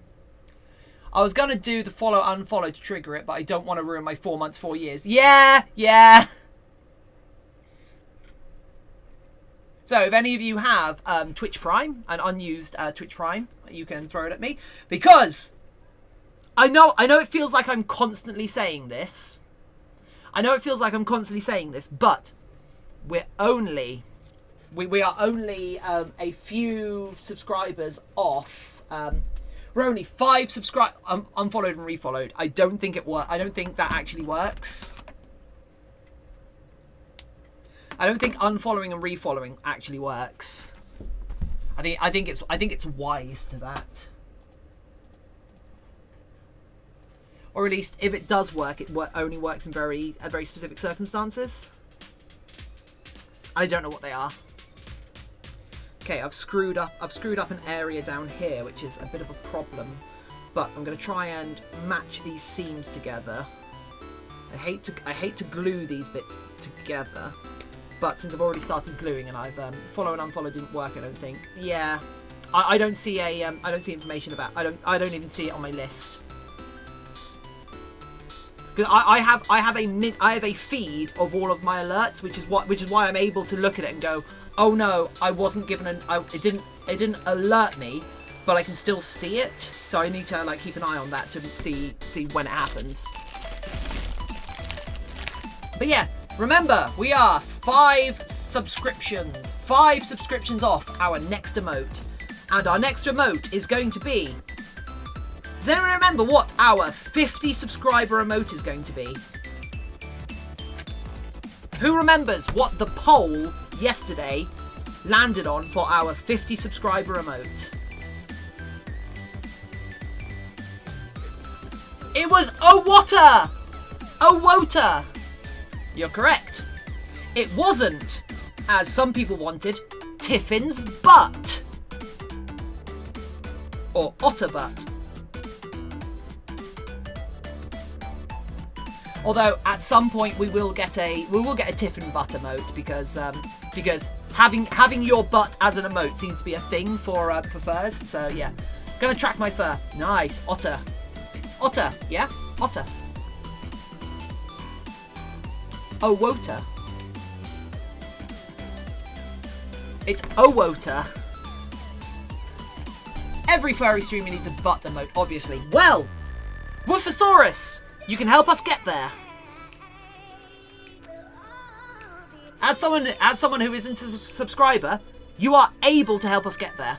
I was gonna do the follow unfollow to trigger it, but I don't want to ruin my 4 months, 4 years. Yeah. So if any of you have Twitch Prime, an unused Twitch Prime, you can throw it at me, because I know it feels like I'm constantly saying this. But we're only a few subscribers off. We're only 5 unfollowed and refollowed. I don't think that actually works. I don't think unfollowing and refollowing actually works. I think it's wise to that. Or at least if it does work, it only works in very specific circumstances. I don't know what they are. Okay, I've screwed up an area down here, which is a bit of a problem. But I'm going to try and match these seams together. I hate to glue these bits together. But since I've already started gluing and I've follow and unfollow didn't work, I don't think. Yeah, I don't see information about. I don't even see it on my list. Because I have a feed of all of my alerts, which is why I'm able to look at it and go, oh no, I wasn't given it didn't alert me, but I can still see it. So I need to keep an eye on that to see when it happens. But yeah. Remember, we are 5 subscriptions off our next emote. And our next emote is going to be... Does anyone remember what our 50 subscriber emote is going to be? Who remembers what the poll yesterday landed on for our 50 subscriber emote? It was Owota! Owota! You're correct. It wasn't, as some people wanted, Tiffin's butt. Or otter butt. Although at some point we will get a Tiffin butt emote, because having your butt as an emote seems to be a thing for furs. So yeah, gonna track my fur. Nice, otter, yeah, otter. Owota. It's Owota. Every furry streamer needs a butt emote, obviously. Well, Woofosaurus, you can help us get there. As someone who isn't a subscriber, you are able to help us get there.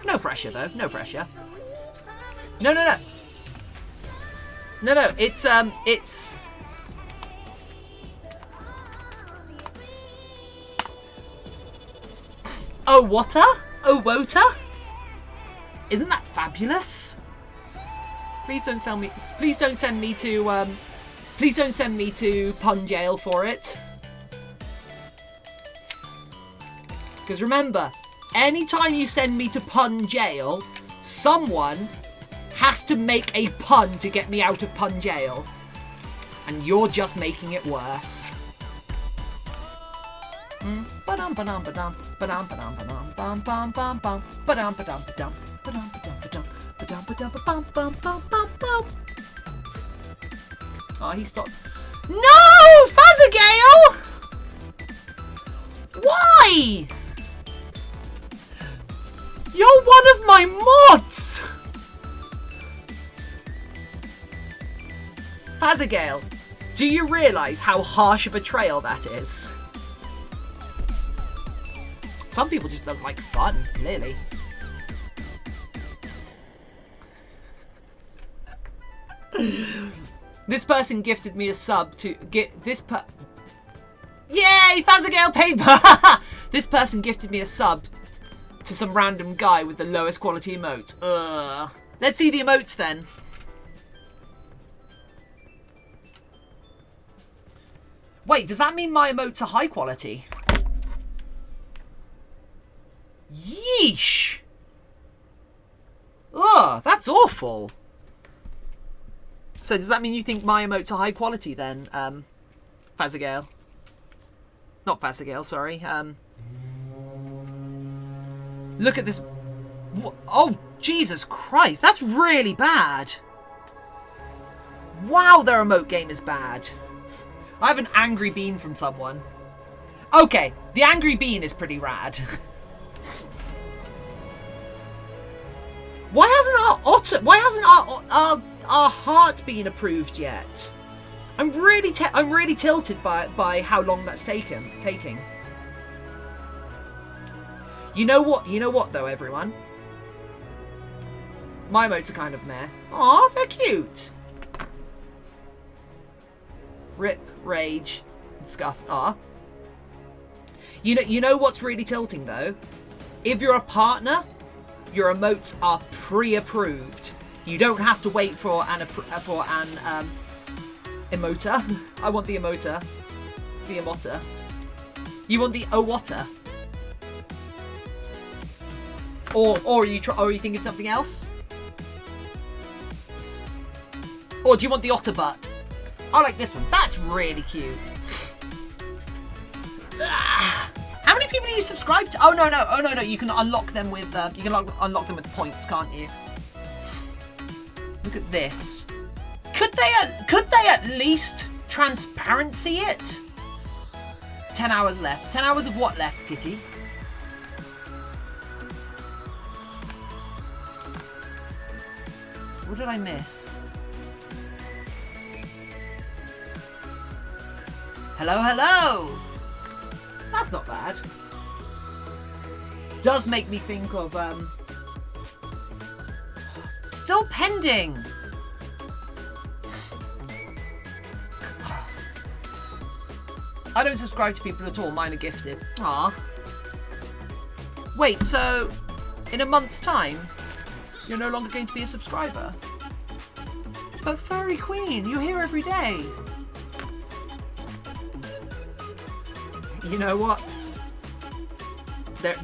No pressure though. No pressure. No. No. It's Oh, water? Oh, water? Isn't that fabulous? Please don't send me. Please don't send me to. Please don't send me to pun jail for it. Because remember, anytime you send me to pun jail, someone has to make a pun to get me out of pun jail, and you're just making it worse. Oh, he stopped. No! Fazagale! Why? You're one of my mods! Fazagale, do you realise how harsh a betrayal that is? Some people just don't like fun, clearly. This person gifted me a sub to get this Yay! Fazagale paper! This person gifted me a sub to some random guy with the lowest quality emotes. Ugh. Let's see the emotes then. Wait, does that mean my emotes are high quality? Yeesh! Ugh, that's awful. So does that mean you think my emotes are high quality then, Fazagale? Not Fazagale, sorry. Look at this. Oh, Jesus Christ, that's really bad. Wow, their emote game is bad. I have an angry bean from someone. Okay, the angry bean is pretty rad. Why hasn't our heart been approved yet? I'm really tilted by how long that's taking. You know what though, everyone? My emotes are kind of meh. Aw, they're cute. Rip, rage, and scuffed. Ah. You know what's really tilting though? If you're a partner, your emotes are pre-approved. You don't have to wait for an emoter. I want the emoter. The emoter. You want the owater. Or are you thinking of something else? Or do you want the otter butt? I like this one. That's really cute. How many people do you subscribe to? Oh no! You can unlock them with unlock them with points, can't you? Look at this. Could they at least transparency it? 10 hours left. 10 hours of what left, Kitty? What did I miss? Hello. That's not bad. Does make me think of still pending. I don't subscribe to people at all. Mine are gifted. Ah. Wait, so in a month's time, you're no longer going to be a subscriber? But Furry Queen, you're here every day. You know what? There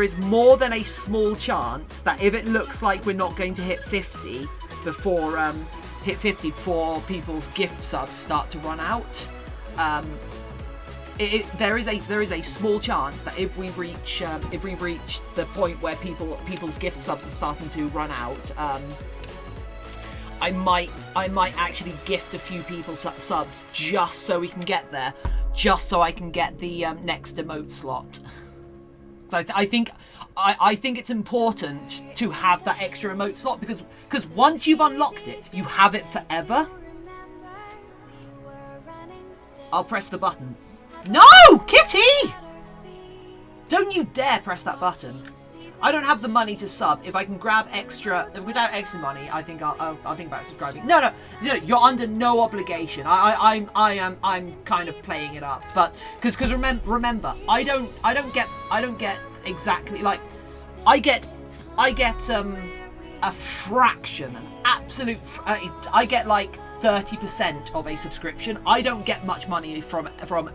is more than a small chance that if it looks like we're not going to hit 50 before people's gift subs start to run out, there is a small chance that if we reach the point where people's gift subs are starting to run out, I might actually gift a few people subs just so we can get there. Just so I can get the next emote slot. So I think it's important to have that extra emote slot because once you've unlocked it, you have it forever. I'll press the button. No! Kitty! Don't you dare press that button. I don't have the money to sub. If I can grab extra, without extra money, I think I'll think about subscribing. No, you're under no obligation. I'm kind of playing it up, but because remember, I don't get exactly like, I get a fraction, an absolute. I get like 30% of a subscription. I don't get much money from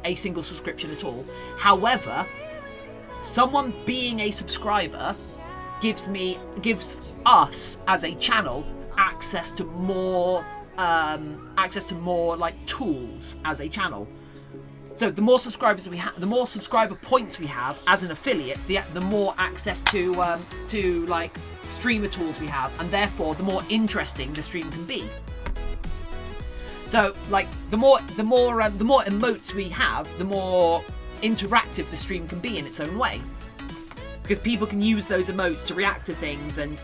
a single subscription at all. However, someone being a subscriber gives us as a channel access to more like tools as a channel. So the more subscribers we have, the more subscriber points we have as an affiliate, the more access to like streamer tools we have, and therefore the more interesting the stream can be. So like the more emotes we have, the more interactive the stream can be in its own way, because people can use those emotes to react to things, and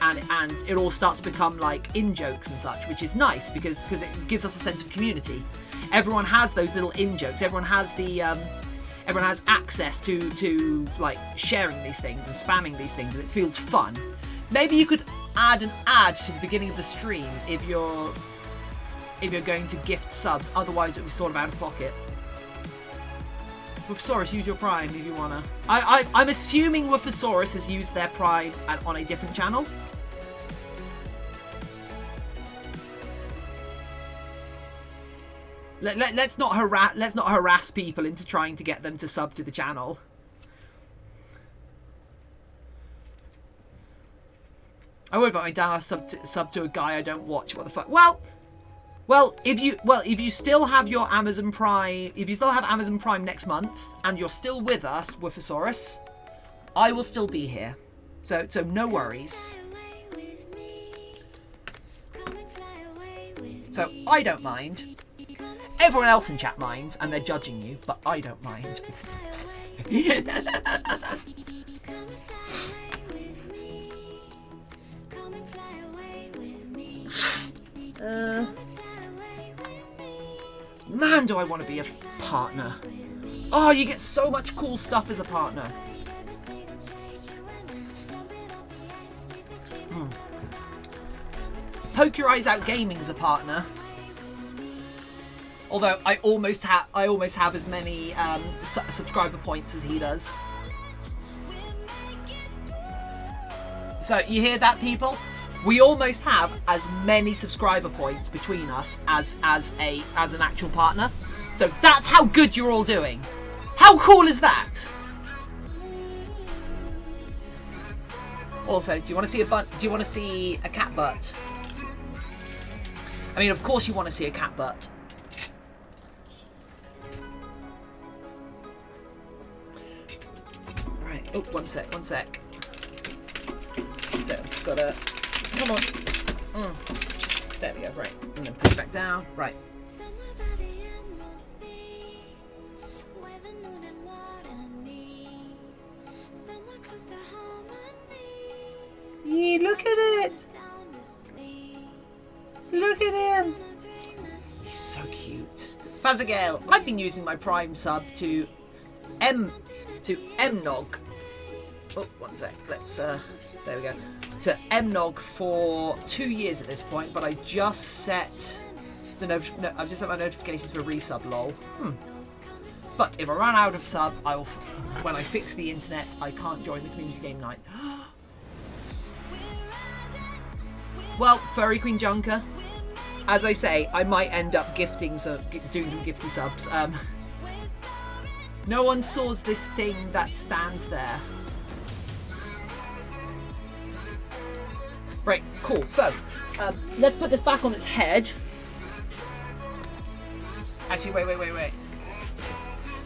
it all starts to become like in jokes and such, which is nice because it gives us a sense of community. Everyone has those little in jokes. Everyone has access to like sharing these things and spamming these things, and it feels fun. Maybe you could add an ad to the beginning of the stream if you're going to gift subs. Otherwise, it would be sort of out of pocket. Woofasaurus, use your Prime if you wanna. I'm assuming Woofasaurus has used their Prime on a different channel. Let's not harass people into trying to get them to sub to the channel. I worry about my dad sub to a guy I don't watch. What the fuck? Well, if you still have your Amazon Prime, if you still have Amazon Prime next month, and you're still with us, Woofasaurus, I will still be here. So no worries. So I don't mind. Everyone else in chat minds, and they're judging you, but I don't mind. Man, do I want to be a partner. Oh, you get so much cool stuff as a partner. Poke Your Eyes Out Gaming's a partner. Although I almost have as many subscriber points as he does. So you hear that, people? We almost have as many subscriber points between us as an actual partner. So that's how good you're all doing. How cool is that? Also, do you want to see do you want to see a cat butt? I mean, of course you want to see a cat butt. Right. Oh, one sec. So I've just gotta. Come on. There we go. Right. And then put it back down. Right. Yeah, look at it. Look at him. He's so cute. Fazagale, I've been using my Prime sub to Mnog. Oh, one sec. Let's there we go. To Mnog for 2 years at this point, but I just set I've just set my notifications for resub. Lol. But if I run out of sub, when I fix the internet, I can't join the community game night. Well, Furry Queen Junker, as I say, I might end up doing some gifty subs. No one saws this thing that stands there. Right, cool. So, let's put this back on its head. Actually, wait.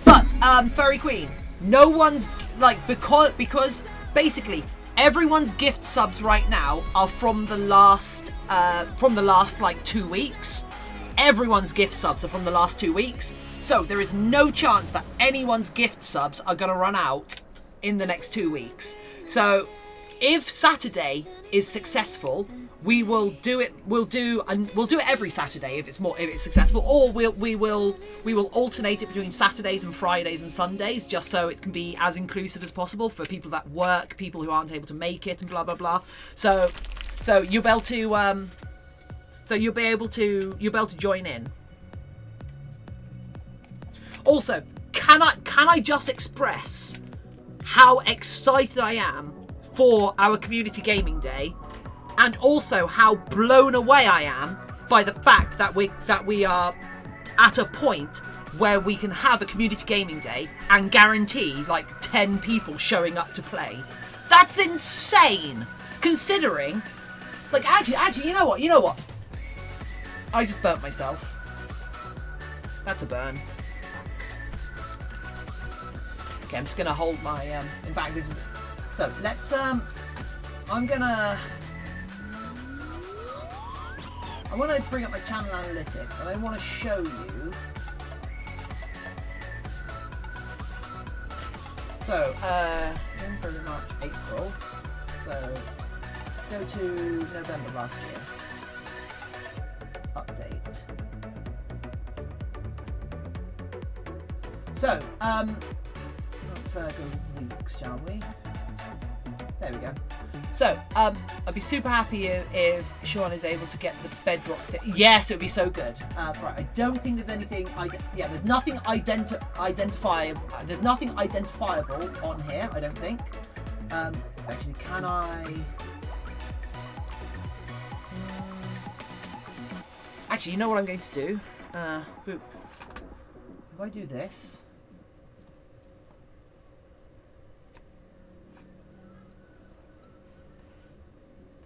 But, Furry Queen, no one's, like, because basically, everyone's gift subs right now are from the last, like, 2 weeks. Everyone's gift subs are from the last 2 weeks. So, there is no chance that anyone's gift subs are going to run out in the next 2 weeks. So, if Saturday is successful, we will do it. We'll do it every Saturday if it's successful, or we will alternate it between Saturdays and Fridays and Sundays, just so it can be as inclusive as possible for people that work, people who aren't able to make it, and blah blah blah. So you'll be able to join in. Also, can I just express how excited I am for our community gaming day, and also how blown away I am by the fact that we are at a point where we can have a community gaming day and guarantee like 10 people showing up to play. That's insane, considering. Like, actually, you know what? I just burnt myself. That's a burn. Okay, I'm just gonna hold my. In fact, this is. So let's. I want to bring up my channel analytics, and I want to show you. So, February, March, April. So, go to November last year. Update. So, let's go weeks, shall we? There we go. So, I'd be super happy if Sean is able to get the bedrock thing. Yes, it would be so good. Right, I don't think there's anything. There's nothing identifiable. There's nothing identifiable on here. I don't think. Actually, can I? Actually, you know what I'm going to do? Boop. If I do this.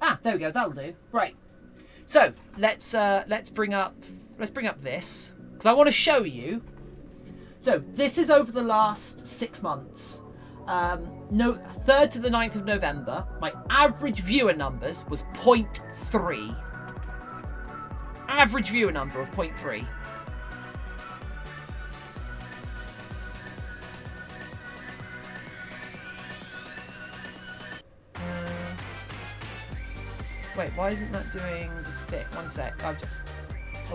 Ah, there we go. That'll do. Right. So let's bring up this, because I want to show you. So this is over the last 6 months. 3rd to the 9th of November. My average viewer numbers was 0.3. Average viewer number of 0.3. Wait, why isn't that doing the fit? One sec. Oh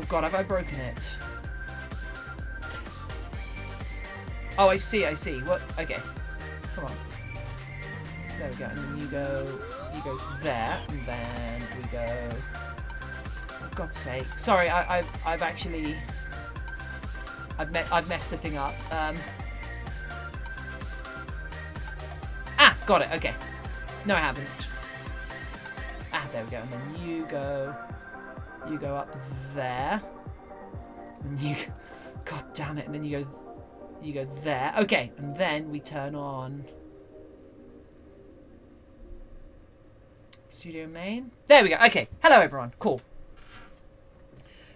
god, have I broken it? Oh, I see. What? Okay. Come on. There we go. And then you go there, and then we go. For God's sake. Sorry, I've actually messed the thing up. Got it. Okay. No, I haven't. There we go. And then you go up there. And you, God damn it. And then you go there. Okay. And then we turn on Studio Main. There we go. Okay. Hello, everyone. Cool.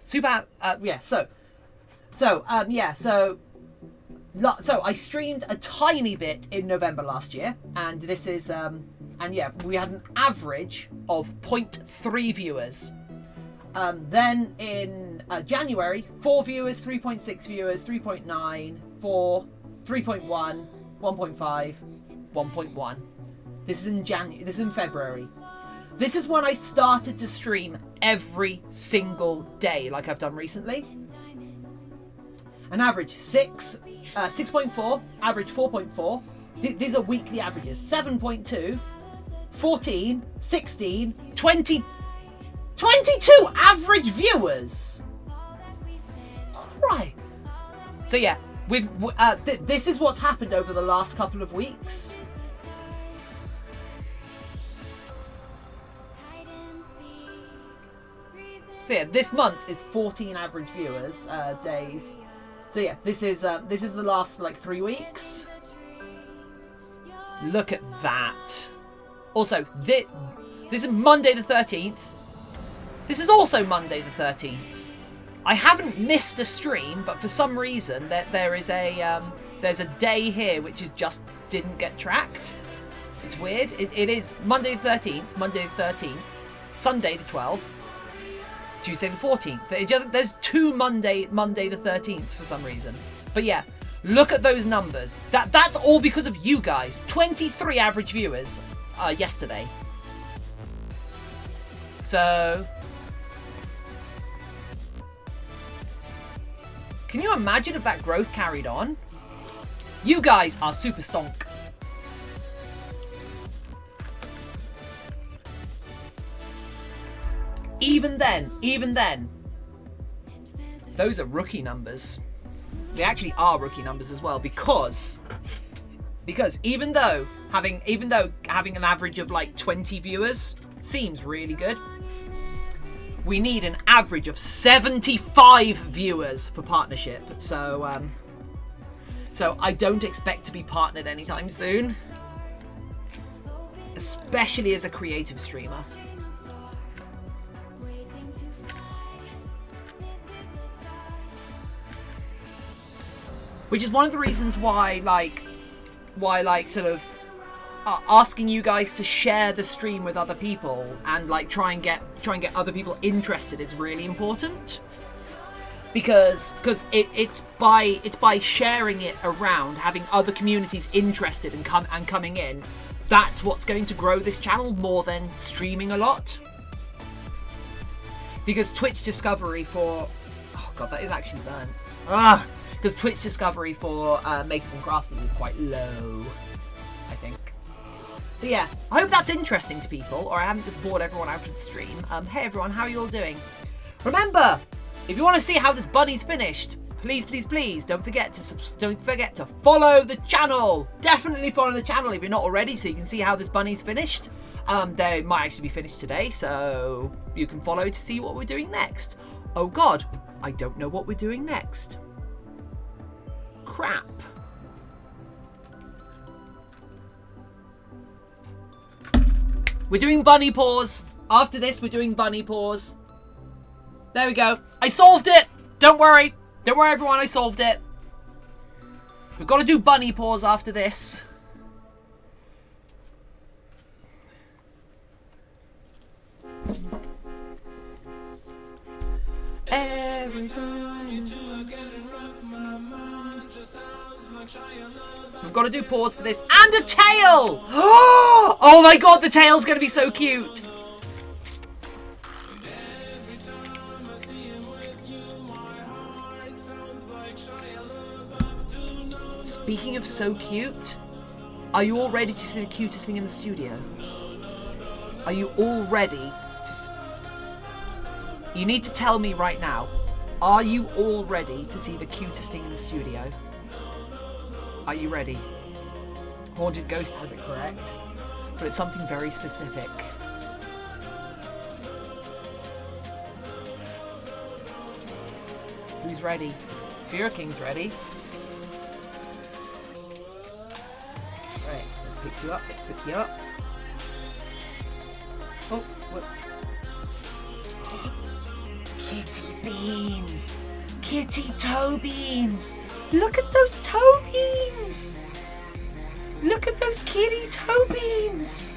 Super. Yeah. So I streamed a tiny bit in November last year, and this is and yeah, we had an average of 0.3 viewers. Then in January, 4 viewers, 3.6 viewers, 3.9, 4, 3.1, 1.5, 1.1. This is in January. This is in February. This is when I started to stream every single day, like I've done recently. An average 6.4, average 4.4. These are weekly averages. 7.2, 14, 16, 20, 22 average viewers. Right. So yeah, this is what's happened over the last couple of weeks. So yeah, this month is 14 average viewers days. So yeah, this is the last like 3 weeks. Look at that. Also, this is Monday the 13th. This is also Monday the 13th. I haven't missed a stream, but for some reason there's a day here which is just didn't get tracked. It's weird. It is Monday the 13th, Sunday the 12th, Tuesday the 14th. There's 2 Monday the 13th for some reason. But yeah, look at those numbers. That's all because of you guys. 23 average viewers yesterday. So, can you imagine if that growth carried on? You guys are super stonk. Even then, those are rookie numbers. They actually are rookie numbers as well, because even though having an average of like 20 viewers seems really good, we need an average of 75 viewers for partnership. So I don't expect to be partnered anytime soon, especially as a creative streamer. Which is one of the reasons why sort of asking you guys to share the stream with other people and like try and get other people interested is really important. Because it's by sharing it around, having other communities interested and coming in, that's what's going to grow this channel more than streaming a lot. Because Twitch discovery for, oh god, that is actually burnt. Because Twitch discovery for makers and crafters is quite low, I think. But yeah, I hope that's interesting to people, or I haven't just bored everyone out of the stream. Hey everyone, how are you all doing? Remember, if you want to see how this bunny's finished, please don't forget to follow the channel. Definitely follow the channel if you're not already, so you can see how this bunny's finished. They might actually be finished today, so you can follow to see what we're doing next. Oh god, I don't know what we're doing next. Crap. We're doing bunny paws. After this, we're doing bunny paws. There we go. I solved it. Don't worry. Don't worry, everyone. I solved it. We've got to do bunny paws after this. Every time you do, I get it rough. My mind just sounds like We've got to do paws for this. And a tail! Oh my god, the tail's going to be so cute. Speaking of so cute, are you all ready to see the cutest thing in the studio? Are you all ready to... You need to tell me right now, are you all ready to see the cutest thing in the studio? Are you ready? Haunted Ghost has it correct, but it's something very specific. Who's ready? Fear King's ready. Right, let's pick you up, let's pick you up. Oh, whoops. Kitty beans! Kitty toe beans! Look at those toe beans! Look at those kitty toe beans!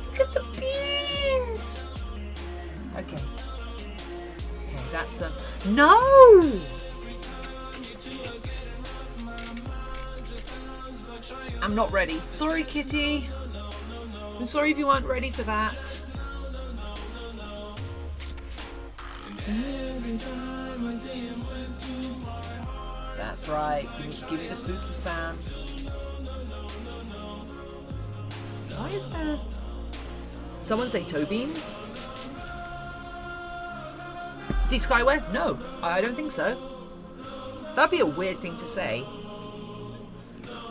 Look at the beans! Okay. Okay, that's a... No! I'm not ready. Sorry, kitty. I'm sorry if you weren't ready for that. That's right. Give me the spooky spam. Why is there... Someone say toe beans? D Skyware? No, I don't think so. That'd be a weird thing to say.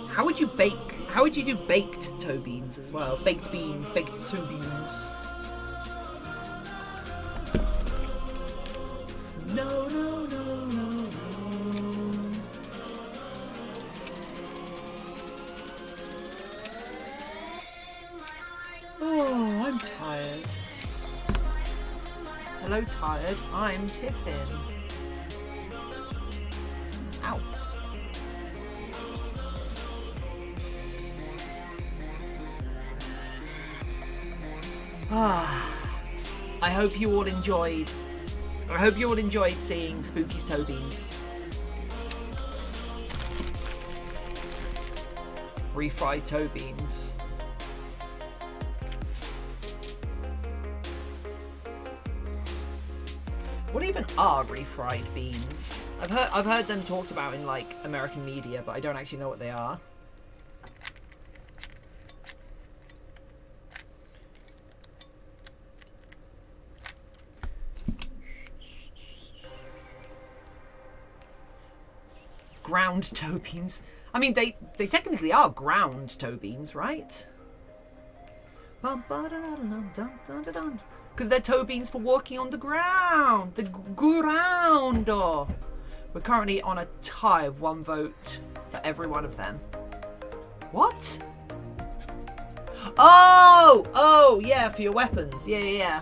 How would you bake... How would you do baked toe beans as well? Baked beans, baked toe beans. No, no, no, no, no. Oh, I'm tired. Hello, tired. I'm Tiffin. Ow. I hope you all enjoyed. I hope you all enjoyed seeing Spooky's toe beans. Refried toe beans. What even are refried beans? I've heard them talked about in like American media, but I don't actually know what they are. Ground toe beans. I mean, they technically are ground toe beans, right? Because they're toe beans for walking on the ground. The ground. Oh. We're currently on a tie of 1 vote for every one of them. What? Oh, yeah, for your weapons. Yeah.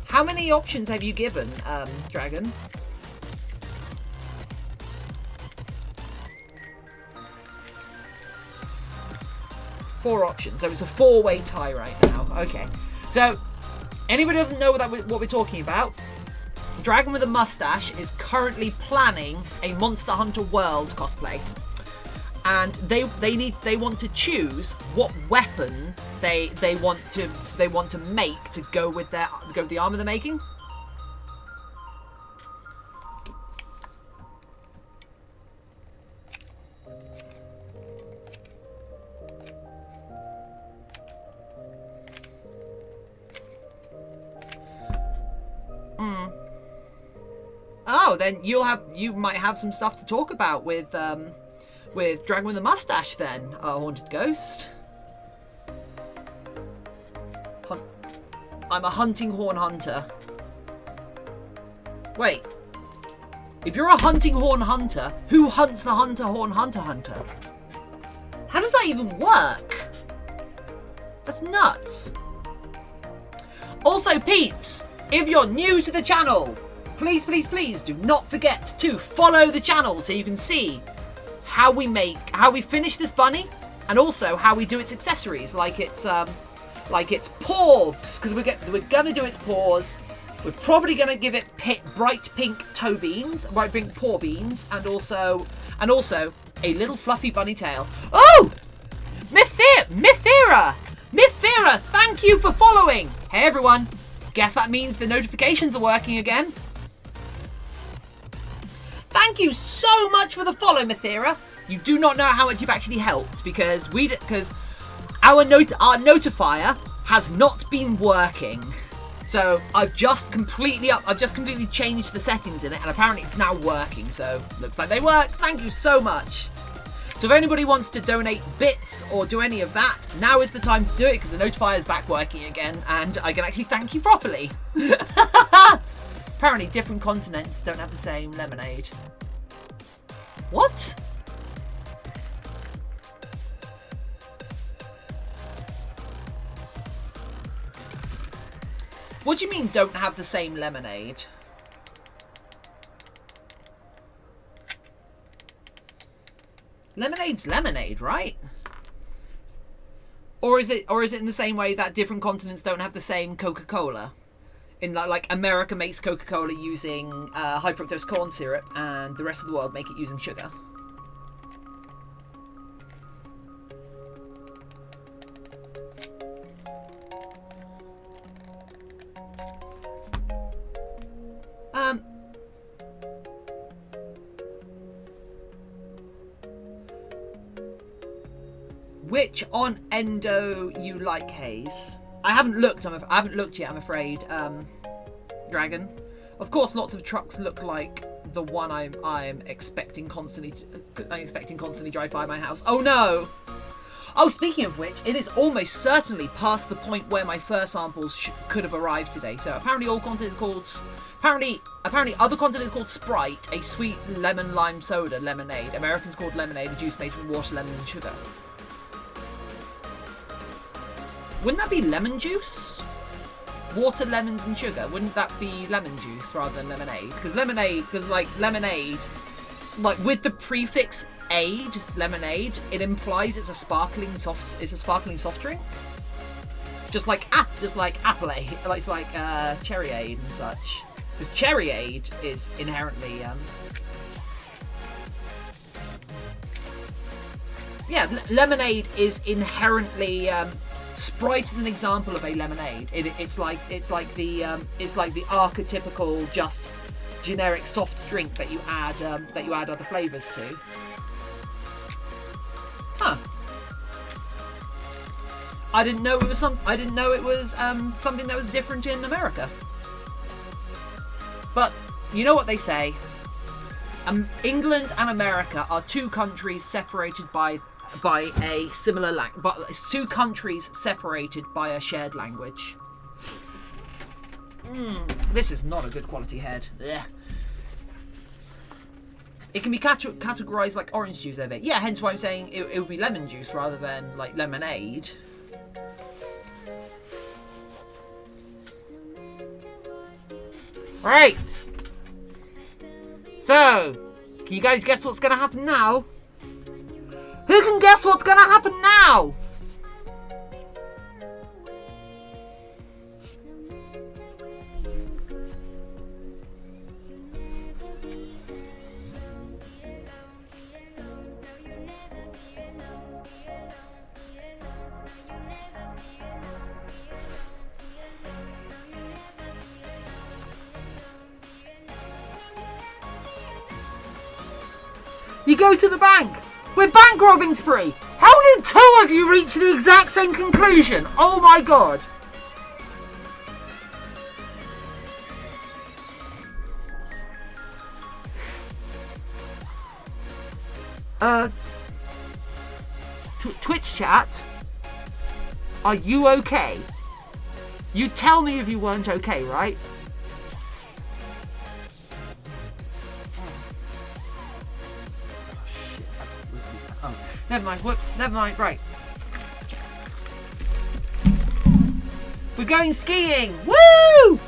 How many options have you given, Dragon? Four options. So it's a 4-way tie right now. Okay. So, anybody doesn't know what we're talking about? Dragon with a Mustache is currently planning a Monster Hunter World cosplay. And they want to choose what weapon they want to make to go with the armor they're making. Oh, then you might have some stuff to talk about with Dragon with a Mustache then, Haunted Ghost. I'm a hunting horn hunter. Wait. If you're a hunting horn hunter, who hunts the horn hunter? How does that even work? That's nuts. Also, peeps, if you're new to the channel, please do not forget to follow the channel so you can see how we finish this bunny, and also how we do its accessories, like its paws, because we're gonna do its paws. We're probably gonna give it bright pink toe beans, bright pink paw beans, and also a little fluffy bunny tail. Oh, Mythera, thank you for following. Hey everyone, guess that means the notifications are working again. Thank you so much for the follow, Mythera. You do not know how much you've actually helped, because our notifier has not been working. So I've just completely changed the settings in it, and apparently it's now working. So looks like they work. Thank you so much. So if anybody wants to donate bits or do any of that, now is the time to do it, because the notifier is back working again, and I can actually thank you properly. Apparently different continents don't have the same lemonade. What? What do you mean don't have the same lemonade? Lemonade's lemonade, right? Or is it in the same way that different continents don't have the same Coca-Cola? In like America makes Coca-Cola using high fructose corn syrup, and the rest of the world make it using sugar. Which on Endo you like, Hayes? I haven't looked yet, I'm afraid, Dragon. Of course, lots of trucks look like the one I'm expecting constantly drive by my house. Oh no! Oh, speaking of which, it is almost certainly past the point where my first samples could have arrived today. So apparently all content is called... Apparently other content is called Sprite, a sweet lemon lime soda, lemonade. Americans called lemonade, a juice made from water, lemon and sugar. Wouldn't that be lemon juice? Water, lemons and sugar. Wouldn't that be lemon juice rather than lemonade? Because lemonade, like with the prefix "aid," lemonade, it implies it's a sparkling soft drink. Just like Appleade, it's like Cherryade and such. Because Cherryade is inherently lemonade is inherently Sprite is an example of a lemonade. It's like the archetypical just generic soft drink that you add other flavors to. Huh. I didn't know it was something that was different in America. But you know what they say. England and America are two countries separated by a similar language, but it's two countries separated by a shared language. This is not a good quality head. Ugh. It can be categorized like orange juice over. Yeah, hence why I'm saying it would be lemon juice rather than like lemonade. Right. So, can you guys guess what's going to happen now? Who can guess what's going to happen now? You go to the bank. We're bank robbing spree. How did two of you reach the exact same conclusion? Oh my god. Twitch chat. Are you okay? You tell me if you weren't okay, right? Never mind, whoops, never mind, right. We're going skiing! Woo!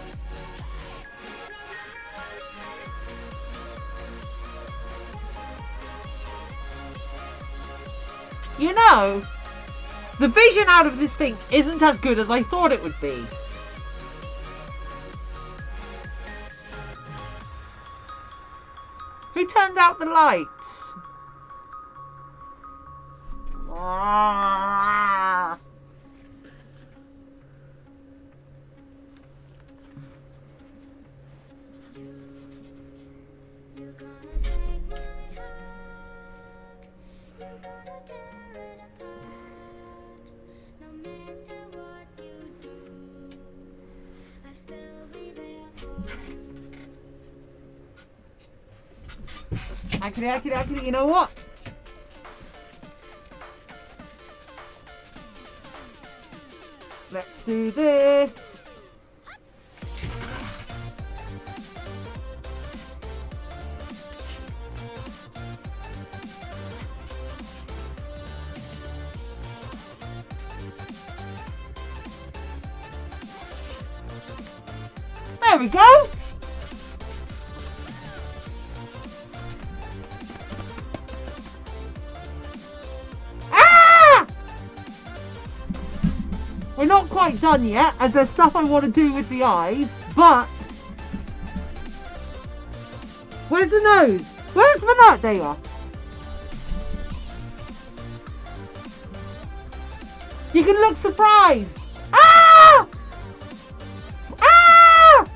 You know, the vision out of this thing isn't as good as I thought it would be. Who turned out the lights? Actually, you know what? Let's do this. There we go. We're not quite done yet, as there's stuff I want to do with the eyes, but... Where's the nose? Where's the nose? There you are. You can look surprised. Ah! Ah!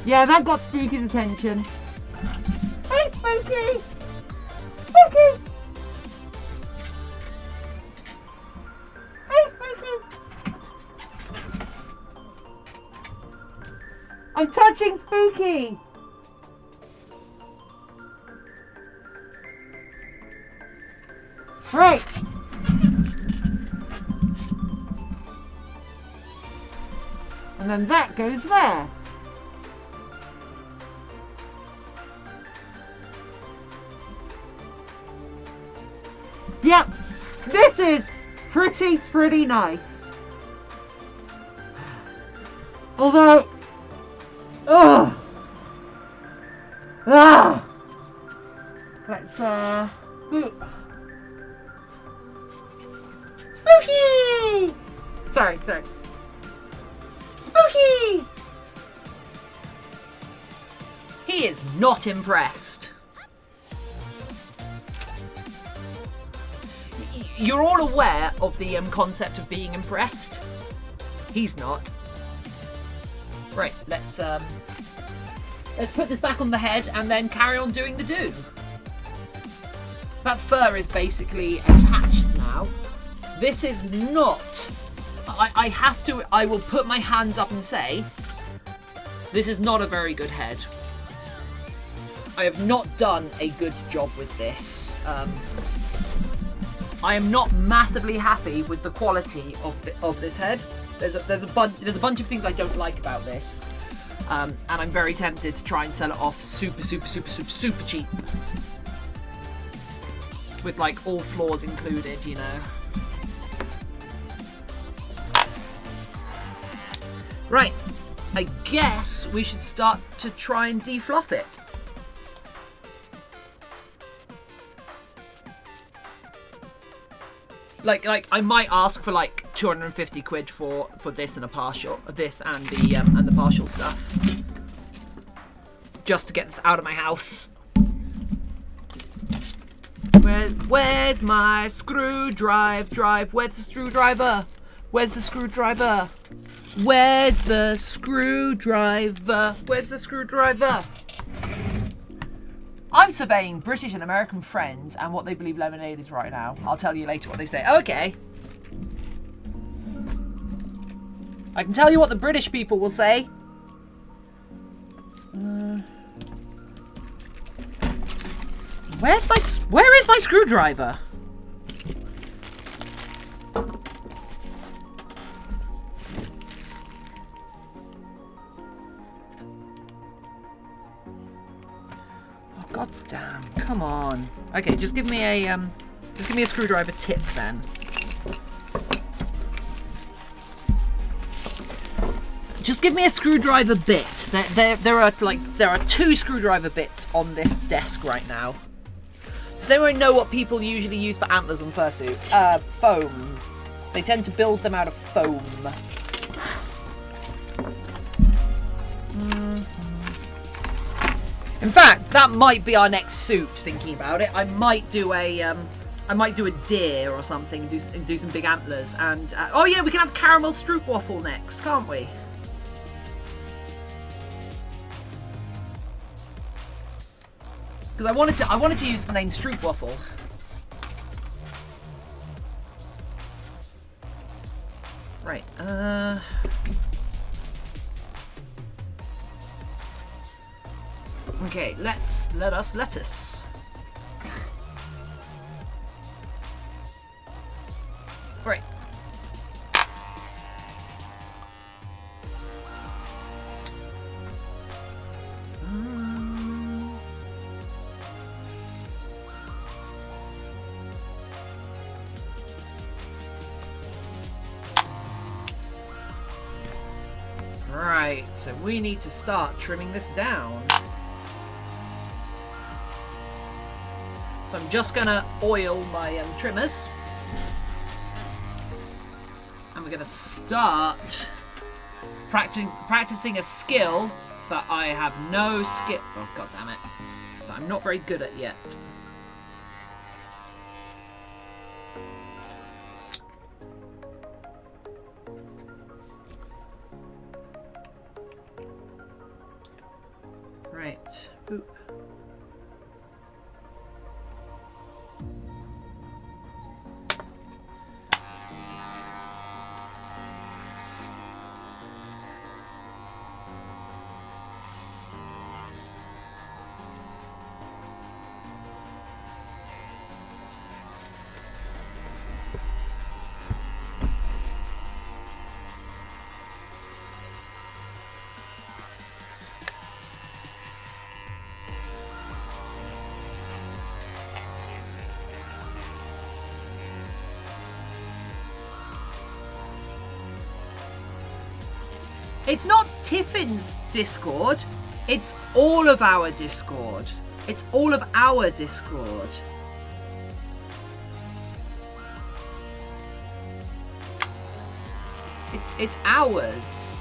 Yeah, that got Spooky's attention. Hey, Spooky! Spooky! I'm touching Spooky! Right. And then that goes there. Yep, this is pretty nice. Although, let's spooky! Sorry. Spooky! He is not impressed. You're all aware of the concept of being impressed. He's not. Right, let's put this back on the head and then carry on doing the do. That fur is basically attached now. This is not... I will put my hands up and say, this is not a very good head. I have not done a good job with this. I am not massively happy with the quality of this head. There's a bunch of things I don't like about this, and I'm very tempted to try and sell it off super cheap, with like all flaws included, you know. Right, I guess we should start to try and defluff it. Like I might ask for like 250 quid for this and the partial stuff, just to get this out of my house. Where's my screwdriver? Where's the screwdriver? Where's the screwdriver? Where's the screwdriver? Where's the screwdriver? I'm surveying British and American friends and what they believe lemonade is right now. I'll tell you later what they say. Okay. I can tell you what the British people will say. Where is my screwdriver? God damn, come on. Okay, just give me a screwdriver tip then. Just give me a screwdriver bit. There are 2 screwdriver bits on this desk right now. Does anyone know what people usually use for antlers on fursuit? Foam. They tend to build them out of foam. In fact, that might be our next suit, thinking about it. I might do a deer or something and do some big antlers. And oh yeah, we can have caramel stroopwafel next, can't we? Because I wanted to use the name stroopwafel. Right. Okay, let us lettuce. Right. Right, so we need to start trimming this down. So I'm just gonna oil my trimmers. And we're gonna start practicing a skill that I have no skill. Oh, god damn it. That I'm not very good at yet. Right. Boop. It's not Tiffin's Discord. It's all of our Discord. It's all of our Discord. It's ours.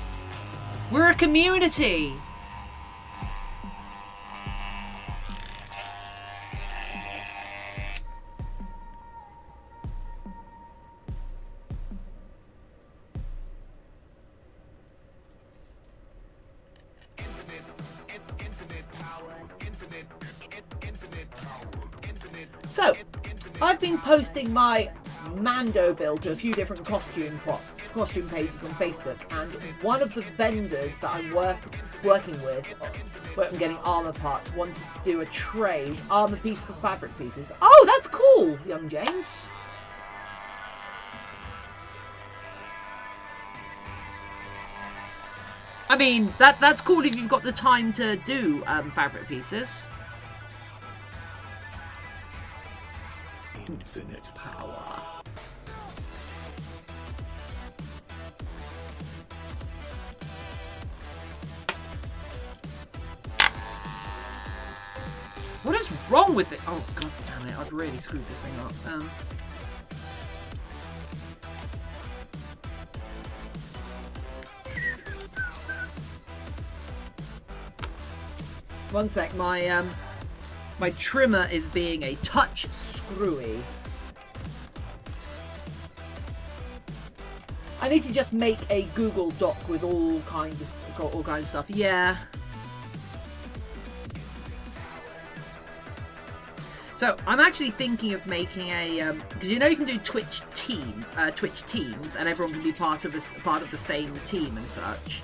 We're a community. So, I've been posting my Mando build to a few different costume pages on Facebook, and one of the vendors that I'm working with, where I'm getting armour parts, wanted to do a trade, armour piece for fabric pieces. Oh, that's cool, young James. I mean, that's cool if you've got the time to do fabric pieces. Infinite power. What is wrong with it? Oh, god damn it. I've really screwed this thing up. One sec. My trimmer is being a touch screwy. I need to just make a Google Doc with all kinds of stuff. Yeah. So I'm actually thinking of making a because you know you can do Twitch teams, and everyone can be part of the same team and such.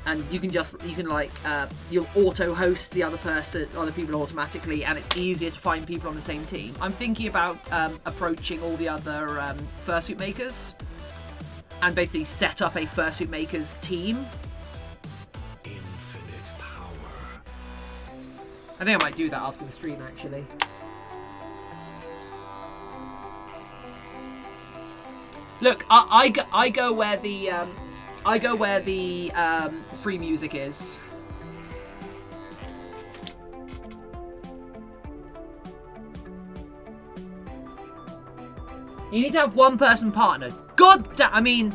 And you'll auto host the other people automatically, and it's easier to find people on the same team. I'm thinking about approaching all the other fursuit makers and basically set up a fursuit makers team. Infinite power. I think I might do that after the stream, actually. Look, I go where the free music is. You need to have one person partner. God damn! I mean,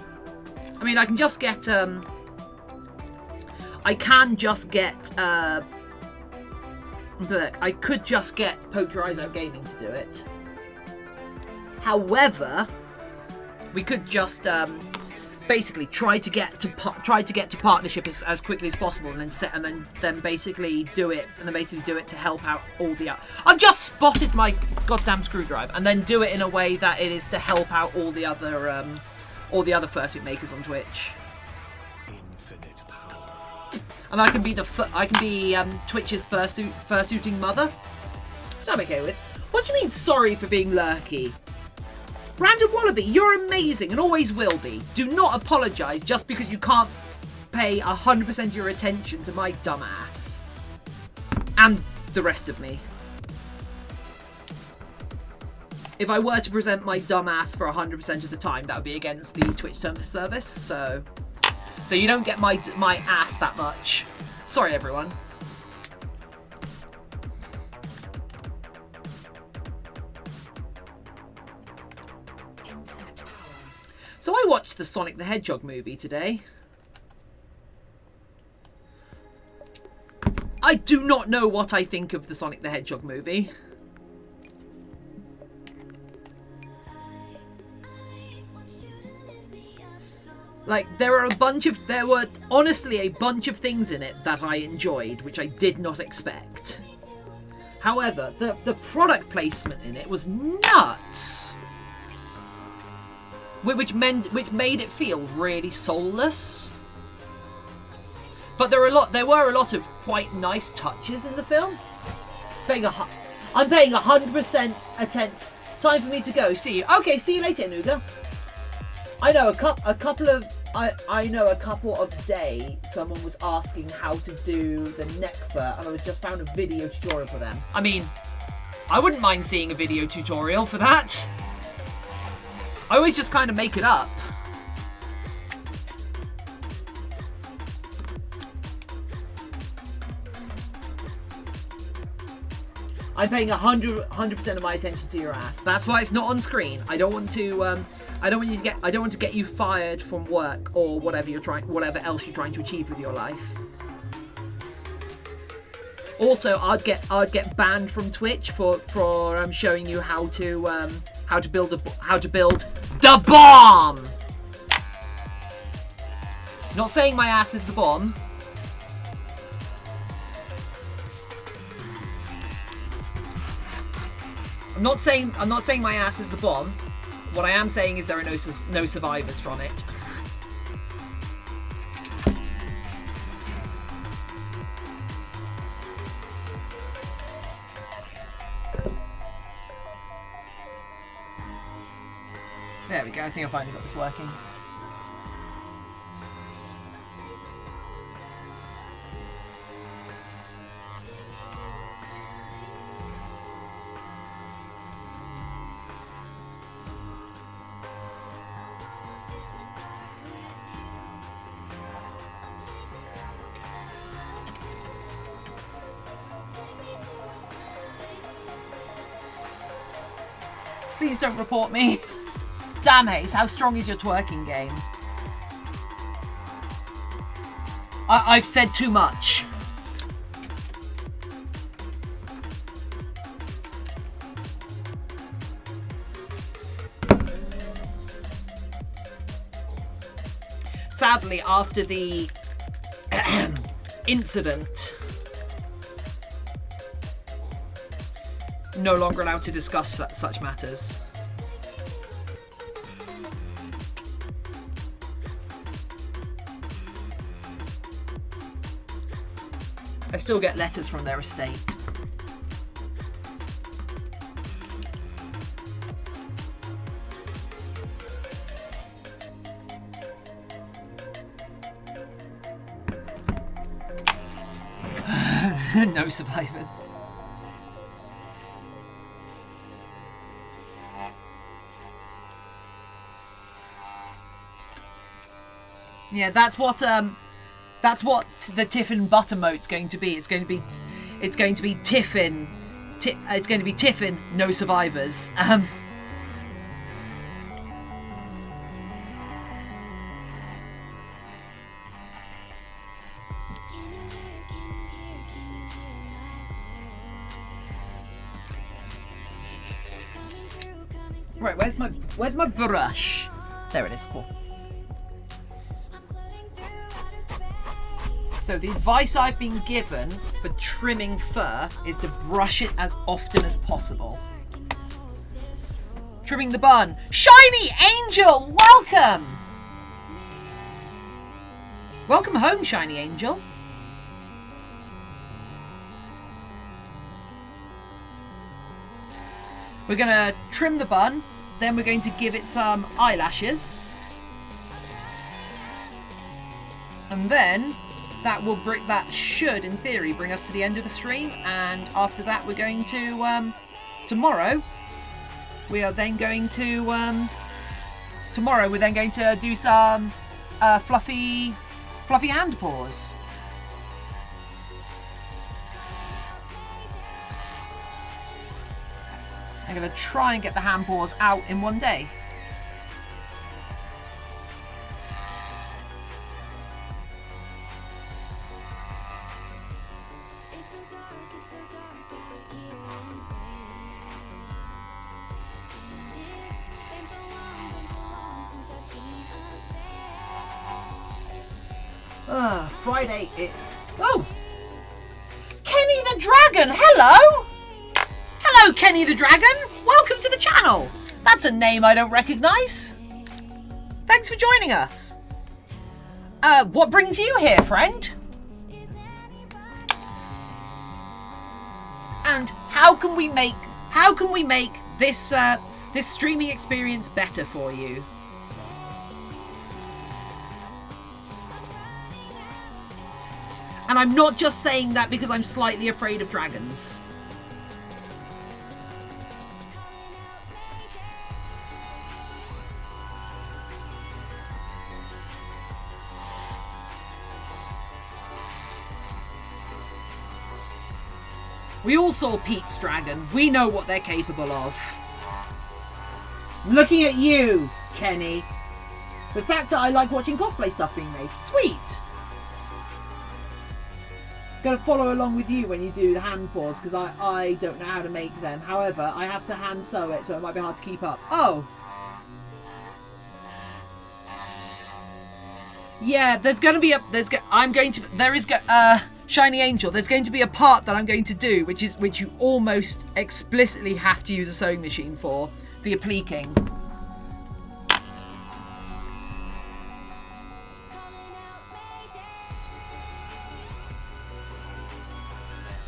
I can just get look, I could just get Poke Your Eyes Out Gaming to do it. However, we could just basically try to get to partnership as quickly as possible, and then basically do it to help out all the. I've just spotted my goddamn screwdriver, and then do it in a way that it is to help out all the other fursuit makers on Twitch. Infinite power. And I can be Twitch's fursuiting mother, which I'm okay with. What do you mean? Sorry for being lurky. Random Wallaby, you're amazing and always will be. Do not apologise just because you can't pay 100% of your attention to my dumbass. And the rest of me. If I were to present my dumbass for 100% of the time, that would be against the Twitch terms of service. So you don't get my ass that much. Sorry, everyone. So I watched the Sonic the Hedgehog movie today. I do not know what I think of the Sonic the Hedgehog movie. Like, there were honestly a bunch of things in it that I enjoyed, which I did not expect. However, the product placement in it was nuts. Which made it feel really soulless. But there were a lot of quite nice touches in the film. I'm paying 100% attention. Time for me to go. See you. Okay, see you later, Nuga. I know a couple of days someone was asking how to do the neck fur, and I just found a video tutorial for them. I mean, I wouldn't mind seeing a video tutorial for that. I always just kind of make it up. I'm paying 100% of my attention to your ass. That's why it's not on screen. I don't want to. I don't want to get you fired from work or whatever else you're trying to achieve with your life. Also, I'd get banned from Twitch for showing you how to build the bomb. Not saying my ass is the bomb. I'm not saying my ass is the bomb. What I am saying is there are no survivors from it. There we go. I think I finally got this working. Please don't report me. Damn, Hayes, how strong is your twerking game? I've said too much. Sadly, after the incident, no longer allowed to discuss such matters. I still get letters from their estate. No survivors. Yeah, that's what the Tiffin buttermote's going to be. It's going to be Tiffin. It's going to be Tiffin, no survivors. Right, where's my brush? There it is. Cool. So the advice I've been given for trimming fur is to brush it as often as possible. Trimming the bun. Shiny Angel, welcome! Welcome home, Shiny Angel. We're going to trim the bun, then we're going to give it some eyelashes. And then that should, in theory, bring us to the end of the stream. And after that, we're going to tomorrow. We're then going to do some fluffy hand paws. I'm going to try and get the hand paws out in one day. Friday it... Oh! Kenny the Dragon, hello! Hello, Kenny the Dragon! Welcome to the channel! That's a name I don't recognise. Thanks for joining us. What brings you here, friend? And how can we make this this streaming experience better for you? And I'm not just saying that because I'm slightly afraid of dragons. We all saw Pete's dragon. We know what they're capable of. Looking at you, Kenny. The fact that I like watching cosplay stuff being made. Sweet! Gonna follow along with you when you do the hand paws, because I don't know how to make them. However, I have to hand sew it, so it might be hard to keep up. Oh! Yeah, there's gonna be a... Shiny Angel, there's going to be a part that I'm going to do, which you almost explicitly have to use a sewing machine for. The appliquing.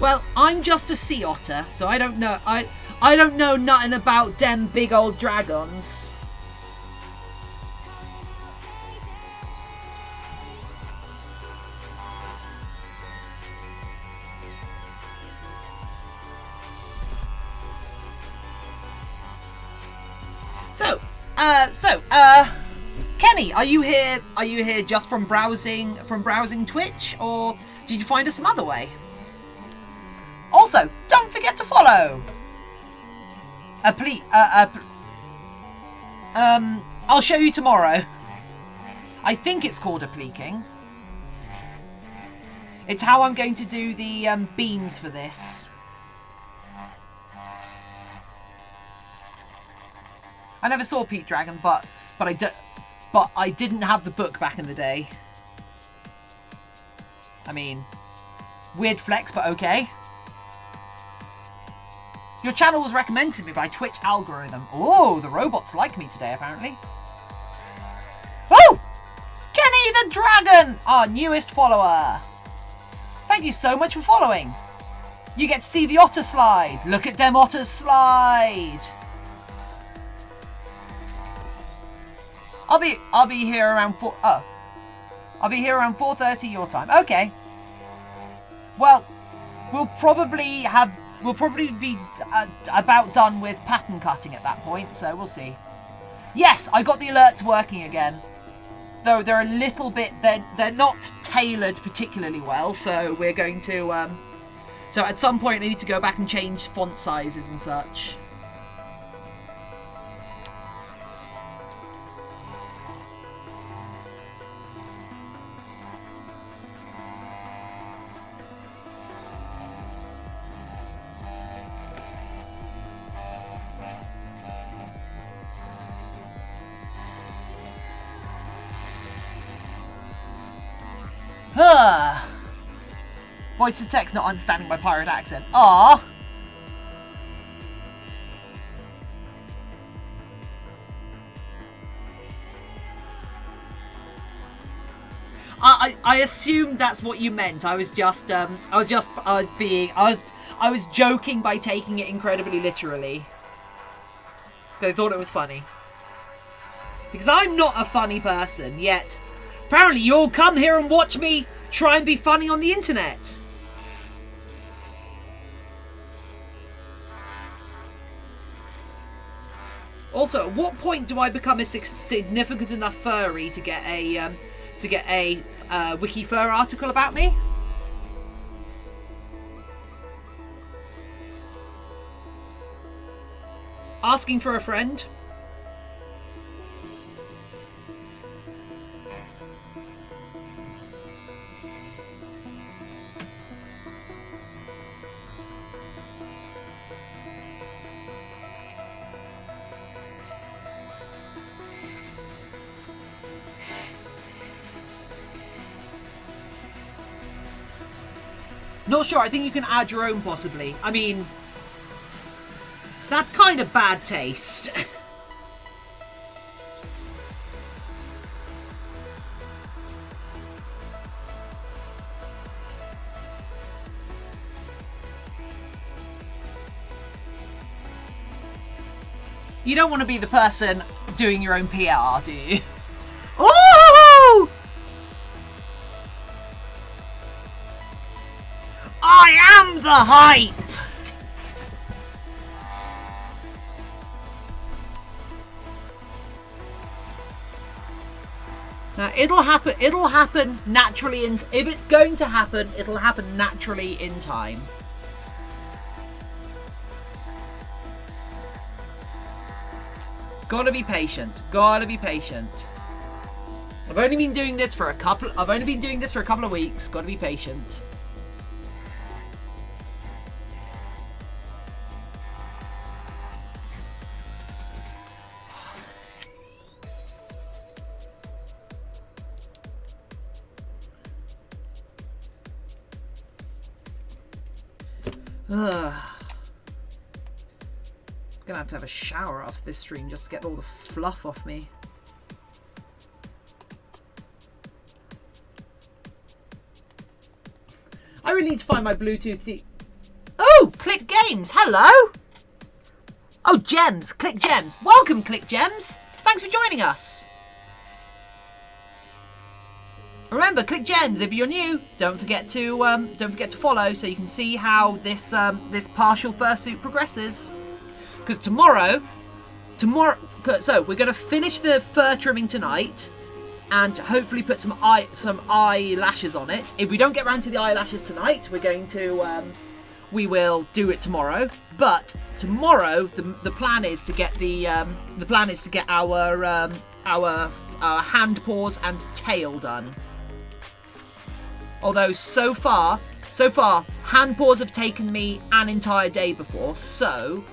Well, I'm just a sea otter, so I don't know. I don't know nothing about them big old dragons. Kenny, are you here? Are you here just from browsing Twitch, or did you find us some other way? Also, don't forget to follow. I'll show you tomorrow. I think it's called appliquing. It's how I'm going to do the beans for this. I never saw Pete Dragon, but I didn't have the book back in the day. I mean, weird flex, but okay. Your channel was recommended to me by Twitch algorithm. Oh, the robots like me today, apparently. Oh! Kenny the Dragon, our newest follower. Thank you so much for following. You get to see the otter slide. Look at them otters slide. I'll be here around I'll be here around 4:30 your time. Okay. Well, we'll probably be about done with pattern cutting at that point, so we'll see. Yes, I got the alerts working again. Though they're a little bit they're not tailored particularly well, so we're going to so at some point I need to go back and change font sizes and such. Voice to text not understanding my pirate accent. Ah. I assumed that's what you meant. I was joking by taking it incredibly literally. They thought it was funny. Because I'm not a funny person, yet apparently you'll come here and watch me try and be funny on the internet. Also, at what point do I become a significant enough furry to get a wiki fur article about me? Asking for a friend? Not sure, I think you can add your own possibly. I mean, that's kind of bad taste. You don't want to be the person doing your own PR, do you? Oh! I am the hype! Now, it'll happen naturally, and if it's going to happen, it'll happen naturally in time. Gotta be patient. Gotta be patient. I've only been doing this for a couple of weeks. Gotta be patient. Gonna have to have a shower after this stream just to get all the fluff off me. I really need to find my Bluetooth. Oh, Click Games. Hello. Oh, Gems. Click Gems. Welcome, Click Gems. Thanks for joining us. Remember, Click Gems. If you're new, don't forget to follow so you can see how this this partial fursuit progresses. Because tomorrow, so we're gonna finish the fur trimming tonight, and hopefully put some eyelashes on it. If we don't get around to the eyelashes tonight, we're going to we will do it tomorrow. But tomorrow, the plan is to get our hand paws and tail done. Although so far, hand paws have taken me an entire day before, so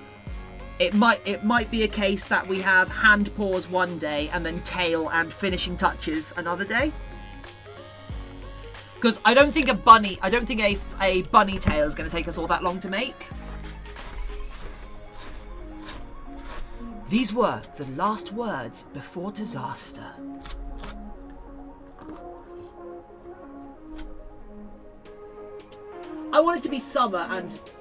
it might be a case that we have hand paws one day and then tail and finishing touches another day. Because I don't think a bunny tail is going to take us all that long to make. These were the last words before disaster. I want it to be summer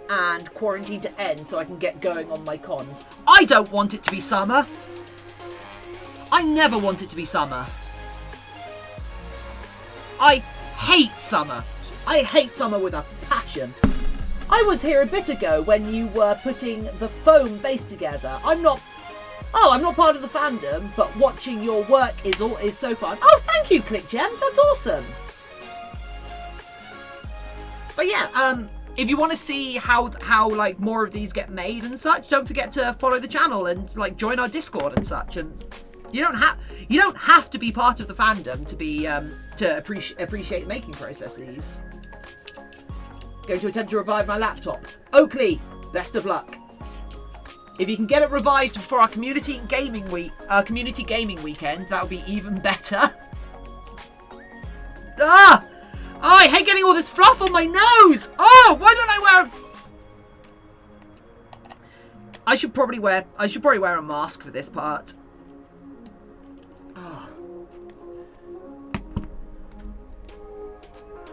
and quarantine to end so I can get going on my cons. I don't want it to be summer. I never want it to be summer. I hate summer. I hate summer with a passion. I was here a bit ago when you were putting the foam base together. I'm not part of the fandom, but watching your work is so fun. Oh, thank you, Click Gems. That's awesome. But yeah, if you want to see how like more of these get made and such, don't forget to follow the channel and like join our Discord and such. And you don't have to be part of the fandom to be to appreciate making processes. Going to attempt to revive my laptop. Oakley, best of luck. If you can get it revived for our community gaming weekend, that would be even better. Ah! Oh, I hate getting all this fluff on my nose! Oh, why don't I wear I should probably wear a mask for this part. Oh.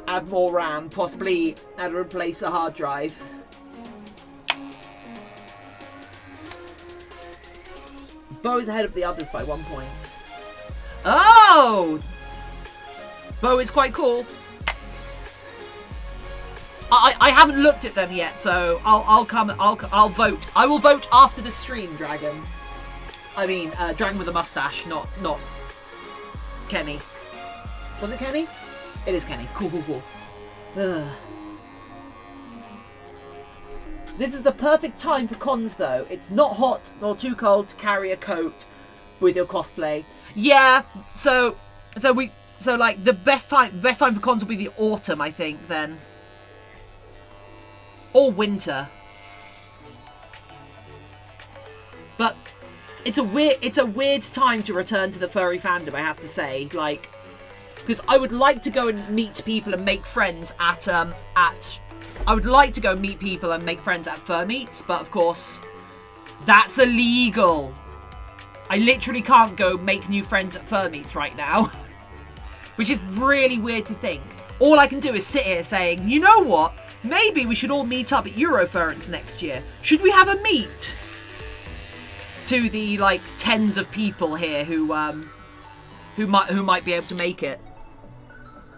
Add more RAM, possibly add replace a hard drive. Bo is ahead of the others by 1 point. Oh! Bo is quite cool. I haven't looked at them yet, so I'll vote. I will vote after the stream, Dragon. I mean, Dragon with a mustache, not Kenny. Was it Kenny? It is Kenny. Cool. Ugh. This is the perfect time for cons, though. It's not hot or too cold to carry a coat with your cosplay. Yeah. So like the best time for cons will be the autumn, I think. Then. Or winter. But it's a weird time to return to the furry fandom, I have to say. Like, because I would like to go and meet people and make friends at I would like to go meet people and make friends at fur meets, but of course that's illegal. I literally can't go make new friends at fur meets right now. Which is really weird to think. All I can do is sit here saying, you know what? Maybe we should all meet up at Eurofurence next year. Should we have a meet? To the like tens of people here who might be able to make it.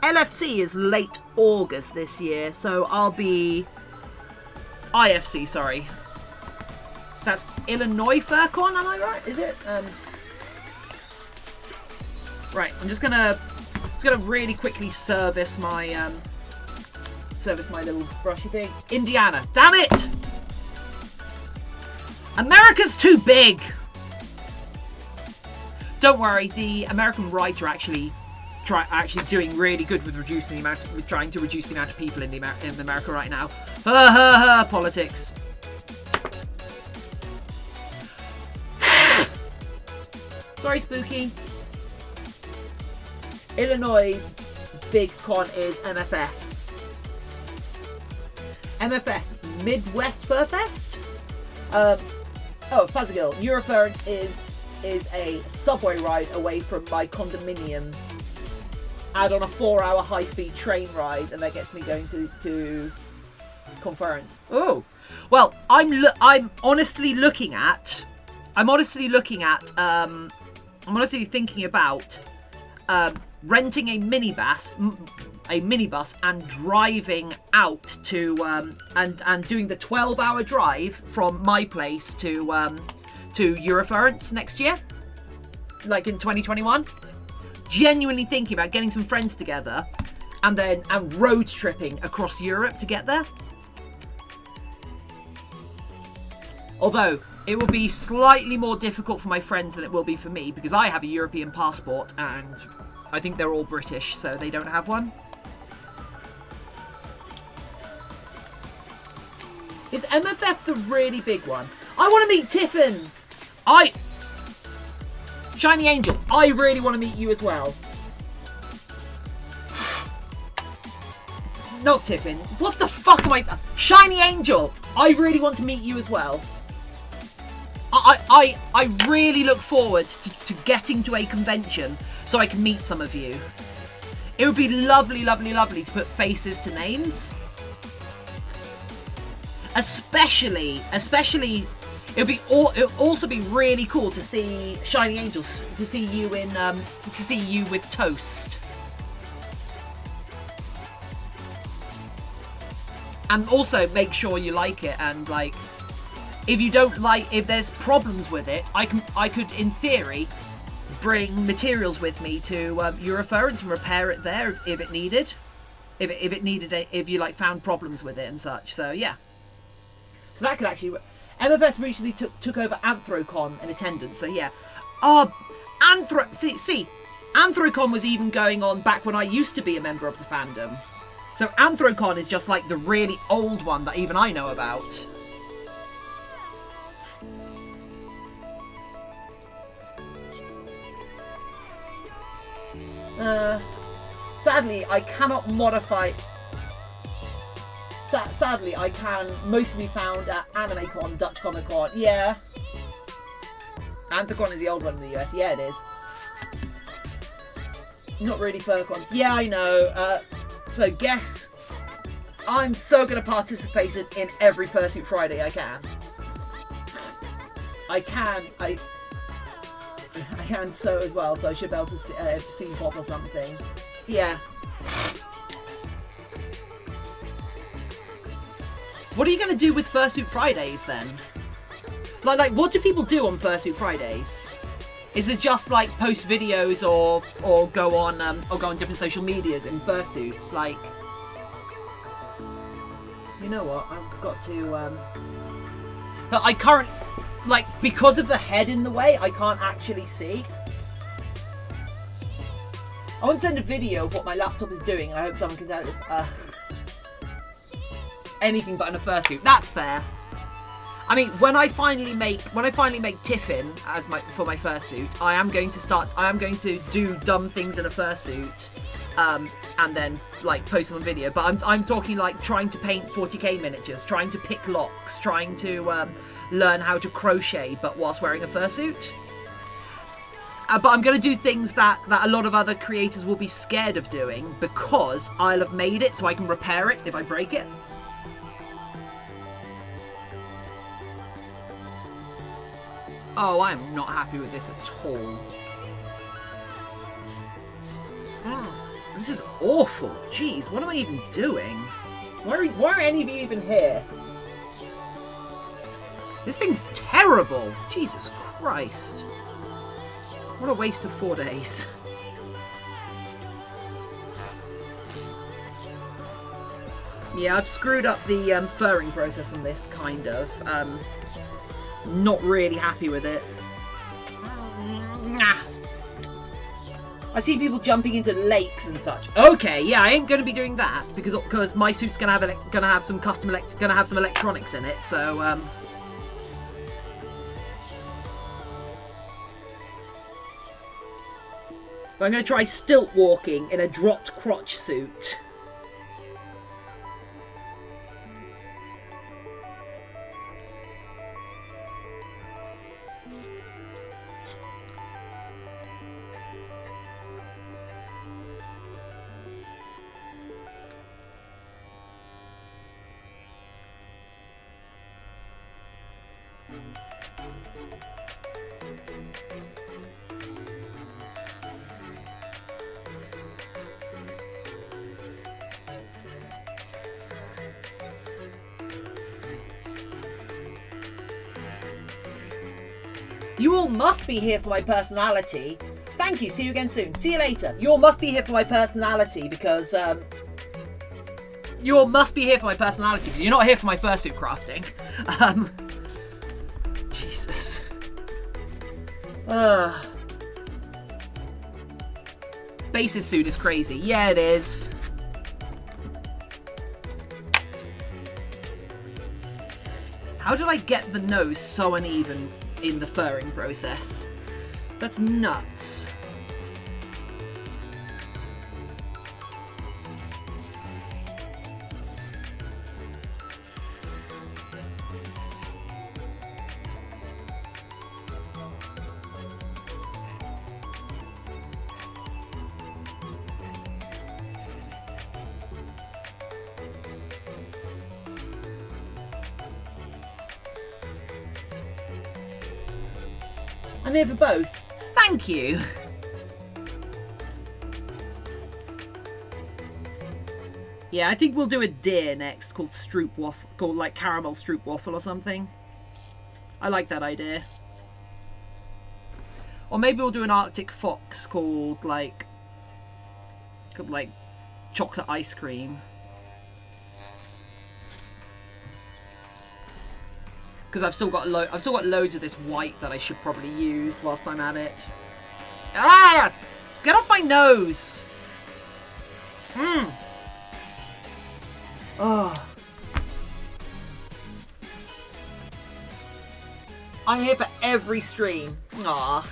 LFC is late August this year, so I'll be IFC. Sorry, that's Illinois FurCon. Am I right? Is it? Right. I'm just gonna really quickly service my little brushy thing. Indiana. Damn it! America's too big. don't worry, the American rights are actually doing really good with trying to reduce the amount of people in America right now. Ha ha ha! Politics. Sorry, Spooky. Illinois' big con is MFF. MFS, Midwest Fur Fest? Fazagil, Eurofurence is a subway ride away from my condominium. Add on a 4-hour high-speed train ride, and that gets me going to conference. Oh, well, I'm honestly thinking about renting a minibus and driving out to and doing the 12-hour drive from my place to Eurofurence next year, like in 2021. Genuinely thinking about getting some friends together and road tripping across Europe to get there. Although it will be slightly more difficult for my friends than it will be for me, because I have a European passport and I think they're all British, so they don't have one. Is MFF the really big one? I want to meet Tiffin! Shiny Angel, I really want to meet you as well. Not Tiffin. What the fuck am I... Shiny Angel, I really want to meet you as well. I really look forward to getting to a convention so I can meet some of you. It would be lovely, lovely, lovely to put faces to names. Especially, it would also be really cool to see Shiny Angels, to see you with Toast. And also make sure you like it, and like, if there's problems with it, I could in theory bring materials with me to Eurofurence and repair it there if it needed. If you like found problems with it and such. So yeah. So that could actually... MFS recently took over Anthrocon in attendance, so yeah. Anthrocon was even going on back when I used to be a member of the fandom. So Anthrocon is just like the really old one that even I know about. Sadly, I cannot modify... Sadly, I can mostly be found at AnimeCon, Dutch Comic Con. Yeah. Anthrocon is the old one in the US. Yeah, it is. Not really Furcons. Yeah, I know. So guess I'm so going to participate in every Fursuit Friday I can. I can sew as well, so I should be able to see pop or something. Yeah. What are you going to do with Fursuit Fridays then? Like, what do people do on Fursuit Fridays? Is it just like post videos or go on different social medias in Fursuits? Like, you know what? I've got to. But I can't, like, because of the head in the way, I can't actually see. I want to send a video of what my laptop is doing, and I hope someone can tell it. Anything but in a fursuit. That's fair. I mean, when I finally make Tiffin for my fursuit, I am going to do dumb things in a fursuit, and then like post them on video. But I'm talking like trying to paint 40k miniatures, trying to pick locks, trying to learn how to crochet, but whilst wearing a fursuit. But I'm going to do things that a lot of other creators will be scared of doing, because I'll have made it so I can repair it if I break it. Oh, I am not happy with this at all. This is awful. Jeez, what am I even doing? Why are any of you even here? This thing's terrible. Jesus Christ. What a waste of 4 days. Yeah, I've screwed up the furring process on this, kind of. Not really happy with it. I see people jumping into lakes and such. Okay, yeah, I ain't gonna be doing that because my suit's gonna have some electronics in it. So but I'm gonna try stilt walking in a dropped crotch suit. You all must be here for my personality. Thank you. See you again soon. See you later. You all must be here for my personality because you all must be here for my personality because you're not here for my fursuit crafting. Jesus. Basis suit is crazy. Yeah, it is. How did I get the nose so uneven in the furring process? That's nuts. I'm here for both. Thank you. Yeah, I think we'll do a deer next called Stroop Waffle, called like Caramel Stroop Waffle or something. I like that idea. Or maybe we'll do an Arctic fox called like chocolate ice cream. Because I've still got loads of this white that I should probably use whilst I'm at it. Ah! Get off my nose! Oh. I'm here for every stream. Aw.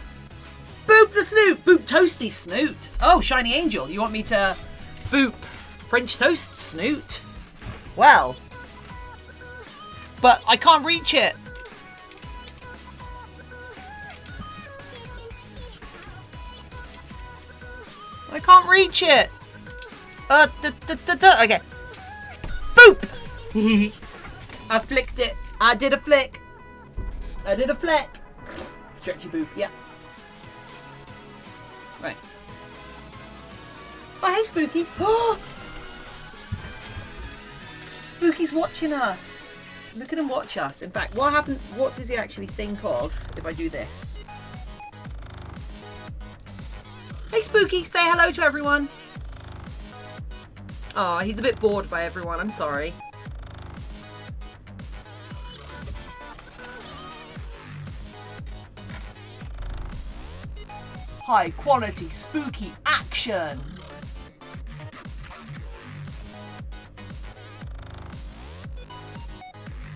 Boop the snoot! Boop toasty snoot! Oh, shiny angel, you want me to boop French toast snoot? Well. But I can't reach it. I can't reach it. Okay. Boop! I flicked it. I did a flick. I did a flick. Stretchy boop, yeah. Right. Oh, hey, Spooky. Spooky's watching us. Look at him watch us. In fact, what does he actually think of if I do this? Hey, Spooky, say hello to everyone. Oh, he's a bit bored by everyone. I'm sorry. High quality spooky action.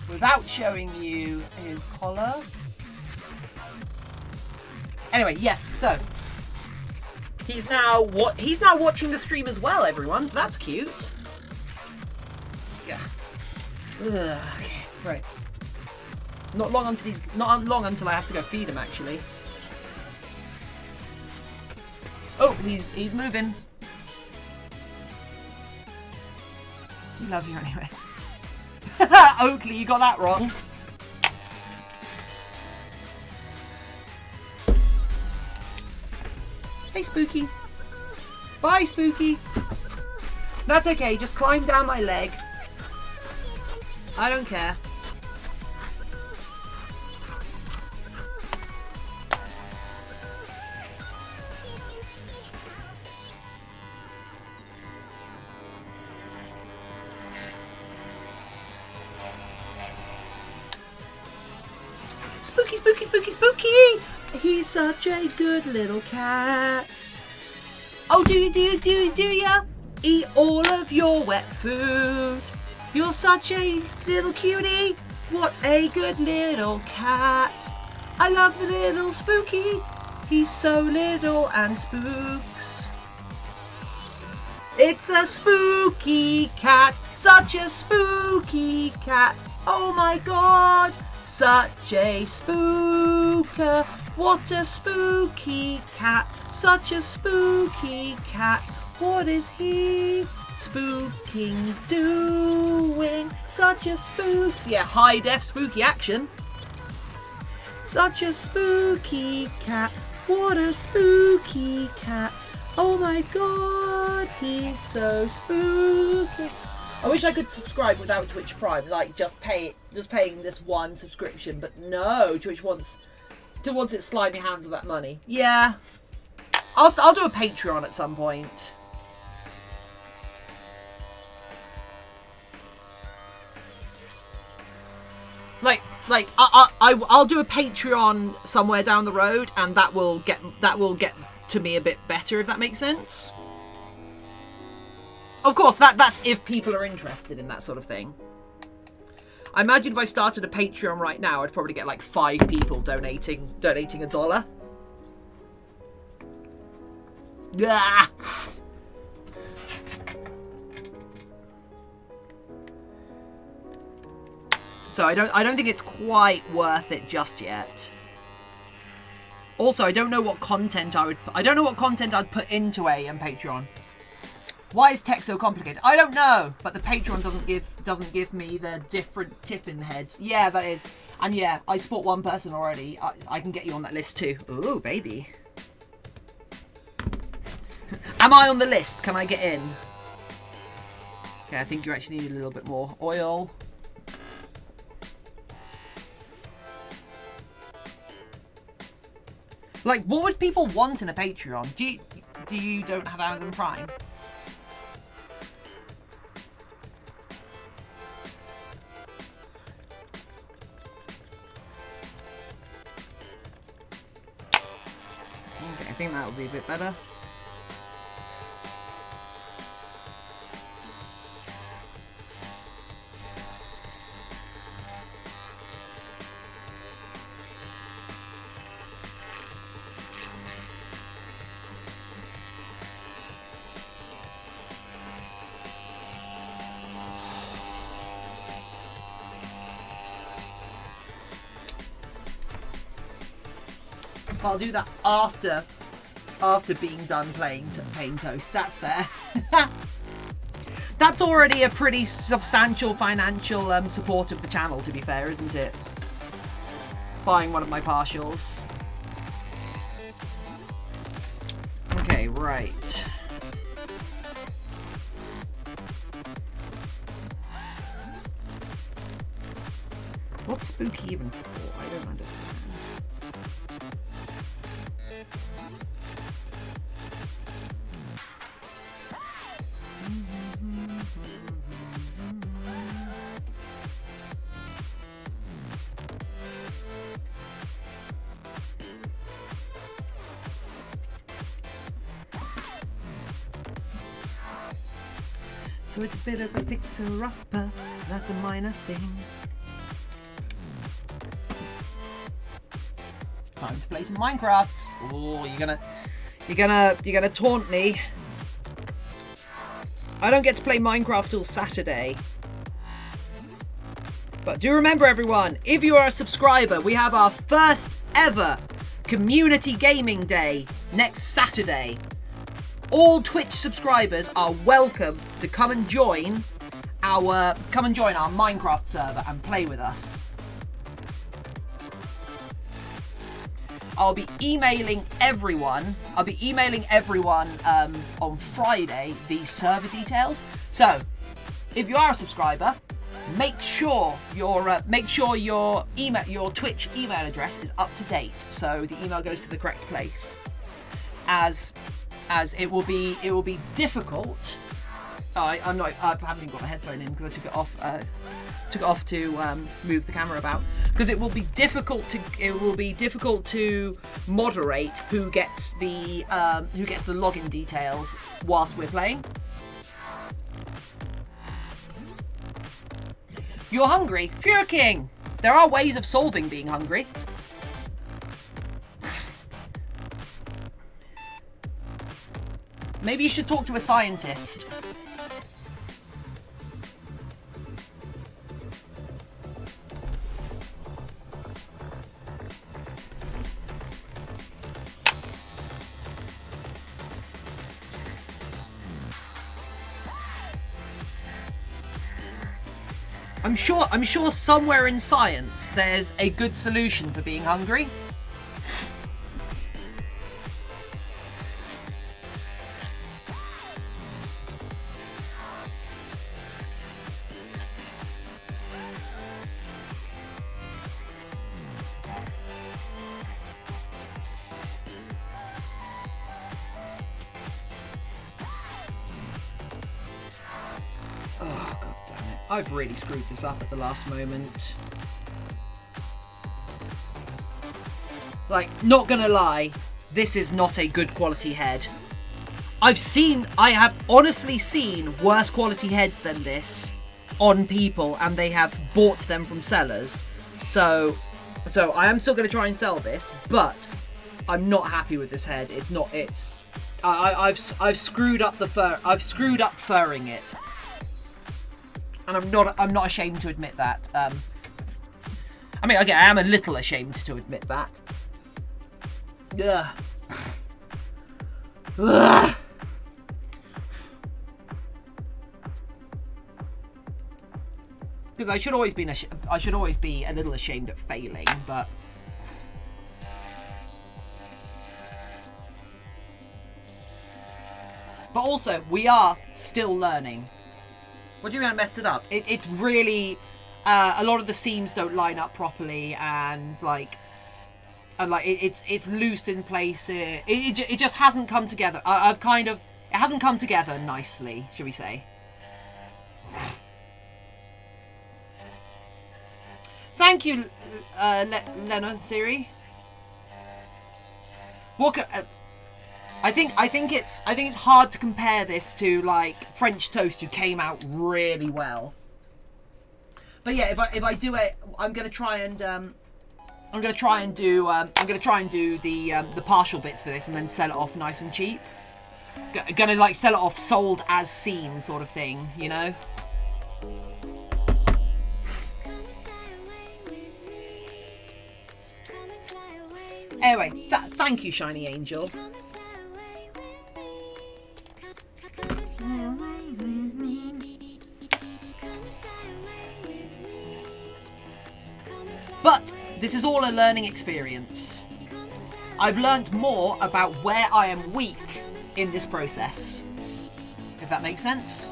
Without showing you his collar. Anyway, yes, so he's now watching the stream as well, everyone, so that's cute. Yeah. Okay, right. Not long until I have to go feed him, actually. Oh, he's moving. We love you anyway. Oakley, you got that wrong. Hey, Spooky. Bye, Spooky. That's okay, just climb down my leg. I don't care. Spooky, spooky, spooky, spooky! He's such a good little cat. Oh, do you? Eat all of your wet food. You're such a little cutie. What a good little cat. I love the little spooky. He's so little and spooks. It's a spooky cat. Such a spooky cat. Oh my god. Such a spooker. What a spooky cat. Such a spooky cat. What is he spooking doing? Such a spook. Yeah, high def spooky action. Such a spooky cat. What a spooky cat. Oh my god, he's so spooky. I wish I could subscribe without Twitch Prime, like just paying this one subscription, but no, Twitch wants its slimy hands of that money. Yeah. I'll do a Patreon at some point. I'll do a Patreon somewhere down the road, and that will get to me a bit better, if that makes sense. Of course, that's if people are interested in that sort of thing. I imagine if I started a Patreon right now, I'd probably get like 5 people donating $1. Ah! So I don't think it's quite worth it just yet. Also, I don't know what content I'd put into a Patreon. Why is tech so complicated? I don't know, but the Patreon doesn't give me the different Tiffin heads. Yeah, that is. And yeah, I support one person already. I can get you on that list too. Ooh, baby. Am I on the list? Can I get in? Okay, I think you actually need a little bit more oil. Like, what would people want in a Patreon? Do you don't have Amazon Prime? Okay, I think that would be a bit better. I'll do that after being done playing Toast. That's fair. That's already a pretty substantial financial support of the channel, to be fair, isn't it? Buying one of my partials. Okay, right. What's spooky even for? I don't understand. So it's a bit of a fixer-upper, that's a minor thing. Time to play some Minecraft. Oh, you're gonna taunt me. I don't get to play Minecraft till Saturday. But do remember, everyone, if you are a subscriber, we have our first ever community gaming day next Saturday. All Twitch subscribers are welcome to come and join our Minecraft server and play with us. I'll be emailing everyone on Friday the server details. So, if you are a subscriber, make sure your Twitch email address is up to date, so the email goes to the correct place. As it will be difficult I haven't even got my headphone in because I took it off. Took it off to move the camera about because it will be difficult to moderate who gets the login details whilst we're playing. You're hungry? Fear King! There are ways of solving being hungry. Maybe you should talk to a scientist. I'm sure somewhere in science there's a good solution for being hungry. I've really screwed this up at the last moment. Like, not gonna lie, this is not a good quality head. I have honestly seen worse quality heads than this on people, and they have bought them from sellers. So I am still gonna try and sell this, but I'm not happy with this head. I've screwed up the fur. I've screwed up furring it. And I'm not ashamed to admit that. I mean, okay, I am a little ashamed to admit that. Ugh. Ugh. Because I should always be a little ashamed at failing, but also we are still learning. What do you mean I messed it up? It's really a lot of the seams don't line up properly, and it's loose in places. It just hasn't come together. It hasn't come together nicely, shall we say? Thank you, Lena Siri. I think it's hard to compare this to like French Toast, who came out really well. But yeah, if I do it, I'm gonna try and do the partial bits for this, and then sell it off nice and cheap. Gonna like sell it off sold as seen sort of thing, you know. Anyway, thank you, Shiny Angel. But this is all a learning experience. I've learned more about where I am weak in this process, if that makes sense.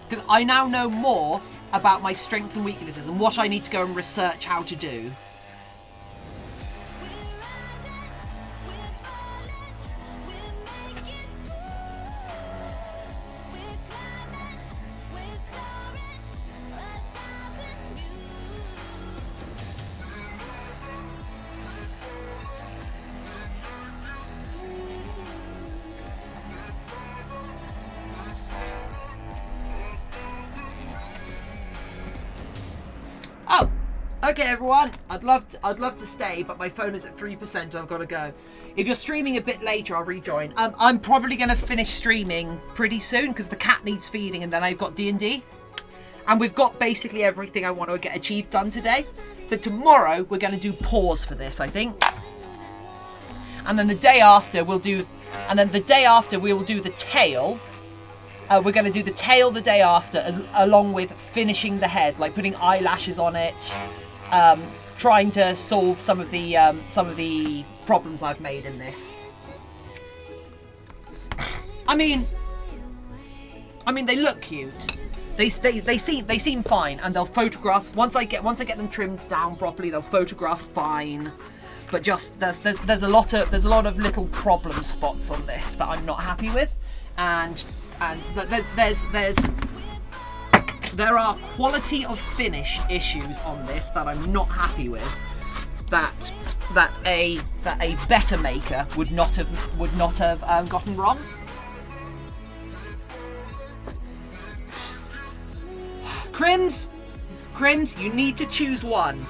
Because I now know more about my strengths and weaknesses and what I need to go and research how to do. Okay, everyone, I'd love to stay, but my phone is at 3%. I've got to go. If you're streaming a bit later, I'll rejoin. I'm probably going to finish streaming pretty soon because the cat needs feeding, and then I've got D&D, and we've got basically everything I want to get achieved done today. So tomorrow we're going to do pause for this, I think, and then the day after we'll do the tail. We're going to do the tail the day after, along with finishing the head, like putting eyelashes on it. Trying to solve some of the problems I've made in this. I mean they look cute. They seem fine, and they'll photograph once I get them trimmed down properly. They'll photograph fine. but just there's a lot of little problem spots on this that I'm not happy with, and there are quality of finish issues on this that I'm not happy with. That a better maker would not have gotten wrong. Crims, you need to choose one.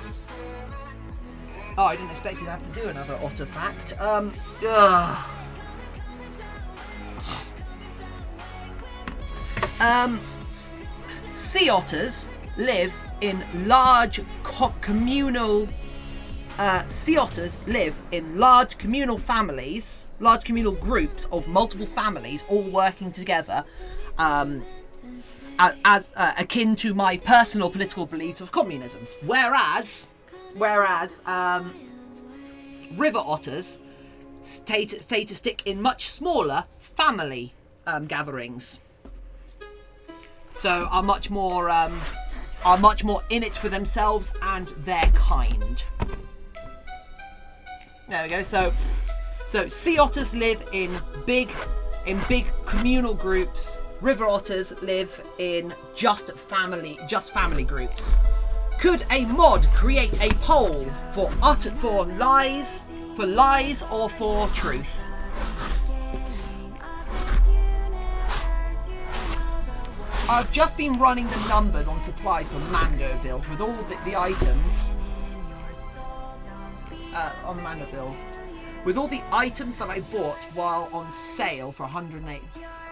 Oh, I didn't expect you to have to do another artifact. Sea otters live in large communal. Sea otters live in large communal families, large communal groups of multiple families, all working together, as akin to my personal political beliefs of communism. Whereas river otters stay to stick in much smaller family gatherings. So are much more in it for themselves and their kind. There we go. So sea otters live in big communal groups. River otters live in just family groups. Could a mod create a poll for lies or for truth? I've just been running the numbers on supplies for Mando build with all the items on the Mando build, with all the items that I bought while on sale for 108.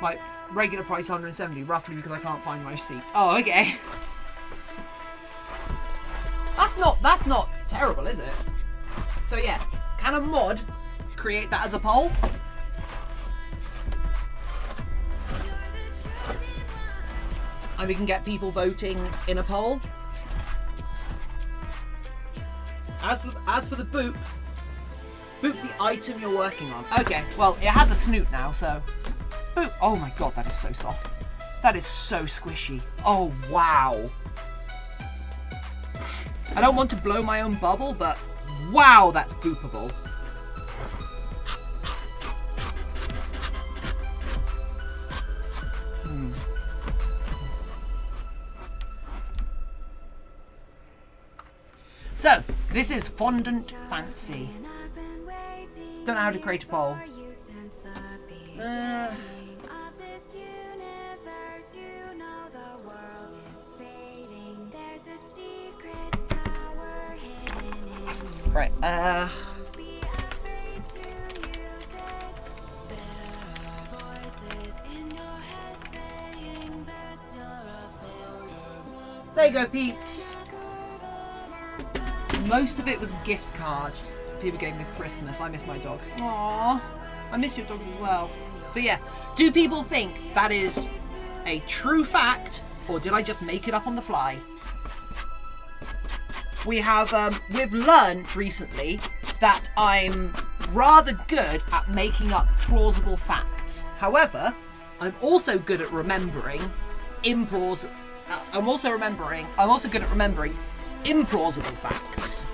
My regular price 170, roughly, because I can't find my receipts. Oh, okay. That's not terrible, is it? So yeah, can a mod create that as a poll? And we can get people voting in a poll. As for the boop the item you're working on. Okay, well, it has a snoot now, so boop. Oh my god, that is so soft. That is so squishy. Oh wow. I don't want to blow my own bubble, but wow, that's boopable. So, this is Fondant Fancy. Don't know how to create a poll. Right, there you go, peeps. Most of it was gift cards people gave me for Christmas. I miss my dogs. Aww, I miss your dogs as well. So yeah, do people think that is a true fact, or did I just make it up on the fly? We've learned recently that I'm rather good at making up plausible facts. However, I'm also good at remembering implausible. I'm also good at remembering implausible facts.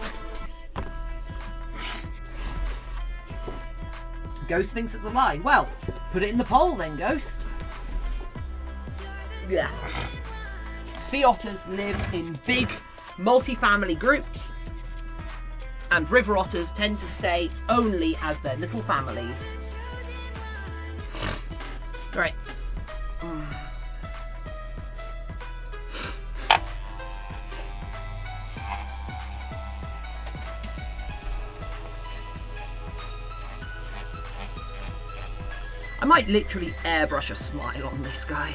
Ghost thinks it's a lie. Well, put it in the poll then, Ghost. Yeah. Sea otters live in big multi-family groups, and river otters tend to stay only as their little families. Right. I might literally airbrush a smile on this guy.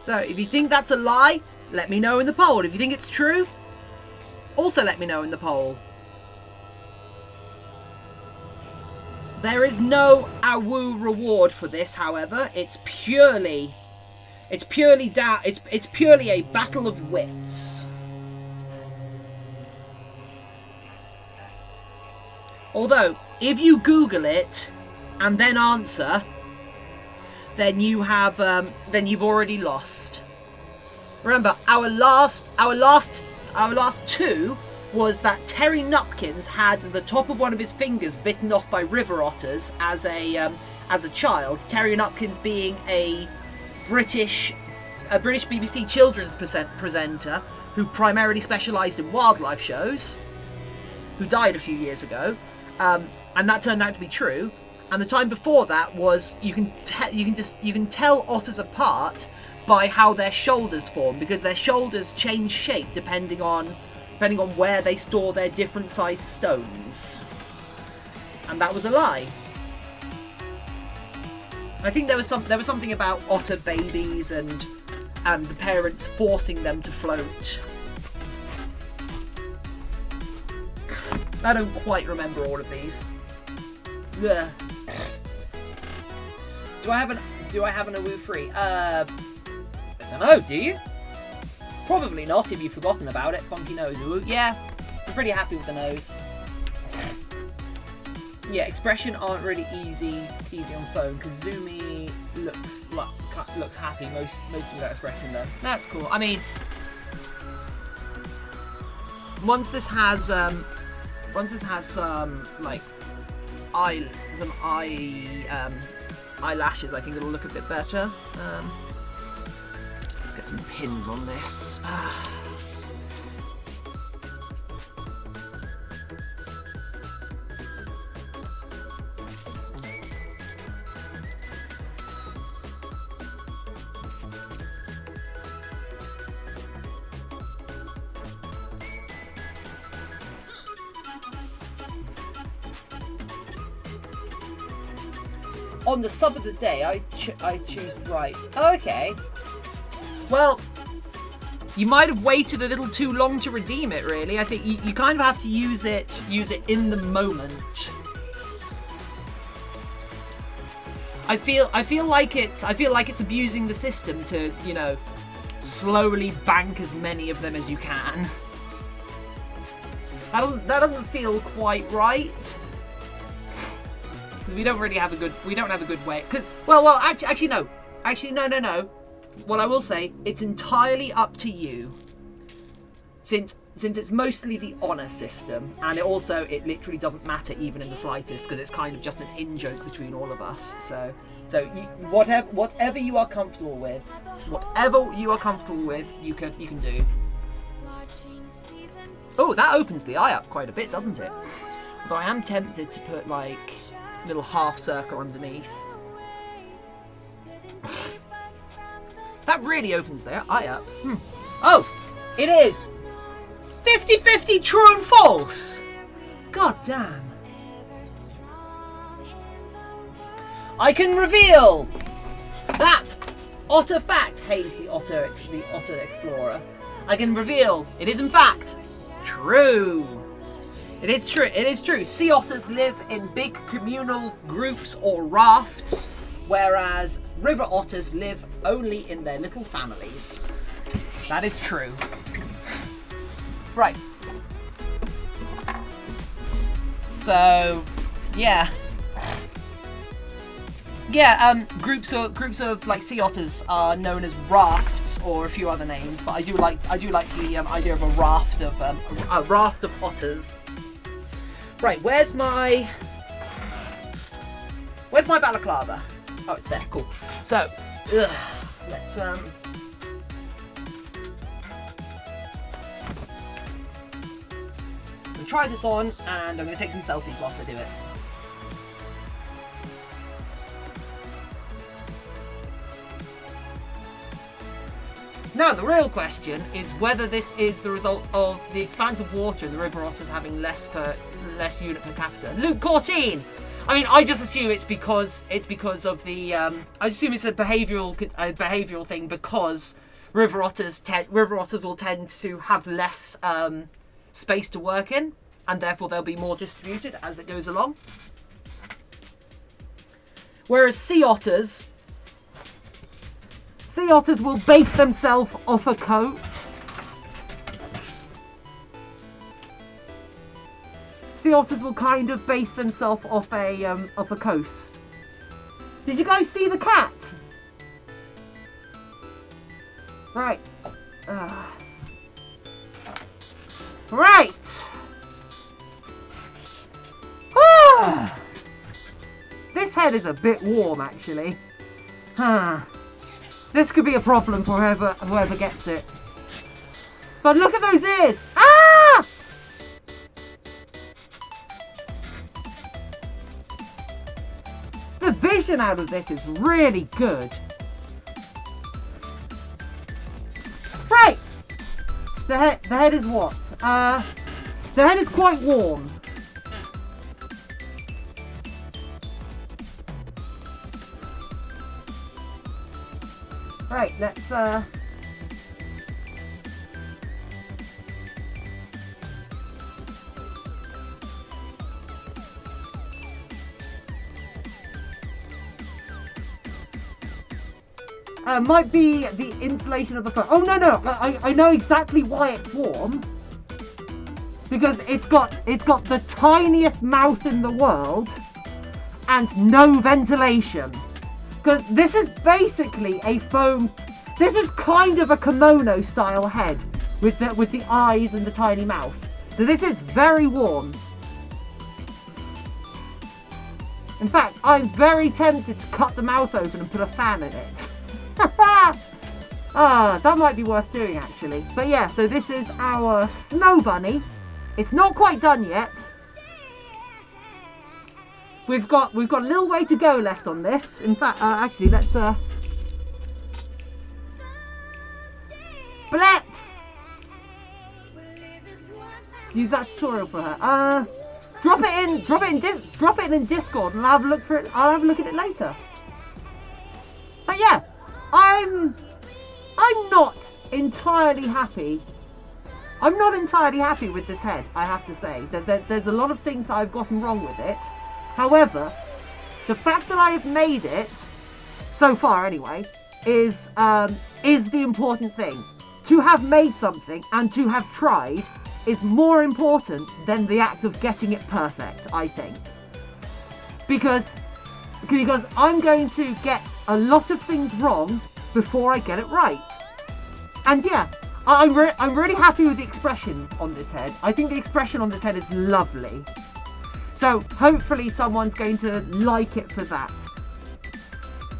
So, if you think that's a lie, let me know in the poll. If you think it's true, also let me know in the poll. There is no AWU reward for this, however. It's purely a battle of wits. Although, if you Google it and then answer, then you have then you've already lost. Remember, our last two was that Terry Nupkins had the top of one of his fingers bitten off by river otters as a child. Terry Nupkins being a British BBC children's presenter who primarily specialised in wildlife shows, who died a few years ago, and that turned out to be true. And the time before that was you can tell otters apart by how their shoulders form, because their shoulders change shape depending on where they store their different sized stones. And that was a lie. I think there was something about otter babies and the parents forcing them to float. I don't quite remember all of these. Ugh. Do I have an awoo free? I don't know, do you? Probably not if you've forgotten about it. Funky nose. Ooh, yeah, I'm pretty happy with the nose. Yeah, expression aren't really easy on phone because Zoomy looks happy most of that expression though. That's cool. I mean, once this has some like eyelashes, I think it'll look a bit better. Get some pins on this. On the sub of the day, I choose right. Oh, okay. Well, you might have waited a little too long to redeem it, really. I think you kind of have to use it in the moment. I feel like it's abusing the system to, you know, slowly bank as many of them as you can. That doesn't feel quite right. We don't have a good way. Actually no. What I will say, it's entirely up to you. Since it's mostly the honour system, and it literally doesn't matter even in the slightest because it's kind of just an in-joke between all of us. So whatever you are comfortable with, you can do. Oh, that opens the eye up quite a bit, doesn't it? Although I am tempted to put like little half circle underneath. That really opens their eye up. Oh, it is 50-50 true and false. God damn. I can reveal that otter fact. Hayes, the otter explorer. I can reveal it is in fact true. It is true. Sea otters live in big communal groups or rafts, whereas river otters live only in their little families. That is true. Right. So, yeah. Yeah, groups of like sea otters are known as rafts or a few other names, but I do like the idea of a raft of otters. Right, where's my balaclava? Oh, it's there. Cool. So, let's try this on, and I'm going to take some selfies whilst I do it. Now, the real question is whether this is the result of the expanse of water and the river otters having less unit per capita. Luke 14. I mean, I just assume it's because of the. I assume it's a behavioural thing because river otters will tend to have less space to work in, and therefore they'll be more distributed as it goes along. Whereas sea otters will base themselves off a coat. sea otters will kind of base themselves off a coast. Did you guys see the cat? Right. Right. This head is a bit warm, actually. This could be a problem for whoever gets it. But look at those ears! Ah! The vision out of this is really good. Right! The head is what? The head is quite warm. Right, let's might be the insulation of the phone. Oh no, I know exactly why it's warm. Because it's got the tiniest mouth in the world and no ventilation. Because this is basically a foam. This is kind of a kimono style head with the eyes and the tiny mouth. So this is very warm. In fact, I'm very tempted to cut the mouth open and put a fan in it. That might be worth doing actually. But yeah, so this is our snow bunny. It's not quite done yet. We've got a little way to go left on this. In fact, actually, let's Blep! Use that tutorial for her. Drop it in Discord, and I'll have a look for it. I'll have a look at it later. But yeah, I'm not entirely happy. I'm not entirely happy with this head, I have to say. There's a lot of things that I've gotten wrong with it. However, the fact that I have made it, so far anyway, is the important thing. To have made something and to have tried is more important than the act of getting it perfect, I think. Because I'm going to get a lot of things wrong before I get it right. And yeah, I'm really happy with the expression on this head. I think the expression on this head is lovely. So hopefully someone's going to like it for that.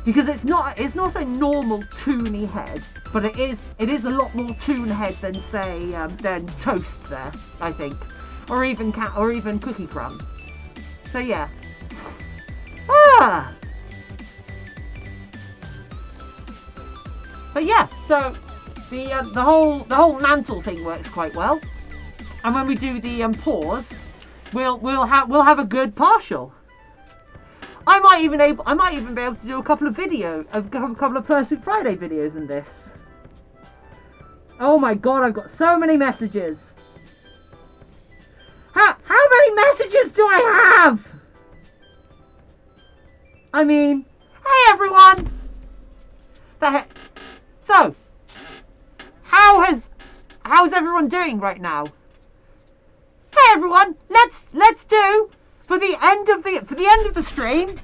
Because it's not a normal toony head, but it is a lot more toon head than say than Toast there, I think, or even Cookie Crumb. So yeah. But yeah, so the whole mantle thing works quite well, and when we do the paws, we'll have a good partial. I might even be able to do a couple of Fursuit Friday videos in this. Oh my god, I've got so many messages. How many messages do I have? I mean, hey everyone. So, how's everyone doing right now? Hey everyone, let's do for the end of the stream,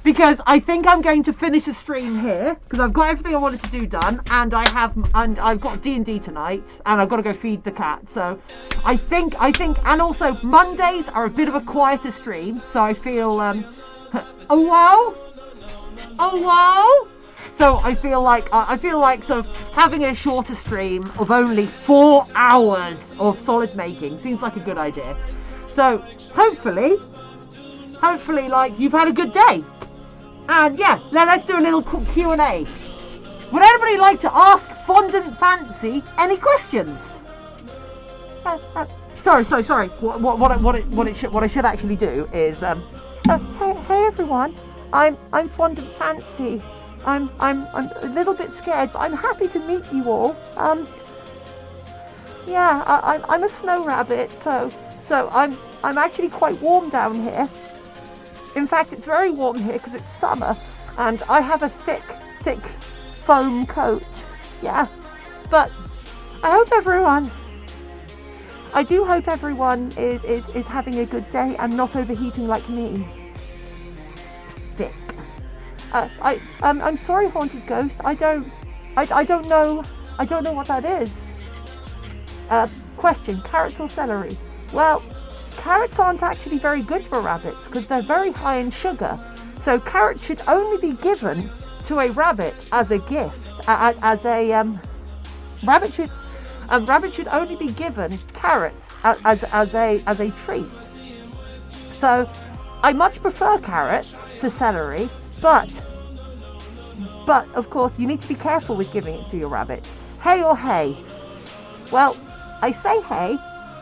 because I think I'm going to finish the stream here because I've got everything I wanted to do done, and I've got D&D tonight, and I've got to go feed the cat. So I think, and also Mondays are a bit of a quieter stream, so I feel oh whoa. So I feel like so having a shorter stream of only 4 hours of solid making seems like a good idea. So hopefully like you've had a good day. And yeah, let's do a little Q&A. Would anybody like to ask Fondant Fancy any questions? Sorry. What I should actually do is hey everyone, I'm Fondant Fancy. I'm a little bit scared, but I'm happy to meet you all. Yeah, I'm a snow rabbit, so I'm actually quite warm down here. In fact, it's very warm here because it's summer, and I have a thick foam coat. Yeah, but I hope everyone I do hope everyone is having a good day and not overheating like me. Dick. I'm sorry, Haunted Ghost. I don't know what that is. Question: carrots or celery? Well, carrots aren't actually very good for rabbits because they're very high in sugar. So carrots should only be given to a rabbit as a gift. Rabbit should only be given carrots as a treat. So I much prefer carrots to celery, but of course you need to be careful with giving it to your rabbit. Hay or hay? Well, I say hay,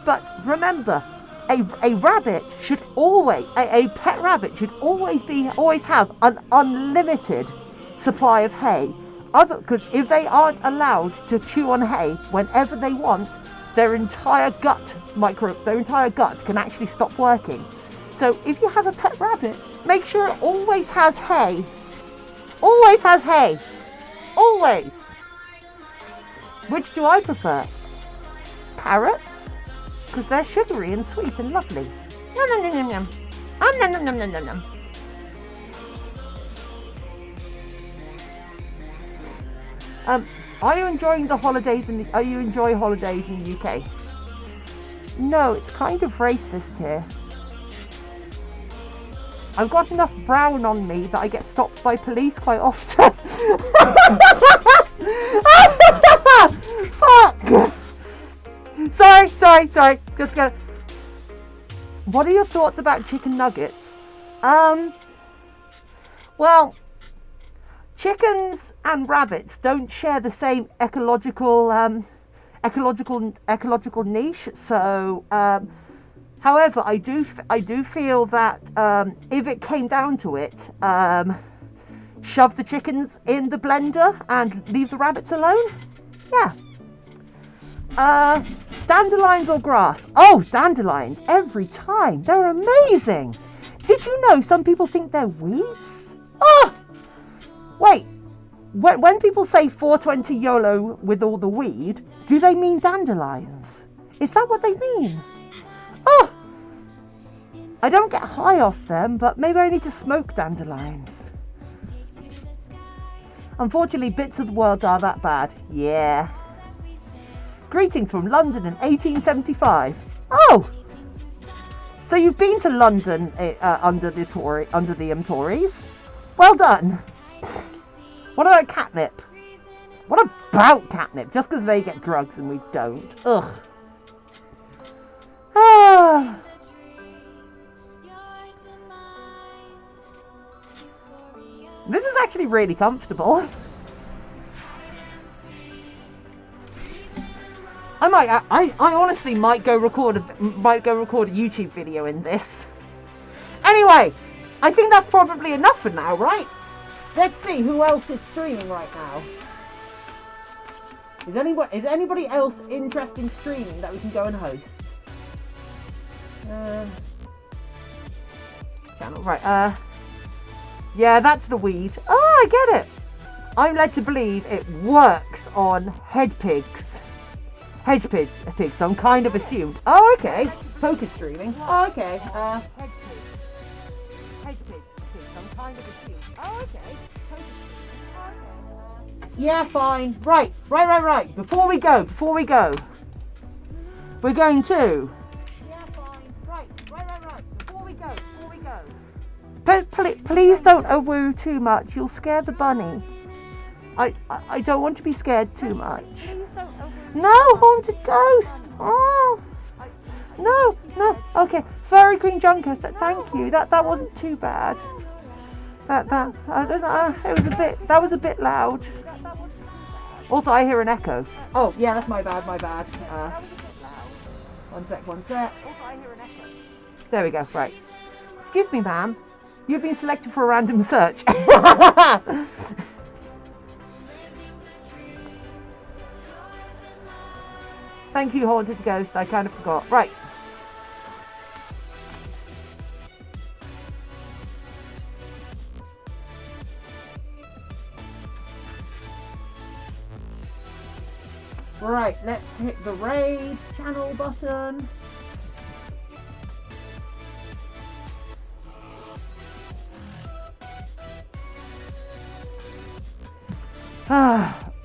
but remember, a rabbit should always, a pet rabbit should always have an unlimited supply of hay. Because if they aren't allowed to chew on hay whenever they want, their entire gut can actually stop working. So if you have a pet rabbit, make sure it always has hay. Always has hay. Always. Which do I prefer? Carrots, because they're sugary and sweet and lovely. Nom nom nom nom nom. Nom nom nom nom nom nom. Are you enjoying the holidays are you enjoying holidays in the UK? No, it's kind of racist here. I've got enough brown on me that I get stopped by police quite often. Fuck! Sorry. Just gonna. What are your thoughts about chicken nuggets? Well, chickens and rabbits don't share the same ecological niche. So, however, I do feel that if it came down to it, shove the chickens in the blender and leave the rabbits alone. Yeah. Dandelions or grass? Oh, dandelions every time. They're amazing. Did you know some people think they're weeds? Oh, wait. When people say 420 YOLO with all the weed, do they mean dandelions? Is that what they mean? Oh, I don't get high off them, but maybe I need to smoke dandelions. Unfortunately, bits of the world are that bad. Yeah. Greetings from London in 1875. Oh! So you've been to London under the Tories. Well done. What about catnip? What about catnip? Just because they get drugs and we don't. Ugh. Ah. This is actually really comfortable. I honestly might go record a YouTube video in this. Anyway, I think that's probably enough for now, right? Let's see who else is streaming right now. Is anybody else interested in streaming that we can go and host? Channel, right, yeah, that's the weed. Oh, I get it. I'm led to believe it works on hedge pigs, so I'm kind of assumed. Oh, okay. Poker streaming. Oh, okay. Hedge pigs, so I'm kind of assumed. Oh, okay. Yeah, fine. Right. Before we go. We're going to. Yeah, fine. Right. Before we go. But please don't woo too much. You'll scare the bunny. I don't want to be scared too much. No, haunted ghost. Oh. No. Okay. Furry Queen Junker. Thank you. That wasn't too bad. That was a bit loud. Also, I hear an echo. Oh, yeah, that's my bad. One sec. Also, I hear an echo. There we go. Right. Excuse me, ma'am. You've been selected for a random search. Thank you, haunted ghost. I kind of forgot. Right. Right, let's hit the raid channel button.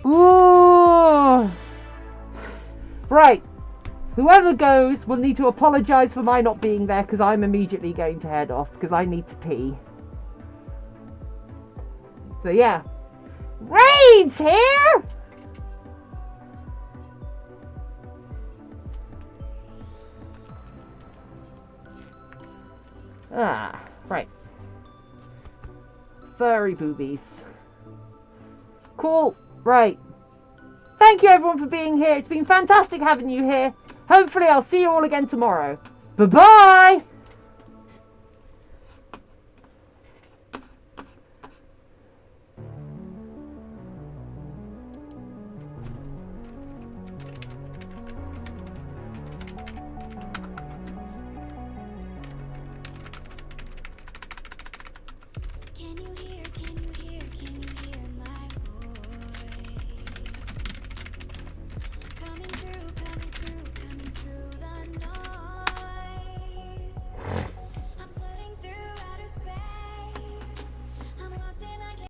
Ooh. Right. Whoever goes will need to apologise for my not being there because I'm immediately going to head off because I need to pee. So yeah. Raid's here! Right. Furry boobies. Cool. Right. Thank you everyone for being here. It's been fantastic having you here. Hopefully I'll see you all again tomorrow. Bye-bye!